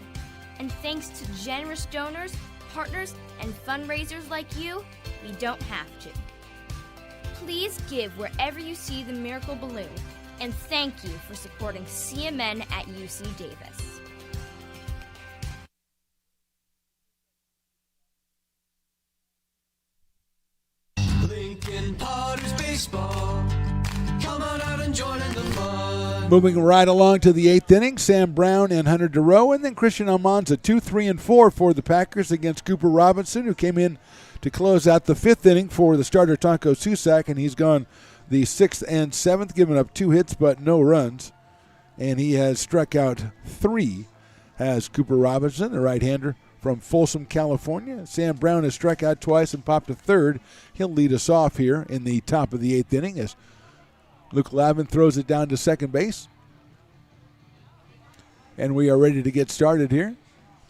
And thanks to generous donors, partners, and fundraisers like you, we don't have to. Please give wherever you see the Miracle Balloon, and thank you for supporting CMN at UC Davis. Lincoln Potters Baseball. Come on out and join in the fun. Moving right along to the eighth inning, Sam Brown and Hunter DeRoe, and then Christian Almanza, 2, 3, and 4 for the Packers against Cooper Robinson, who came in to close out the 5th inning for the starter Tonko Susak, and he's gone the 6th and 7th, giving up 2 hits but no runs. And he has struck out 3, has Cooper Robinson, the right-hander from Folsom, California. Sam Brown has struck out twice and popped a third. He'll lead us off here in the top of the 8th inning as Luke Lavin throws it down to second base. And we are ready to get started here.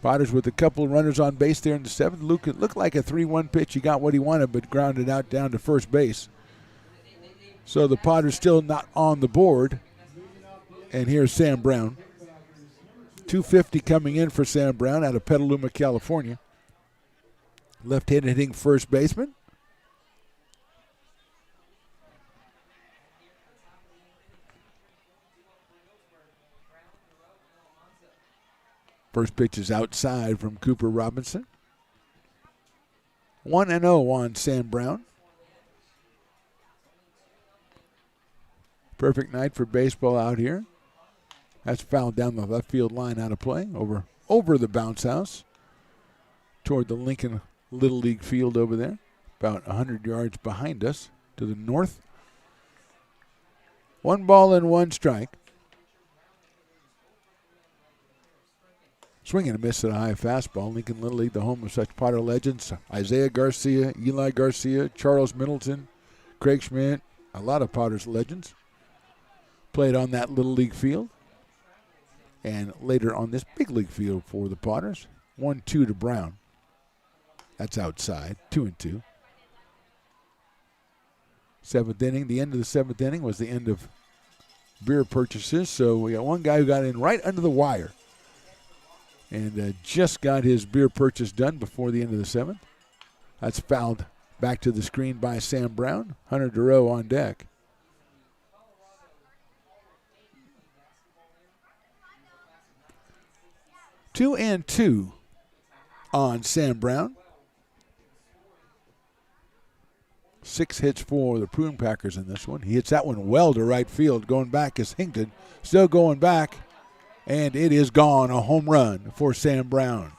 Potters with a couple of runners on base there in the 7th. Luke, it looked like a 3-1 pitch. He got what he wanted, but grounded out down to first base. So the Potters still not on the board. And here's Sam Brown. .250 coming in for Sam Brown out of Petaluma, California. Left-handed hitting first baseman. First pitch is outside from Cooper Robinson. 1-0 on Sam Brown. Perfect night for baseball out here. That's fouled down the left field line, out of play, over the bounce house toward the Lincoln Little League field over there, about 100 yards behind us to the north. 1 ball and 1 strike. Swing and a miss at a high fastball. Lincoln Little League, the home of such Potter legends. Isaiah Garcia, Eli Garcia, Charles Middleton, Craig Schmidt, a lot of Potters legends played on that Little League field. And later on this big league field for the Potters. 1-2 to Brown. That's outside. 2-2. 7th inning. The end of the 7th inning was the end of beer purchases. So we got one guy who got in right under the wire and just got his beer purchase done before the end of the 7th. That's fouled back to the screen by Sam Brown. Hunter Durow on deck. Two and 2 on Sam Brown. 6 hits for the Prune Packers in this one. He hits that one well to right field. Going back is Hinkton. Still going back. And it is gone. A home run for Sam Brown.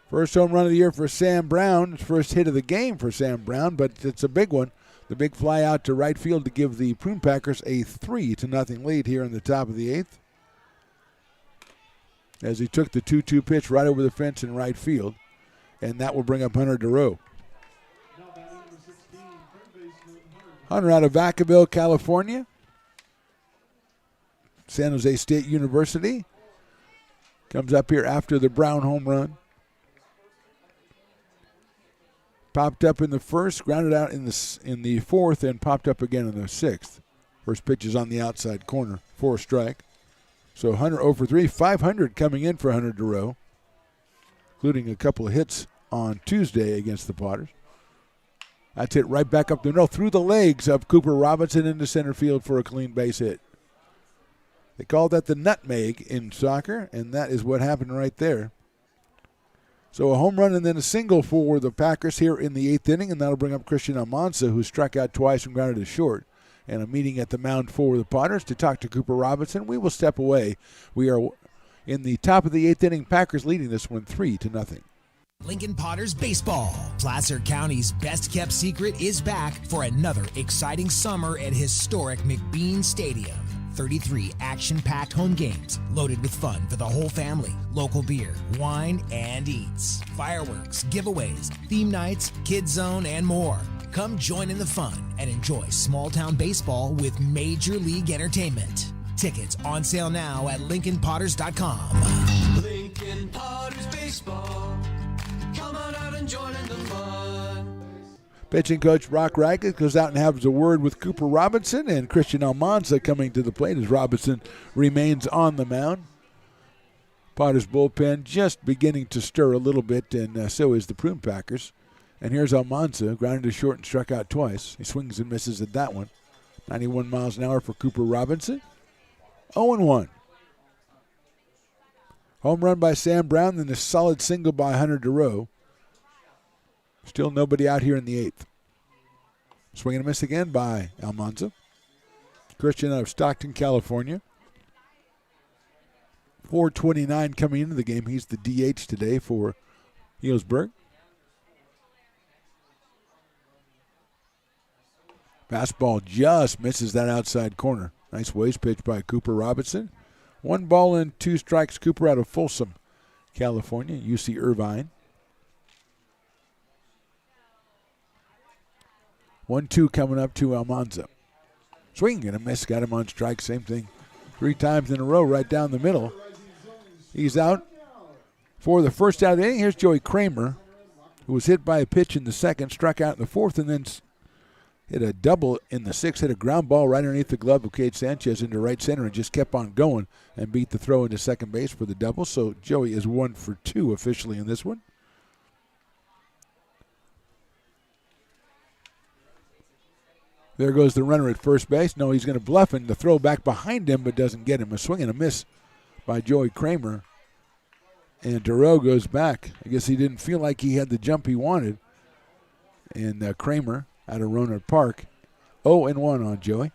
First home run of the year for Sam Brown. First hit of the game for Sam Brown, but it's a big one. The big fly out to right field to give the Prune Packers a 3-0 lead here in the top of the 8th. As he took the 2-2 pitch right over the fence in right field. And that will bring up Hunter Durow. Hunter out of Vacaville, California. San Jose State University. Comes up here after the Brown home run. Popped up in the first, grounded out in the 4th, and popped up again in the 6th. First pitch is on the outside corner for a strike. So Hunter 0 for 3, 500 coming in for Hunter Durow, including a couple of hits on Tuesday against the Potters. That's it right back up through the legs of Cooper Robinson into center field for a clean base hit. They call that the nutmeg in soccer, and that is what happened right there. So a home run and then a single for the Packers here in the 8th inning, and that'll bring up Christian Almanza, who struck out twice and grounded to short. And a meeting at the mound for the Potters to talk to Cooper Robinson. We will step away. We are in the top of the 8th inning. Packers leading this one 3-0. Lincoln Potters Baseball. Placer County's best-kept secret is back for another exciting summer at historic McBean Stadium. 33 action-packed home games loaded with fun for the whole family. Local beer, wine, and eats. Fireworks, giveaways, theme nights, kids zone, and more. Come join in the fun and enjoy small-town baseball with Major League Entertainment. Tickets on sale now at LincolnPotters.com. Lincoln Potters Baseball. Come on out and join in the fun. Pitching coach Brock Rackett goes out and has a word with Cooper Robinson, and Christian Almanza coming to the plate as Robinson remains on the mound. Potters bullpen just beginning to stir a little bit, and so is the Prune Packers. And here's Almanza, grounded to short and struck out twice. He swings and misses at that one. 91 miles an hour for Cooper Robinson. 0-1. Home run by Sam Brown, then a solid single by Hunter Durow. Still nobody out here in the 8th. Swing and a miss again by Almanza. Christian out of Stockton, California. 4:29 coming into the game. He's the DH today for Healdsburg. Fastball just misses that outside corner. Nice waist pitch by Cooper Robinson. 1-2 strikes. Cooper out of Folsom, California, UC Irvine. 1-2 coming up to Almanza. Swing and a miss. Got him on strike. Same thing 3 times in a row right down the middle. He's out for the first out of the inning. Here's Joey Kramer, who was hit by a pitch in the second, struck out in the fourth, and then hit a double in the sixth, hit a ground ball right underneath the glove of Cade Sanchez into right center and just kept on going and beat the throw into second base for the double. So Joey is 1 for 2 officially in this one. There goes the runner at first base. No, he's going to bluff and the throw back behind him, but doesn't get him. A swing and a miss by Joey Kramer. And Dureau goes back. I guess he didn't feel like he had the jump he wanted. And Kramer out of Rohnert Park, 0-1 on Joey.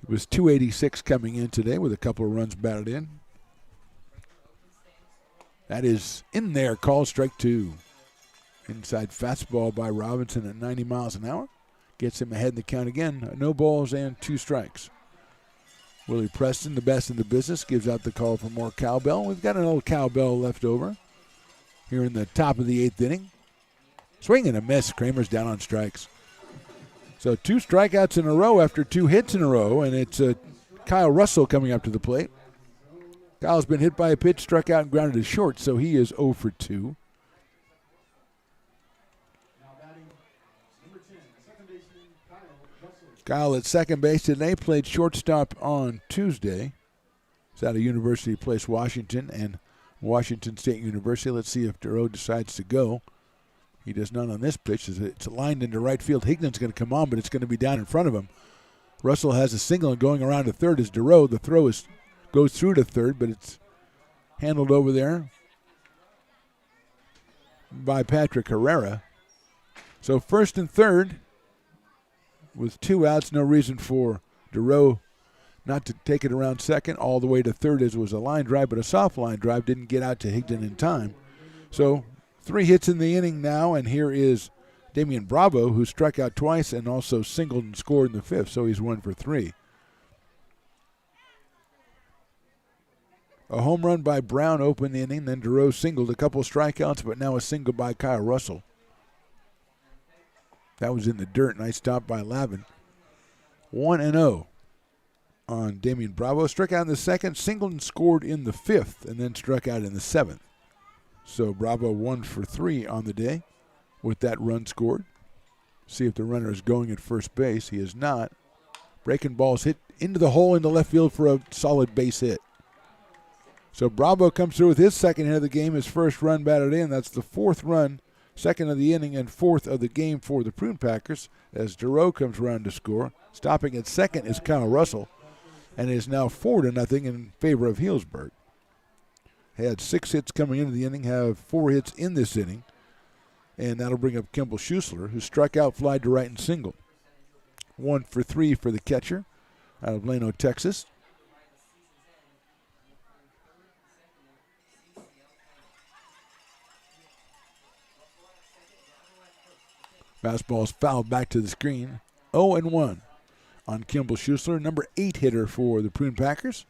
It was 286 coming in today with a couple of runs batted in. That is in there, called strike 2. Inside fastball by Robinson at 90 miles an hour. Gets him ahead in the count again. No balls and 2 strikes. Willie Preston, the best in the business, gives out the call for more cowbell. We've got an old cowbell left over here in the top of the 8th inning. Swing and a miss. Kramer's down on strikes. So 2 strikeouts in a row after 2 hits in a row, and it's Kyle Russell coming up to the plate. Kyle's been hit by a pitch, struck out and grounded to short, so he is 0 for 2. Kyle at second base today, played shortstop on Tuesday. He's out of University Place, Washington, and Washington State University. Let's see if Dureau decides to go. He does not on this pitch. It's lined into right field. Hignan's going to come on, but it's going to be down in front of him. Russell has a single, and going around to third is Dureau. The throw goes through to third, but it's handled over there by Patrick Herrera. So first and third with 2 outs. No reason for Dureau not to take it around second. All the way to third as was a line drive, but a soft line drive didn't get out to Higdon in time. So 3 hits in the inning now, and here is Damian Bravo, who struck out twice and also singled and scored in the 5th, so he's 1 for 3. A home run by Brown opened the inning, then Dureau singled, a couple of strikeouts, but now a single by Kyle Russell. That was in the dirt. Nice stop by Lavin. 1-0 on Damian Bravo. Struck out in the 2nd, singled and scored in the 5th, and then struck out in the 7th. So Bravo 1 for 3 on the day with that run scored. See if the runner is going at first base. He is not. Breaking ball's hit into the hole in the left field for a solid base hit. So Bravo comes through with his 2nd hit of the game, his first run batted in. That's the 4th run, 2nd of the inning, and 4th of the game for the Prune Packers as Dureau comes around to score. Stopping at 2nd is Kyle Russell, and it is now 4-0 in favor of Healdsburg. Had 6 hits coming into the inning, have 4 hits in this inning, and that'll bring up Kimball Schuessler, who struck out, flied to right, and singled. 1 for 3 for the catcher out of Plano, Texas. Fastball's fouled back to the screen. 0-1 on Kimball Schuessler, number 8 hitter for the Prune Packers,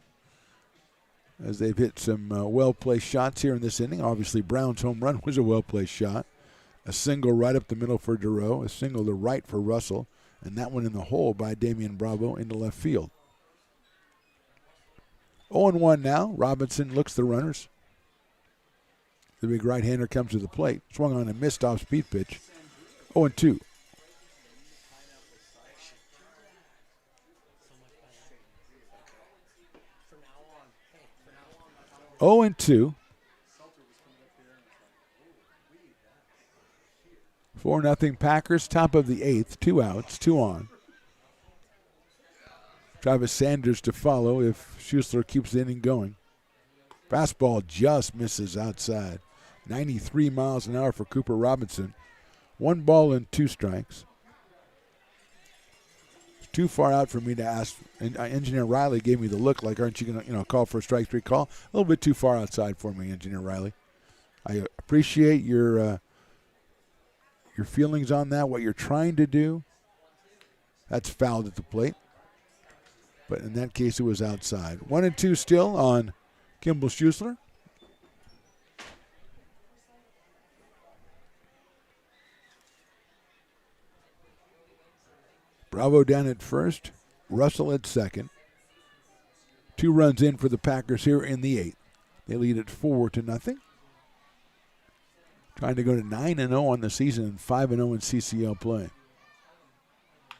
as they've hit some well-placed shots here in this inning. Obviously, Brown's home run was a well-placed shot. A single right up the middle for Dureau, a single to right for Russell, and that one in the hole by Damian Bravo into left field. 0-1 now. Robinson looks the runners. The big right-hander comes to the plate. Swung on and missed off speed pitch. 0-2. Oh and 2. 4-0 Packers, top of the 8th. 2 outs, 2 on. Travis Sanders to follow if Schuessler keeps the inning going. Fastball just misses outside. 93 miles an hour for Cooper Robinson. 1 ball and 2 strikes. too far out for me to ask. And Engineer Riley gave me the look like, aren't you going to call for a strike three call? A little bit too far outside for me, Engineer Riley. I appreciate your feelings on that, what you're trying to do. That's fouled at the plate. But in that case, it was outside. 1-2 still on Kimball Schuessler. Bravo down at first. Russell at second. 2 runs in for the Packers here in the 8th. They lead at 4-0. Trying to go to 9-0 on the season and 5-0 in CCL play.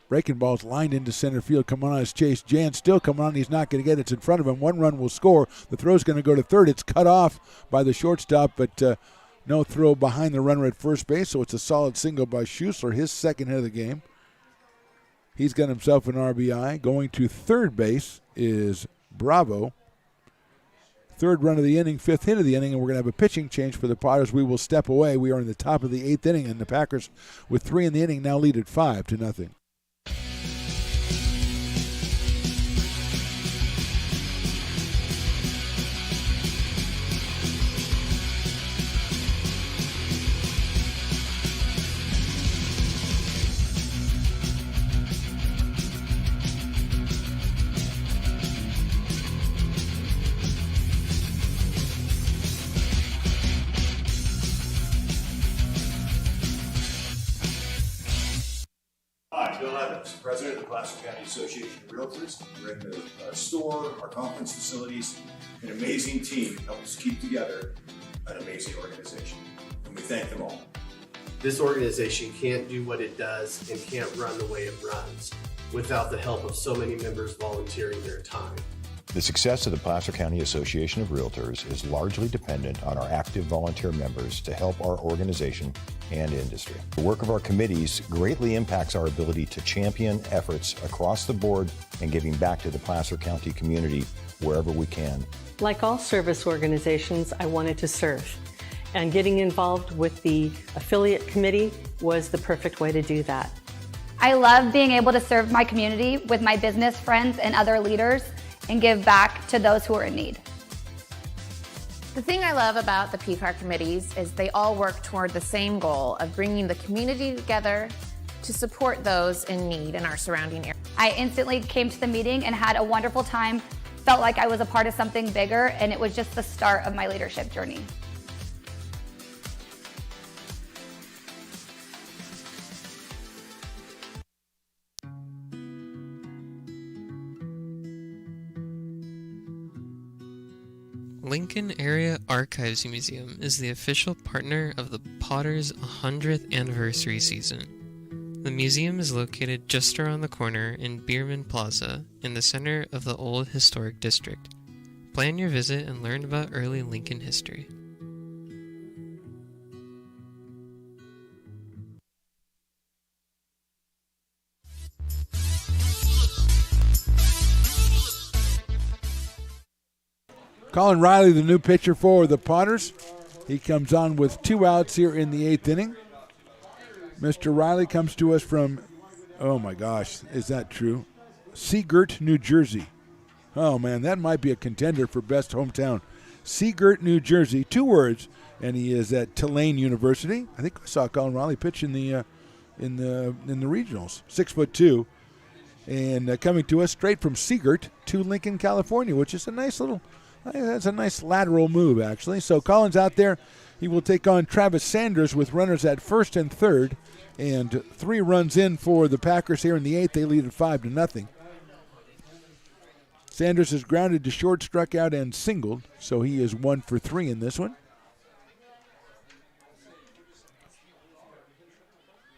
Breaking ball's lined into center field. Coming on is Chase Jan. Still coming on. He's not going to get it. It's in front of him. 1 run will score. The throw's going to go to third. It's cut off by the shortstop, but no throw behind the runner at first base, so it's a solid single by Schuessler, his second hit of the game. He's got himself an RBI. Going to third base is Bravo. 3rd run of the inning, 5th hit of the inning, and we're going to have a pitching change for the Potters. We will step away. We are in the top of the 8th inning, and the Packers, with 3 in the inning, now lead at 5-0. Hi, Bill Evans, President of the Placer County Association of Realtors. We're in the store, our conference facilities, an amazing team help us keep together an amazing organization. And we thank them all. This organization can't do what it does and can't run the way it runs without the help of so many members volunteering their time. The success of the Placer County Association of Realtors is largely dependent on our active volunteer members to help our organization and industry. The work of our committees greatly impacts our ability to champion efforts across the board and giving back to the Placer County community wherever we can. Like all service organizations, I wanted to serve. And getting involved with the affiliate committee was the perfect way to do that. I love being able to serve my community with my business friends and other leaders and give back to those who are in need. The thing I love about the PCAR committees is they all work toward the same goal of bringing the community together to support those in need in our surrounding area. I instantly came to the meeting and had a wonderful time, felt like I was a part of something bigger, and it was just the start of my leadership journey. Lincoln Area Archives Museum is the official partner of the Potters' 100th anniversary season. The museum is located just around the corner in Bierman Plaza in the center of the Old Historic District. Plan your visit and learn about early Lincoln history. Colin Riley, the new pitcher for the Potters. He comes on with 2 outs here in the 8th inning. Mr. Riley comes to us from, oh my gosh, is that true? Seagirt, New Jersey. Oh man, that might be a contender for best hometown. Seagirt, New Jersey, 2 words, and he is at Tulane University. I think I saw Colin Riley pitch in the regionals. 6'2", and coming to us straight from Seagirt to Lincoln, California, which is a nice little. That's a nice lateral move, actually. So Colin's out there. He will take on Travis Sanders with runners at first and third. And 3 runs in for the Packers here in the 8th. They lead at 5-0. Sanders is grounded to short, struck out, and singled. So he is 1 for 3 in this one.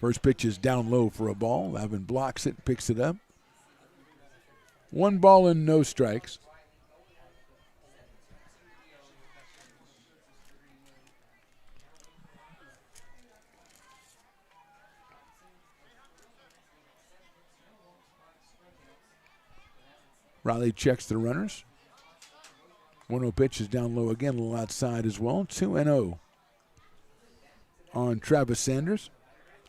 First pitch is down low for a ball. Lavin blocks it, picks it up. 1 ball and no strikes. Riley checks the runners. 1-0 pitch is down low again, a little outside as well. 2-0 on Travis Sanders.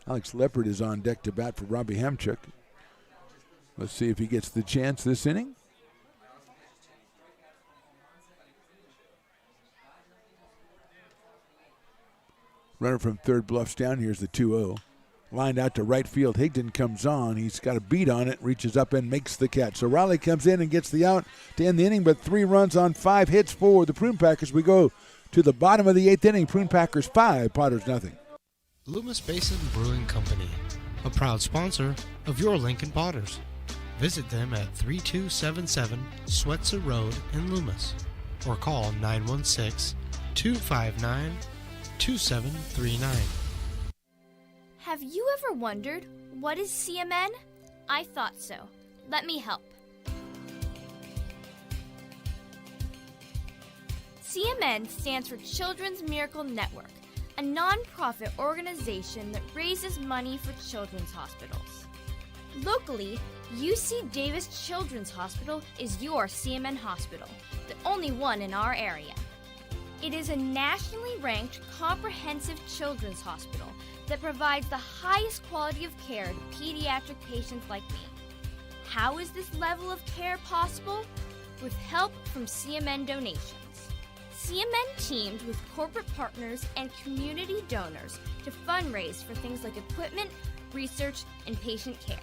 Alex Leopard is on deck to bat for Robbie Hamchuk. Let's see if he gets the chance this inning. Runner from third bluffs down. Here's the 2-0. Lined out to right field. Higdon comes on. He's got a beat on it, reaches up and makes the catch. So Riley comes in and gets the out to end the inning, but 3 runs on 5 hits for the Prune Packers. We go to the bottom of the 8th inning. Prune Packers 5, Potters nothing. Loomis Basin Brewing Company, a proud sponsor of your Lincoln Potters. Visit them at 3277 Swetzer Road in Loomis or call 916-259-2739. Have you ever wondered, what is CMN? I thought so. Let me help. CMN stands for Children's Miracle Network, a non-profit organization that raises money for children's hospitals. Locally, UC Davis Children's Hospital is your CMN hospital, the only one in our area. It is a nationally ranked comprehensive children's hospital that provides the highest quality of care to pediatric patients like me. How is this level of care possible? With help from CMN donations. CMN teamed with corporate partners and community donors to fundraise for things like equipment, research, and patient care.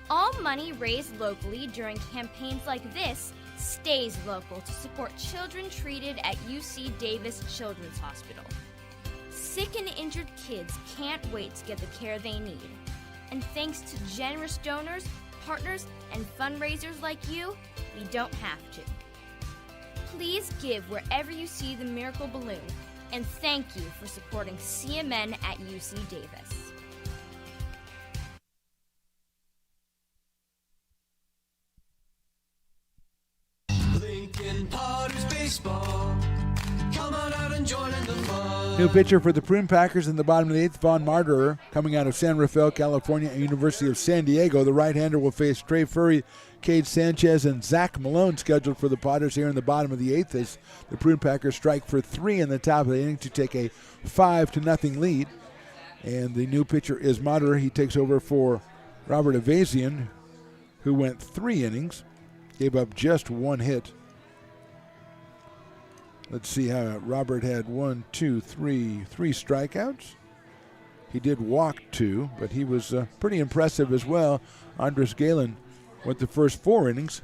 All money raised locally during campaigns like this stays local to support children treated at UC Davis Children's Hospital. Sick and injured kids can't wait to get the care they need. And thanks to generous donors, partners, and fundraisers like you, we don't have to. Please give wherever you see the Miracle Balloon, and thank you for supporting CMN at UC Davis. Lincoln Potters Baseball. Come on out and join in the fun. New pitcher for the Prune Packers in the bottom of the 8th, Vaughn Martyrer, coming out of San Rafael, California, and University of San Diego. The right-hander will face Trey Furry, Cade Sanchez, and Zach Malone scheduled for the Potters here in the bottom of the 8th as the Prune Packers strike for 3 in the top of the inning to take a 5-0 lead. And the new pitcher is Martyrer. He takes over for Robert Avazian, who went 3 innings, gave up just 1 hit. Let's see how Robert had 3 strikeouts. He did walk 2, but he was pretty impressive as well. Andres Galen went the first 4 innings.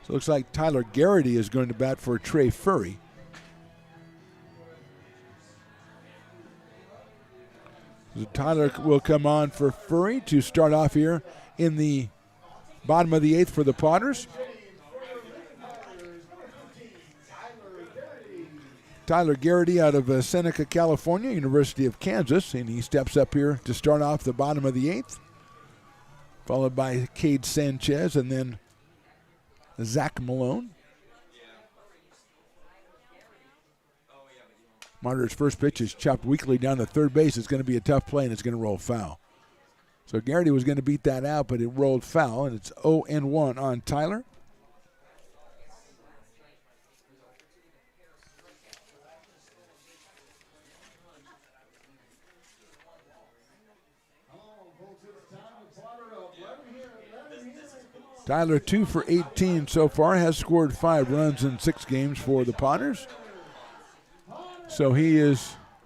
So it looks like Tyler Garrity is going to bat for Trey Furry. So Tyler will come on for Furry to start off here in the bottom of the 8th for the Potters. Tyler Garrity out of Seneca, California, University of Kansas, and he steps up here to start off the bottom of the 8th, followed by Cade Sanchez and then Zach Malone. Martyr's first pitch is chopped weakly down to third base. It's going to be a tough play, and it's going to roll foul. So Garrity was going to beat that out, but it rolled foul, and it's 0-1 on Tyler. Tyler 2 for 18 so far, has scored 5 runs in 6 games for the Potters. So he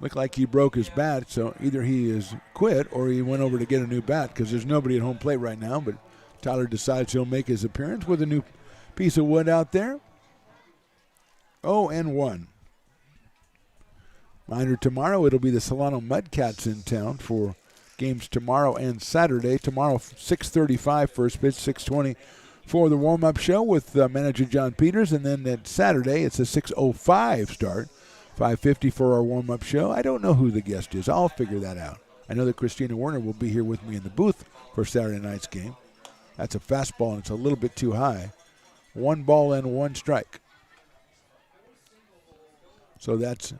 looked like he broke his bat, so either he is quit or he went over to get a new bat because there's nobody at home plate right now, but Tyler decides he'll make his appearance with a new piece of wood out there. 0-1. Reminder, tomorrow it'll be the Solano Mudcats in town for games tomorrow and Saturday. Tomorrow, 6:35 first pitch, 6:20 for the warm-up show with manager John Peters. And then at Saturday, it's a 6:05 start, 5:50 for our warm-up show. I don't know who the guest is. I'll figure that out. I know that Christina Werner will be here with me in the booth for Saturday night's game. That's a fastball, and it's a little bit too high. 1 ball and 1 strike. So that's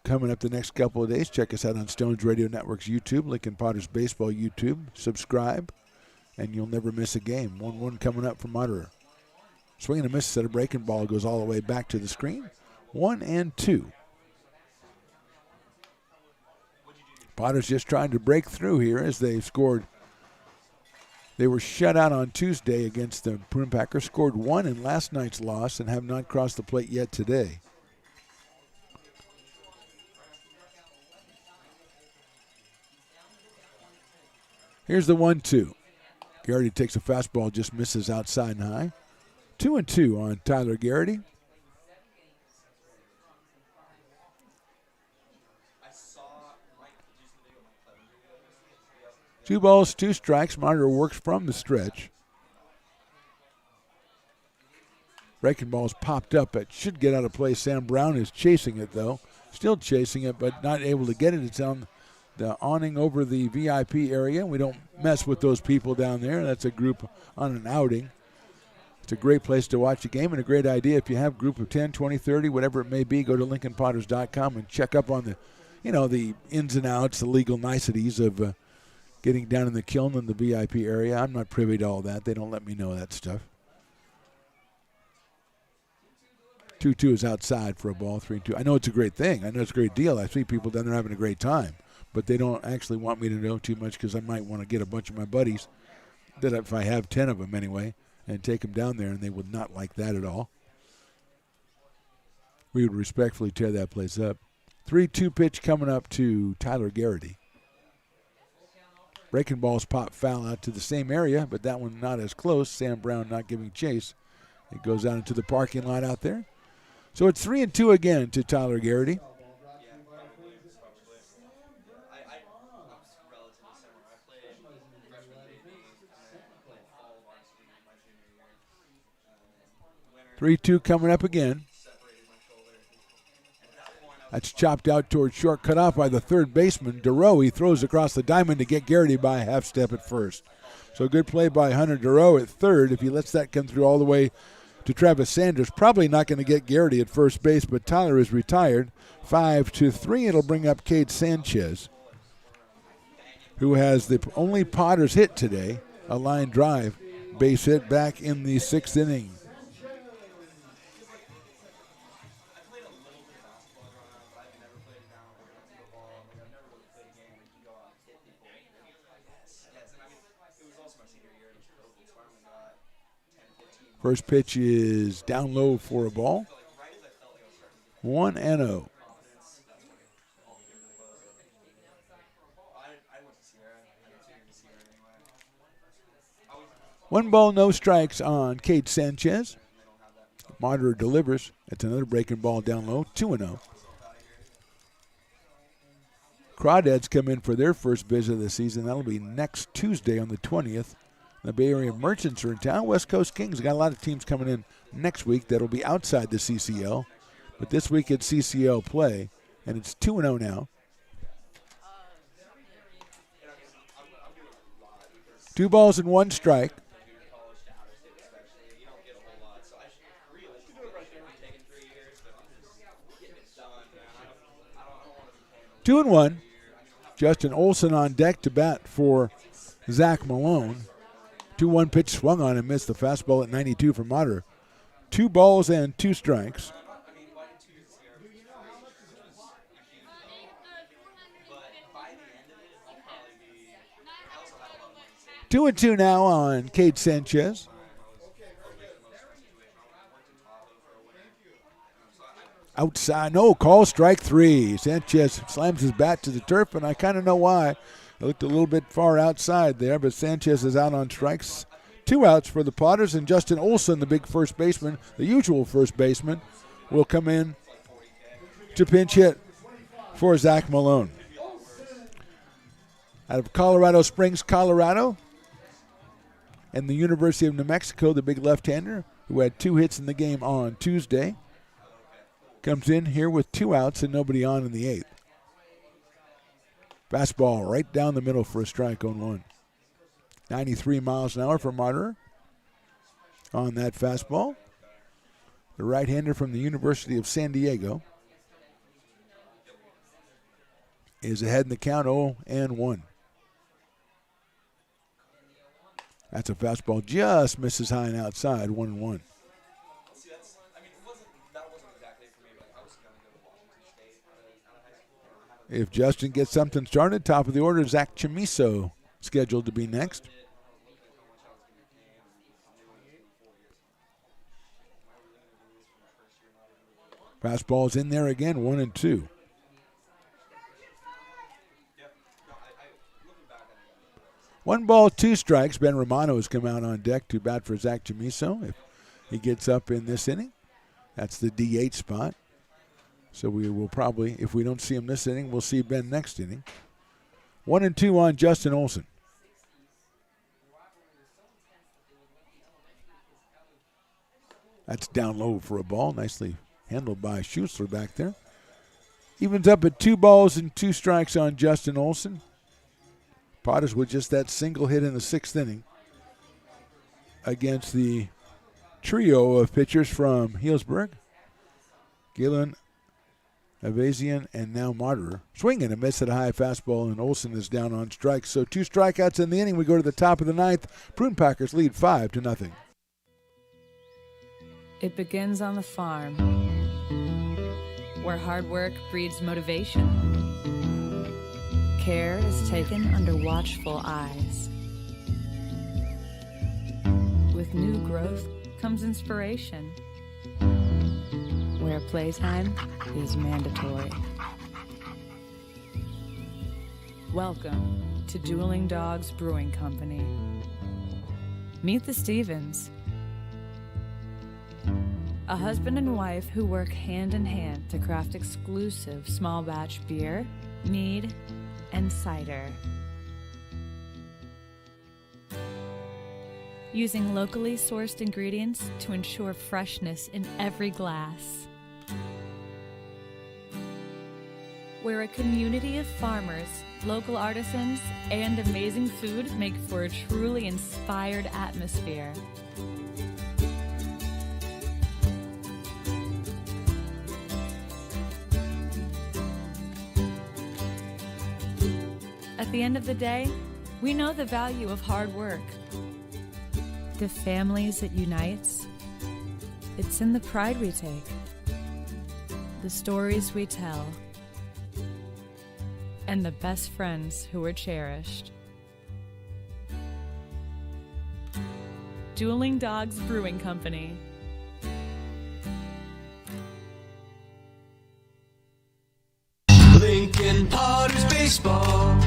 coming up the next couple of days. Check us out on Stones Radio Network's YouTube, Lincoln Potters Baseball YouTube. Subscribe, and you'll never miss a game. 1-1 coming up from Martyrer. Swing and a miss at a breaking ball goes all the way back to the screen. 1-2. Potters just trying to break through here as they've scored They were shut out on Tuesday against the Prune Packers, scored 1 in last night's loss, and have not crossed the plate yet today. Here's the 1-2. Garrity takes a fastball, just misses outside and high. 2-2 on Tyler Garrity. Two balls, two strikes. Monitor works from the stretch. Breaking ball's popped up. It should get out of play. Sam Brown is chasing it, though. Still chasing it, but not able to get it. It's on the awning over the VIP area. We don't mess with those people down there. That's a group on an outing. It's a great place to watch a game and a great idea. If you have a group of 10, 20, 30, whatever it may be, go to LincolnPotters.com and check up on the ins and outs, the legal niceties of getting down in the kiln in the VIP area. I'm not privy to all that. They don't let me know that stuff. 2-2 is outside for a ball, 3-2. I know it's a great thing. I know it's a great deal. I see people down there having a great time. But they don't actually want me to know too much because I might want to get a bunch of my buddies, that if I have 10 of them anyway, and take them down there, and they would not like that at all. We would respectfully tear that place up. 3-2 pitch coming up to Tyler Garrity. Breaking balls pop foul out to the same area, but that one not as close. Sam Brown not giving chase. It goes out into the parking lot out there. So it's 3-2 again to Tyler Garrity. Three-two coming up again. That's chopped out towards short, cut off by the third baseman. DeRoe, he throws across the diamond to get Garrity by a half step at first. So good play by Hunter DeRoe at third. If he lets that come through all the way to Travis Sanders, probably not going to get Garrity at first base, but Tyler is retired. 5-3, it'll bring up Cade Sanchez, who has the only Potters hit today, a line drive, base hit back in the 6th inning. First pitch is down low for a ball. 1-0. One ball, no strikes on Cade Sanchez. Monitor delivers. That's another breaking ball down low. 2-0. Crawdads come in for their first visit of the season. That'll be next Tuesday on the 20th. The Bay Area Merchants are in town. West Coast Kings got a lot of teams coming in next week that'll be outside the CCL. But this week it's CCL play, and it's 2-0 now. 2 balls and 1 strike. Two and 1. Justin Olson on deck to bat for Zach Malone. 2-1 pitch swung on and missed the fastball at 92 from Monitor. 2 balls and 2 strikes. Two and 2 now on Cade Sanchez. Outside, no, call strike 3. Sanchez slams his bat to the turf, and I kind of know why. It looked a little bit far outside there, but Sanchez is out on strikes. 2 outs for the Potters, and Justin Olson, the big first baseman, the usual first baseman, will come in to pinch hit for Zach Malone. Out of Colorado Springs, Colorado, and the University of New Mexico, the big left-hander, who had 2 hits in the game on Tuesday, comes in here with 2 outs and nobody on in the 8th. Fastball right down the middle for a strike on 1. 93 miles an hour for Monitor on that fastball. The right-hander from the University of San Diego is ahead in the count, 0-1. That's a fastball, just misses high and outside, 1-1. If Justin gets something started, top of the order, Zach Chamiso scheduled to be next. Fastball's in there again, 1-2. One ball, two strikes. Ben Romano has come out on deck to bat for Zach Chamiso. If he gets up in this inning, that's the DH spot. So we will probably, if we don't see him this inning, we'll see Ben next inning. 1-2 on Justin Olson. That's down low for a ball. Nicely handled by Schuessler back there. Evens up at 2 balls and 2 strikes on Justin Olson. Potters with just that single hit in the 6th inning against the trio of pitchers from Healdsburg. Galen, Avazian, and now Martyr. Swing and a miss at a high fastball, and Olson is down on strikes. So 2 strikeouts in the inning. We go to the top of the 9th. Prune Packers lead 5-0. It begins on the farm, where hard work breeds motivation. Care is taken under watchful eyes. With new growth comes inspiration, where playtime is mandatory. Welcome to Dueling Dogs Brewing Company. Meet the Stevens, a husband and wife who work hand in hand to craft exclusive small batch beer, mead, and cider. Using locally sourced ingredients to ensure freshness in every glass. Where a community of farmers, local artisans, and amazing food make for a truly inspired atmosphere. At the end of the day, we know the value of hard work. The families it unites, it's in the pride we take, the stories we tell, and the best friends who are cherished. Dueling Dogs Brewing Company. Lincoln Potters Baseball.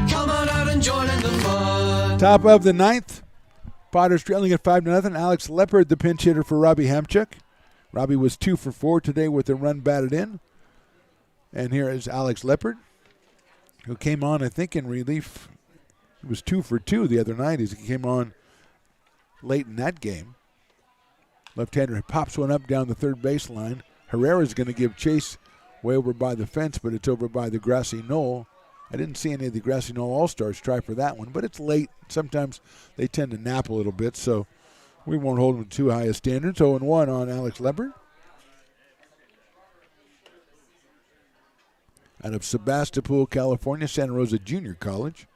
Come on out and join in the fun. Top of the 9th. Potters trailing at 5-0. Alex Leopard, the pinch hitter for Robbie Hamchuk. Robbie was 2 for 4 today with a run batted in. And here is Alex Leopard, who came on, I think, in relief. He was 2 for 2 the other night as he came on late in that game. Left-hander pops one up down the third baseline. Herrera's going to give chase way over by the fence, but it's over by the grassy knoll. I didn't see any of the grassy knoll all-stars try for that one, but it's late. Sometimes they tend to nap a little bit, so we won't hold them to too high a standard. 0-1 on Alex Leopard. Out of Sebastopol, California, Santa Rosa Junior College.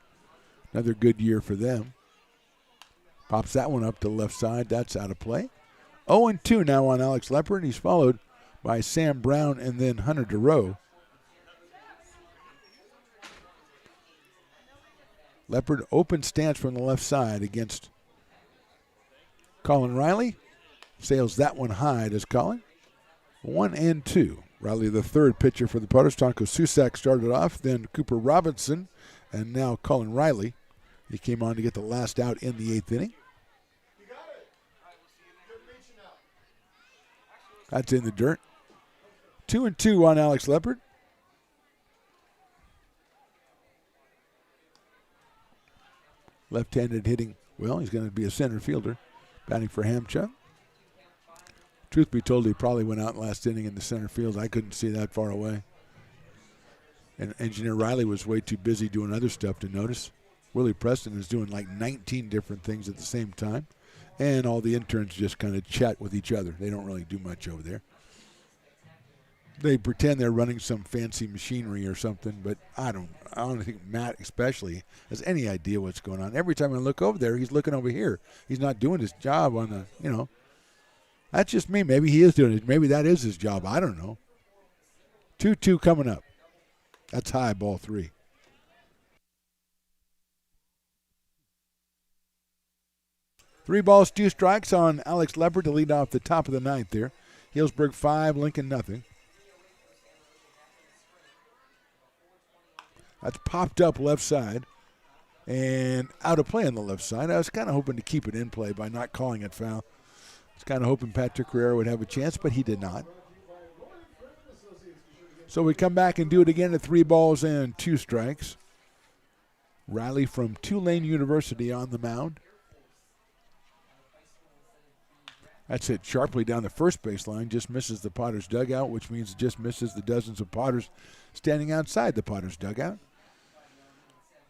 Another good year for them. Pops that one up to the left side. That's out of play. 0-2 now on Alex Leopard. He's followed by Sam Brown and then Hunter DeRoe. Leopard open stance from the left side against Colin Riley. Sails that one high, does Colin. 1-2. Riley, the third pitcher for the Potters. Tonko Susak started off, then Cooper Robinson, and now Colin Riley. He came on to get the last out in the 8th inning. That's in the dirt. 2-2 on Alex Leopard. Left-handed hitting. Well, he's going to be a center fielder, batting for Hamchuk. Truth be told, he probably went out last inning in the center field. I couldn't see that far away. And Engineer Riley was way too busy doing other stuff to notice. Willie Preston is doing like 19 different things at the same time. And all the interns just kind of chat with each other. They don't really do much over there. They pretend they're running some fancy machinery or something, but I don't think Matt especially has any idea what's going on. Every time I look over there, he's looking over here. He's not doing his job on the, That's just me. Maybe he is doing it. Maybe that is his job. I don't know. 2-2 coming up. That's high, ball 3. Three balls, 2 strikes on Alex Leopard to lead off the top of the 9th there. Healdsburg 5, Lincoln nothing. That's popped up left side and out of play on the left side. I was kind of hoping to keep it in play by not calling it foul. I was kind of hoping Patrick Carrera would have a chance, but he did not. So we come back and do it again at 3 balls and 2 strikes. Riley from Tulane University on the mound. That's hit sharply down the first baseline, just misses the Potters dugout, which means it just misses the dozens of Potters standing outside the Potters dugout.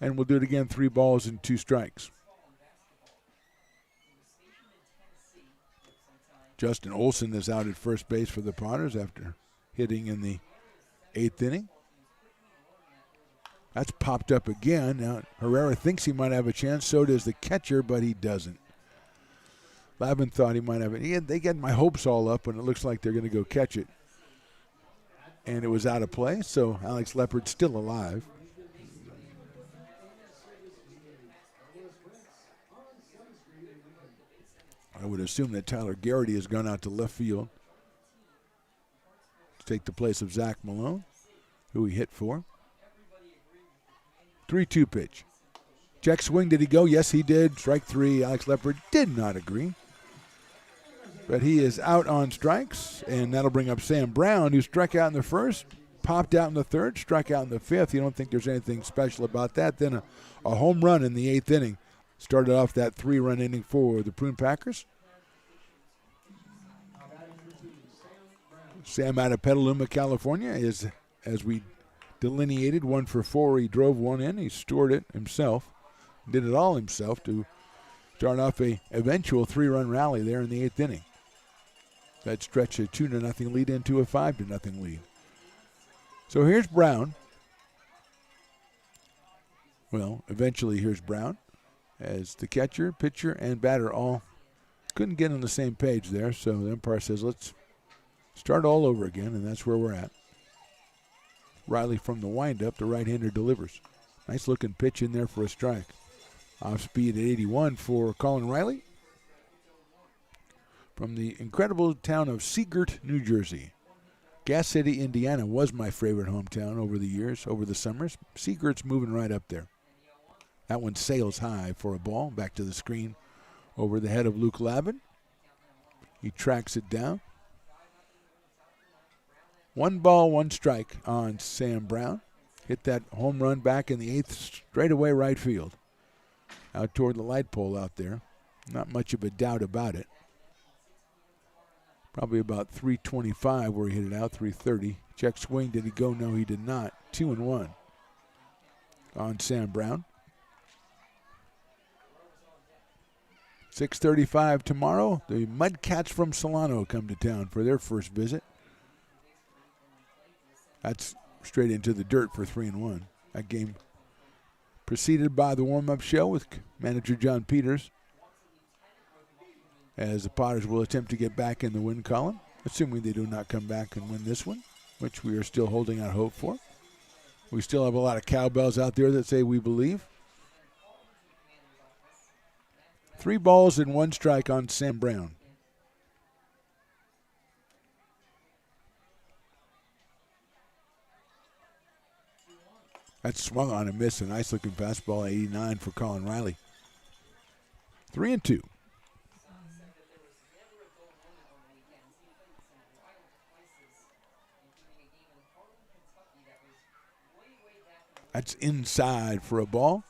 And we'll do it again, 3 balls and 2 strikes. Justin Olson is out at first base for the Potters after hitting in the 8th inning. That's popped up again. Now Herrera thinks he might have a chance, so does the catcher, but he doesn't. Lavin thought he might have it. They get my hopes all up, and it looks like they're going to go catch it. And it was out of play, so Alex Leopard's still alive. I would assume that Tyler Garrity has gone out to left field to take the place of Zach Malone, who he hit for. 3-2 pitch. Check swing, did he go? Yes, he did. Strike 3. Alex Leopard did not agree. But he is out on strikes, and that'll bring up Sam Brown, who struck out in the first, popped out in the third, struck out in the fifth. You don't think there's anything special about that. Then a home run in the 8th inning. Started off that 3-run inning for the Prune Packers. Sam out of Petaluma, California, is, as we delineated, 1 for 4. He drove one in. He stored it himself. Did it all himself to start off a eventual 3-run rally there in the 8th inning. That stretched a 2-0 lead into a 5-0 lead. So here's Brown. Well, eventually here's Brown as the catcher, pitcher, and batter all couldn't get on the same page there. So the umpire says, let's start all over again, and that's where we're at. Riley from the windup, the right-hander delivers. Nice looking pitch in there for a strike. Off speed at 81 for Colin Riley from the incredible town of Seagirt, New Jersey. Gas City, Indiana was my favorite hometown over the years, over the summers. Seagirt's moving right up there. That one sails high for a ball. Back to the screen over the head of Luke Lavin. He tracks it down. 1 ball, 1 strike on Sam Brown. Hit that home run back in the 8th, straightaway right field. Out toward the light pole out there. Not much of a doubt about it. Probably about 325 where he hit it out, 330. Check swing, did he go? No, he did not. 2-1 on Sam Brown. 6:35 tomorrow. The Mudcats from Solano come to town for their first visit. That's straight into the dirt for 3-1. That game preceded by the warm-up show with manager John Peters, as the Potters will attempt to get back in the win column, assuming they do not come back and win this one, which we are still holding out hope for. We still have a lot of cowbells out there that say we believe. 3 balls and 1 strike on Sam Brown. That's swung on and missed. A nice-looking fastball at 89 for Colin Riley. 3-2. That's inside for a ball.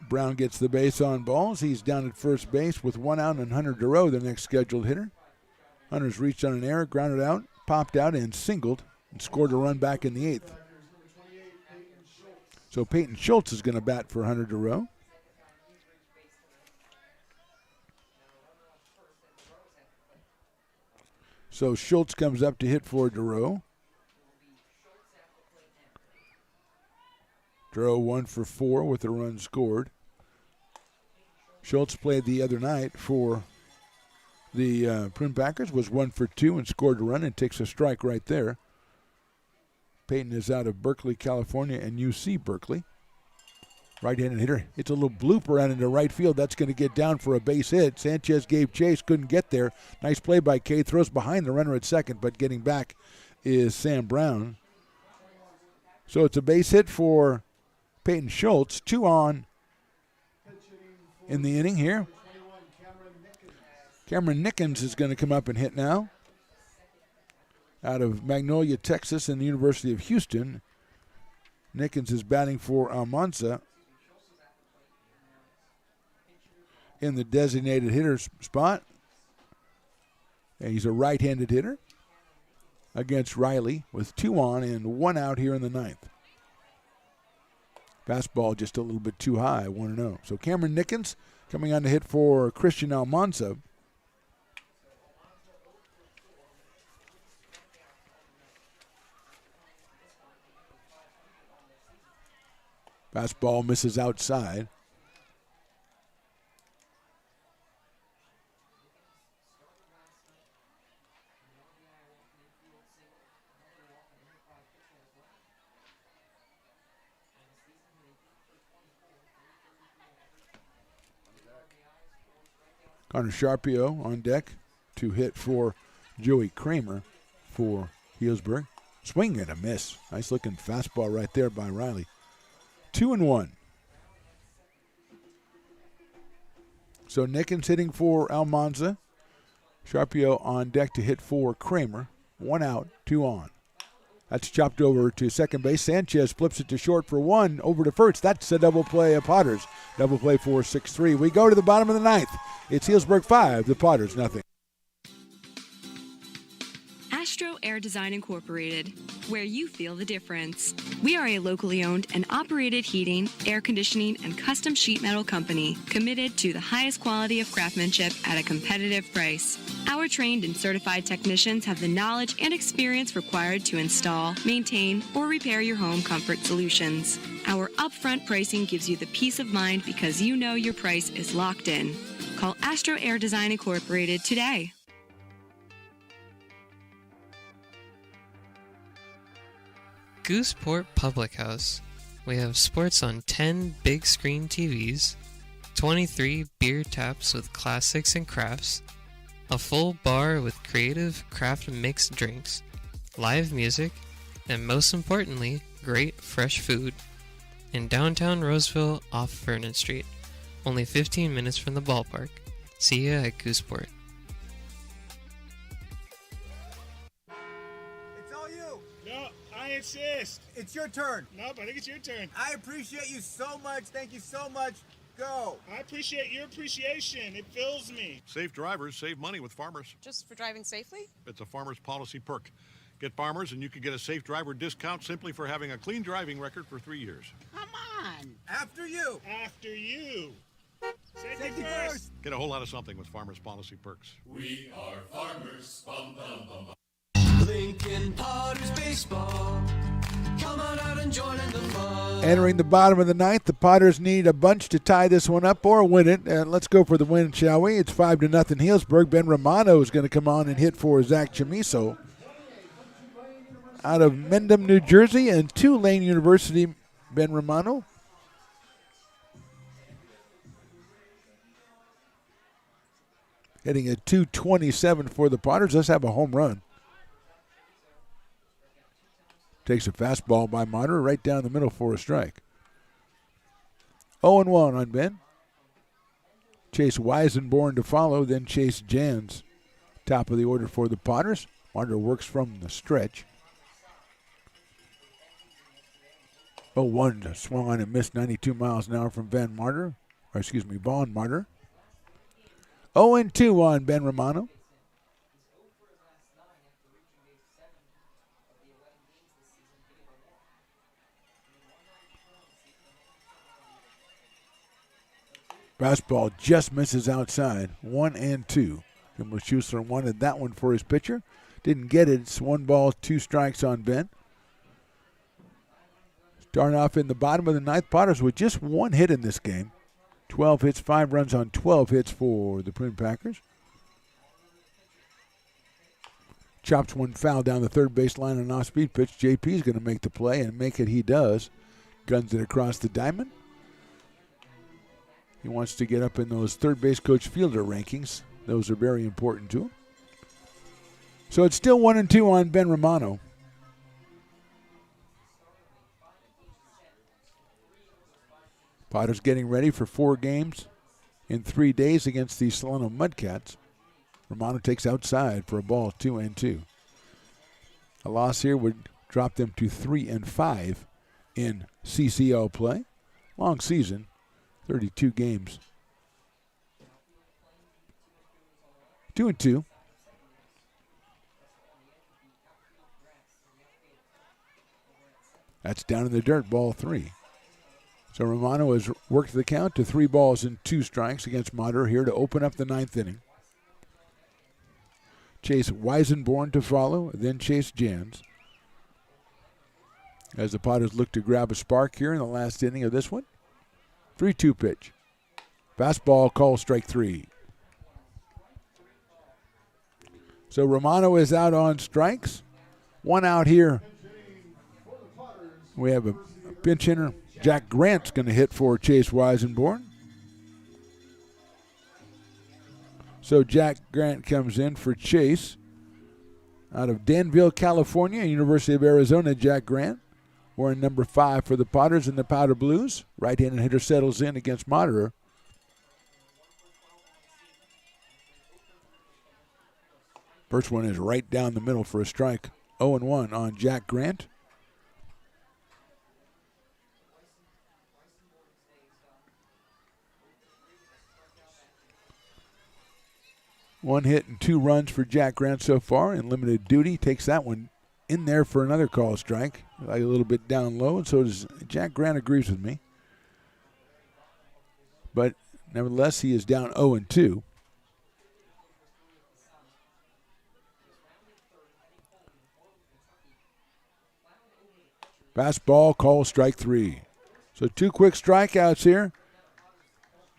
Brown gets the base on balls. He's down at first base with 1 out, and Hunter Durow, the next scheduled hitter. Hunter's reached on an error, grounded out, popped out, and singled, and scored a run back in the 8th. So Peyton Schultz is going to bat for Hunter Durow. So Schultz comes up to hit for Durow. Durow 1 for 4 with a run scored. Schultz played the other night for the Prune Packers, was 1 for 2 and scored a run and takes a strike right there. Peyton is out of Berkeley, California, and UC Berkeley. Right-handed hitter. It's a little blooper out into right field. That's going to get down for a base hit. Sanchez gave chase, couldn't get there. Nice play by Kay. Throws behind the runner at second, but getting back is Sam Brown. So it's a base hit for Peyton Schultz. 2 on in the inning here. Cameron Nickens is going to come up and hit now. Out of Magnolia, Texas, and the University of Houston. Nickens is batting for Almanza in the designated hitter spot. And he's a right-handed hitter against Riley with 2 on and 1 out here in the 9th. Fastball just a little bit too high, 1-0. So Cameron Nickens coming on to hit for Christian Almanza. Fastball misses outside. Connor Sharpio on deck to hit for Joey Kramer for Healdsburg. Swing and a miss. Nice looking fastball right there by Riley. 2-1. So Nickens hitting for Almanza. Sharpio on deck to hit for Kramer. 1 out, 2 on. That's chopped over to second base. Sanchez flips it to short for 1. Over to first. That's a double play of Potters. Double play for 6-3. We go to the bottom of the 9th. It's Healdsburg 5, the Potters nothing. Astro Air Design Incorporated, where you feel the difference. We are a locally owned and operated heating, air conditioning, and custom sheet metal company committed to the highest quality of craftsmanship at a competitive price. Our trained and certified technicians have the knowledge and experience required to install, maintain, or repair your home comfort solutions. Our upfront pricing gives you the peace of mind because you know your price is locked in. Call Astro Air Design Incorporated today. Gooseport Public House. We have sports on 10 big screen TVs, 23 beer taps with classics and crafts, a full bar with creative craft mixed drinks, live music, and most importantly, great fresh food. In downtown Roseville off Vernon Street, only 15 minutes from the ballpark. See ya at Gooseport. No, I insist. It's your turn. Nope, I think it's your turn. I appreciate you so much. Thank you so much. Go. I appreciate your appreciation. It fills me. Safe drivers save money with Farmers. Just for driving safely? It's a Farmers policy perk. Get Farmers and you can get a safe driver discount simply for having a clean driving record for 3 years. Come on. After you. After you. Safety first. Get a whole lot of something with Farmers policy perks. We are farmers. Bum, bum, bum, bum. Lincoln Potters Baseball. Come on out and join in the fun. Entering the bottom of the 9th, the Potters need a bunch to tie this one up or win it. And let's go for the win, shall we? It's 5-0 Healdsburg. Ben Romano is going to come on and hit for Zach Chamiso. Out of Mendham, New Jersey, and Tulane University, Ben Romano. Hitting at .227 for the Potters. Let's have a home run. Takes a fastball by Martyr right down the middle for a strike. 0-1 on Ben. Chase Weisenborn to follow, then Chase Jans. Top of the order for the Potters. Martyr works from the stretch. 0-1 swung on and missed 92 miles an hour from Vaughn Martyr. 0-2 on Ben Romano. Fastball just misses outside. 1-2. Kimball Schuessler wanted that one for his pitcher. Didn't get it. It's 1 ball, 2 strikes on Ben. Starting off in the bottom of the 9th, Potters with just 1 hit in this game. 12 hits, 5 runs on 12 hits for the Prune Packers. Chops one foul down the third base line on an off-speed pitch. JP is going to make the play, and make it he does. Guns it across the diamond. He wants to get up in those third base coach fielder rankings. Those are very important to him. So it's still 1-2 on Ben Romano. Potters getting ready for 4 games in 3 days against the Solano Mudcats. Romano takes outside for a ball 2-2. A loss here would drop them to 3-5 in CCL play. Long season, 32 games. 2-2. That's down in the dirt, ball 3. So Romano has worked the count to 3 balls and 2 strikes against Mater here to open up the 9th inning. Chase Weisenborn to follow, then Chase Jans. As the Potters look to grab a spark here in the last inning of this one. 3-2 pitch. Fastball, call strike 3. So Romano is out on strikes. 1 out here. We have a pinch hitter. Jack Grant's going to hit for Chase Weisenborn. So Jack Grant comes in for Chase. Out of Danville, California, University of Arizona, Jack Grant. Wearing number 5 for the Potters in the Powder Blues. Right-handed hitter settles in against Moderer. First one is right down the middle for a strike. 0-1 on Jack Grant. One hit and 2 runs for Jack Grant so far in limited duty. Takes that one in there for another call strike. Like a little bit down low, and so does Jack Grant. Agrees with me. But nevertheless, he is down 0-2. Fastball, call strike 3. So 2 quick strikeouts here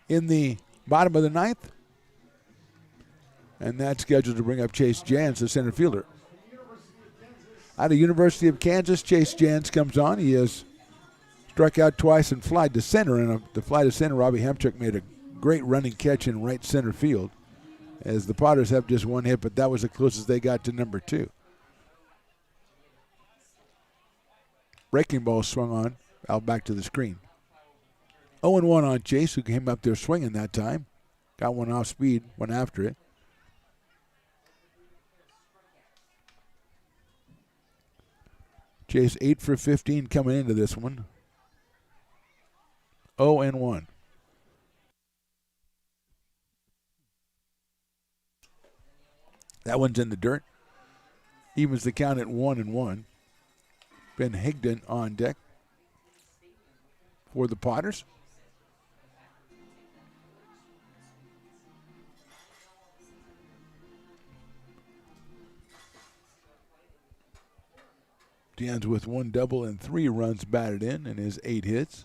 in the bottom of the 9th. And that's scheduled to bring up Chase Jans, the center fielder. Out of University of Kansas, Chase Jans comes on. He has struck out twice and flied to center. And the fly to center, Robbie Hemchuk made a great running catch in right center field. As the Potters have just 1 hit, but that was the closest they got to number 2. Breaking ball swung on, out back to the screen. 0-1 on Chase, who came up there swinging that time. Got one off speed, went after it. Chase 8 for 15 coming into this one. 0-1. That one's in the dirt. Evens the count at 1-1. Ben Higdon on deck for the Potters. Jans with 1 double and 3 runs batted in his 8 hits.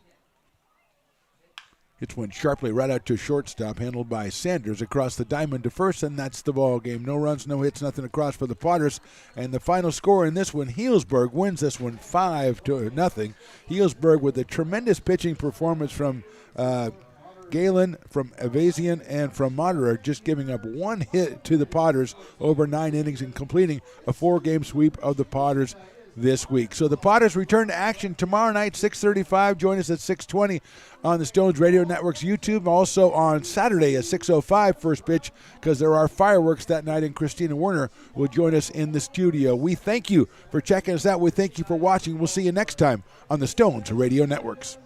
Hits went sharply right out to shortstop, handled by Sanders across the diamond to first, and that's the ball game. No runs, no hits, nothing across for the Potters. And the final score in this one, Healdsburg wins this one 5-0. Healdsburg with a tremendous pitching performance from Galen, from Evasian, and from Moderer, just giving up 1 hit to the Potters over 9 innings and completing a 4-game sweep of the Potters this week. So the Potters return to action tomorrow night, 6:35. Join us at 6:20 on the Stones Radio Network's YouTube. Also on Saturday at 6:05 first pitch, because there are fireworks that night, and Christina Werner will join us in the studio. We thank you for checking us out. We thank you for watching. We'll see you next time on the Stones Radio Networks.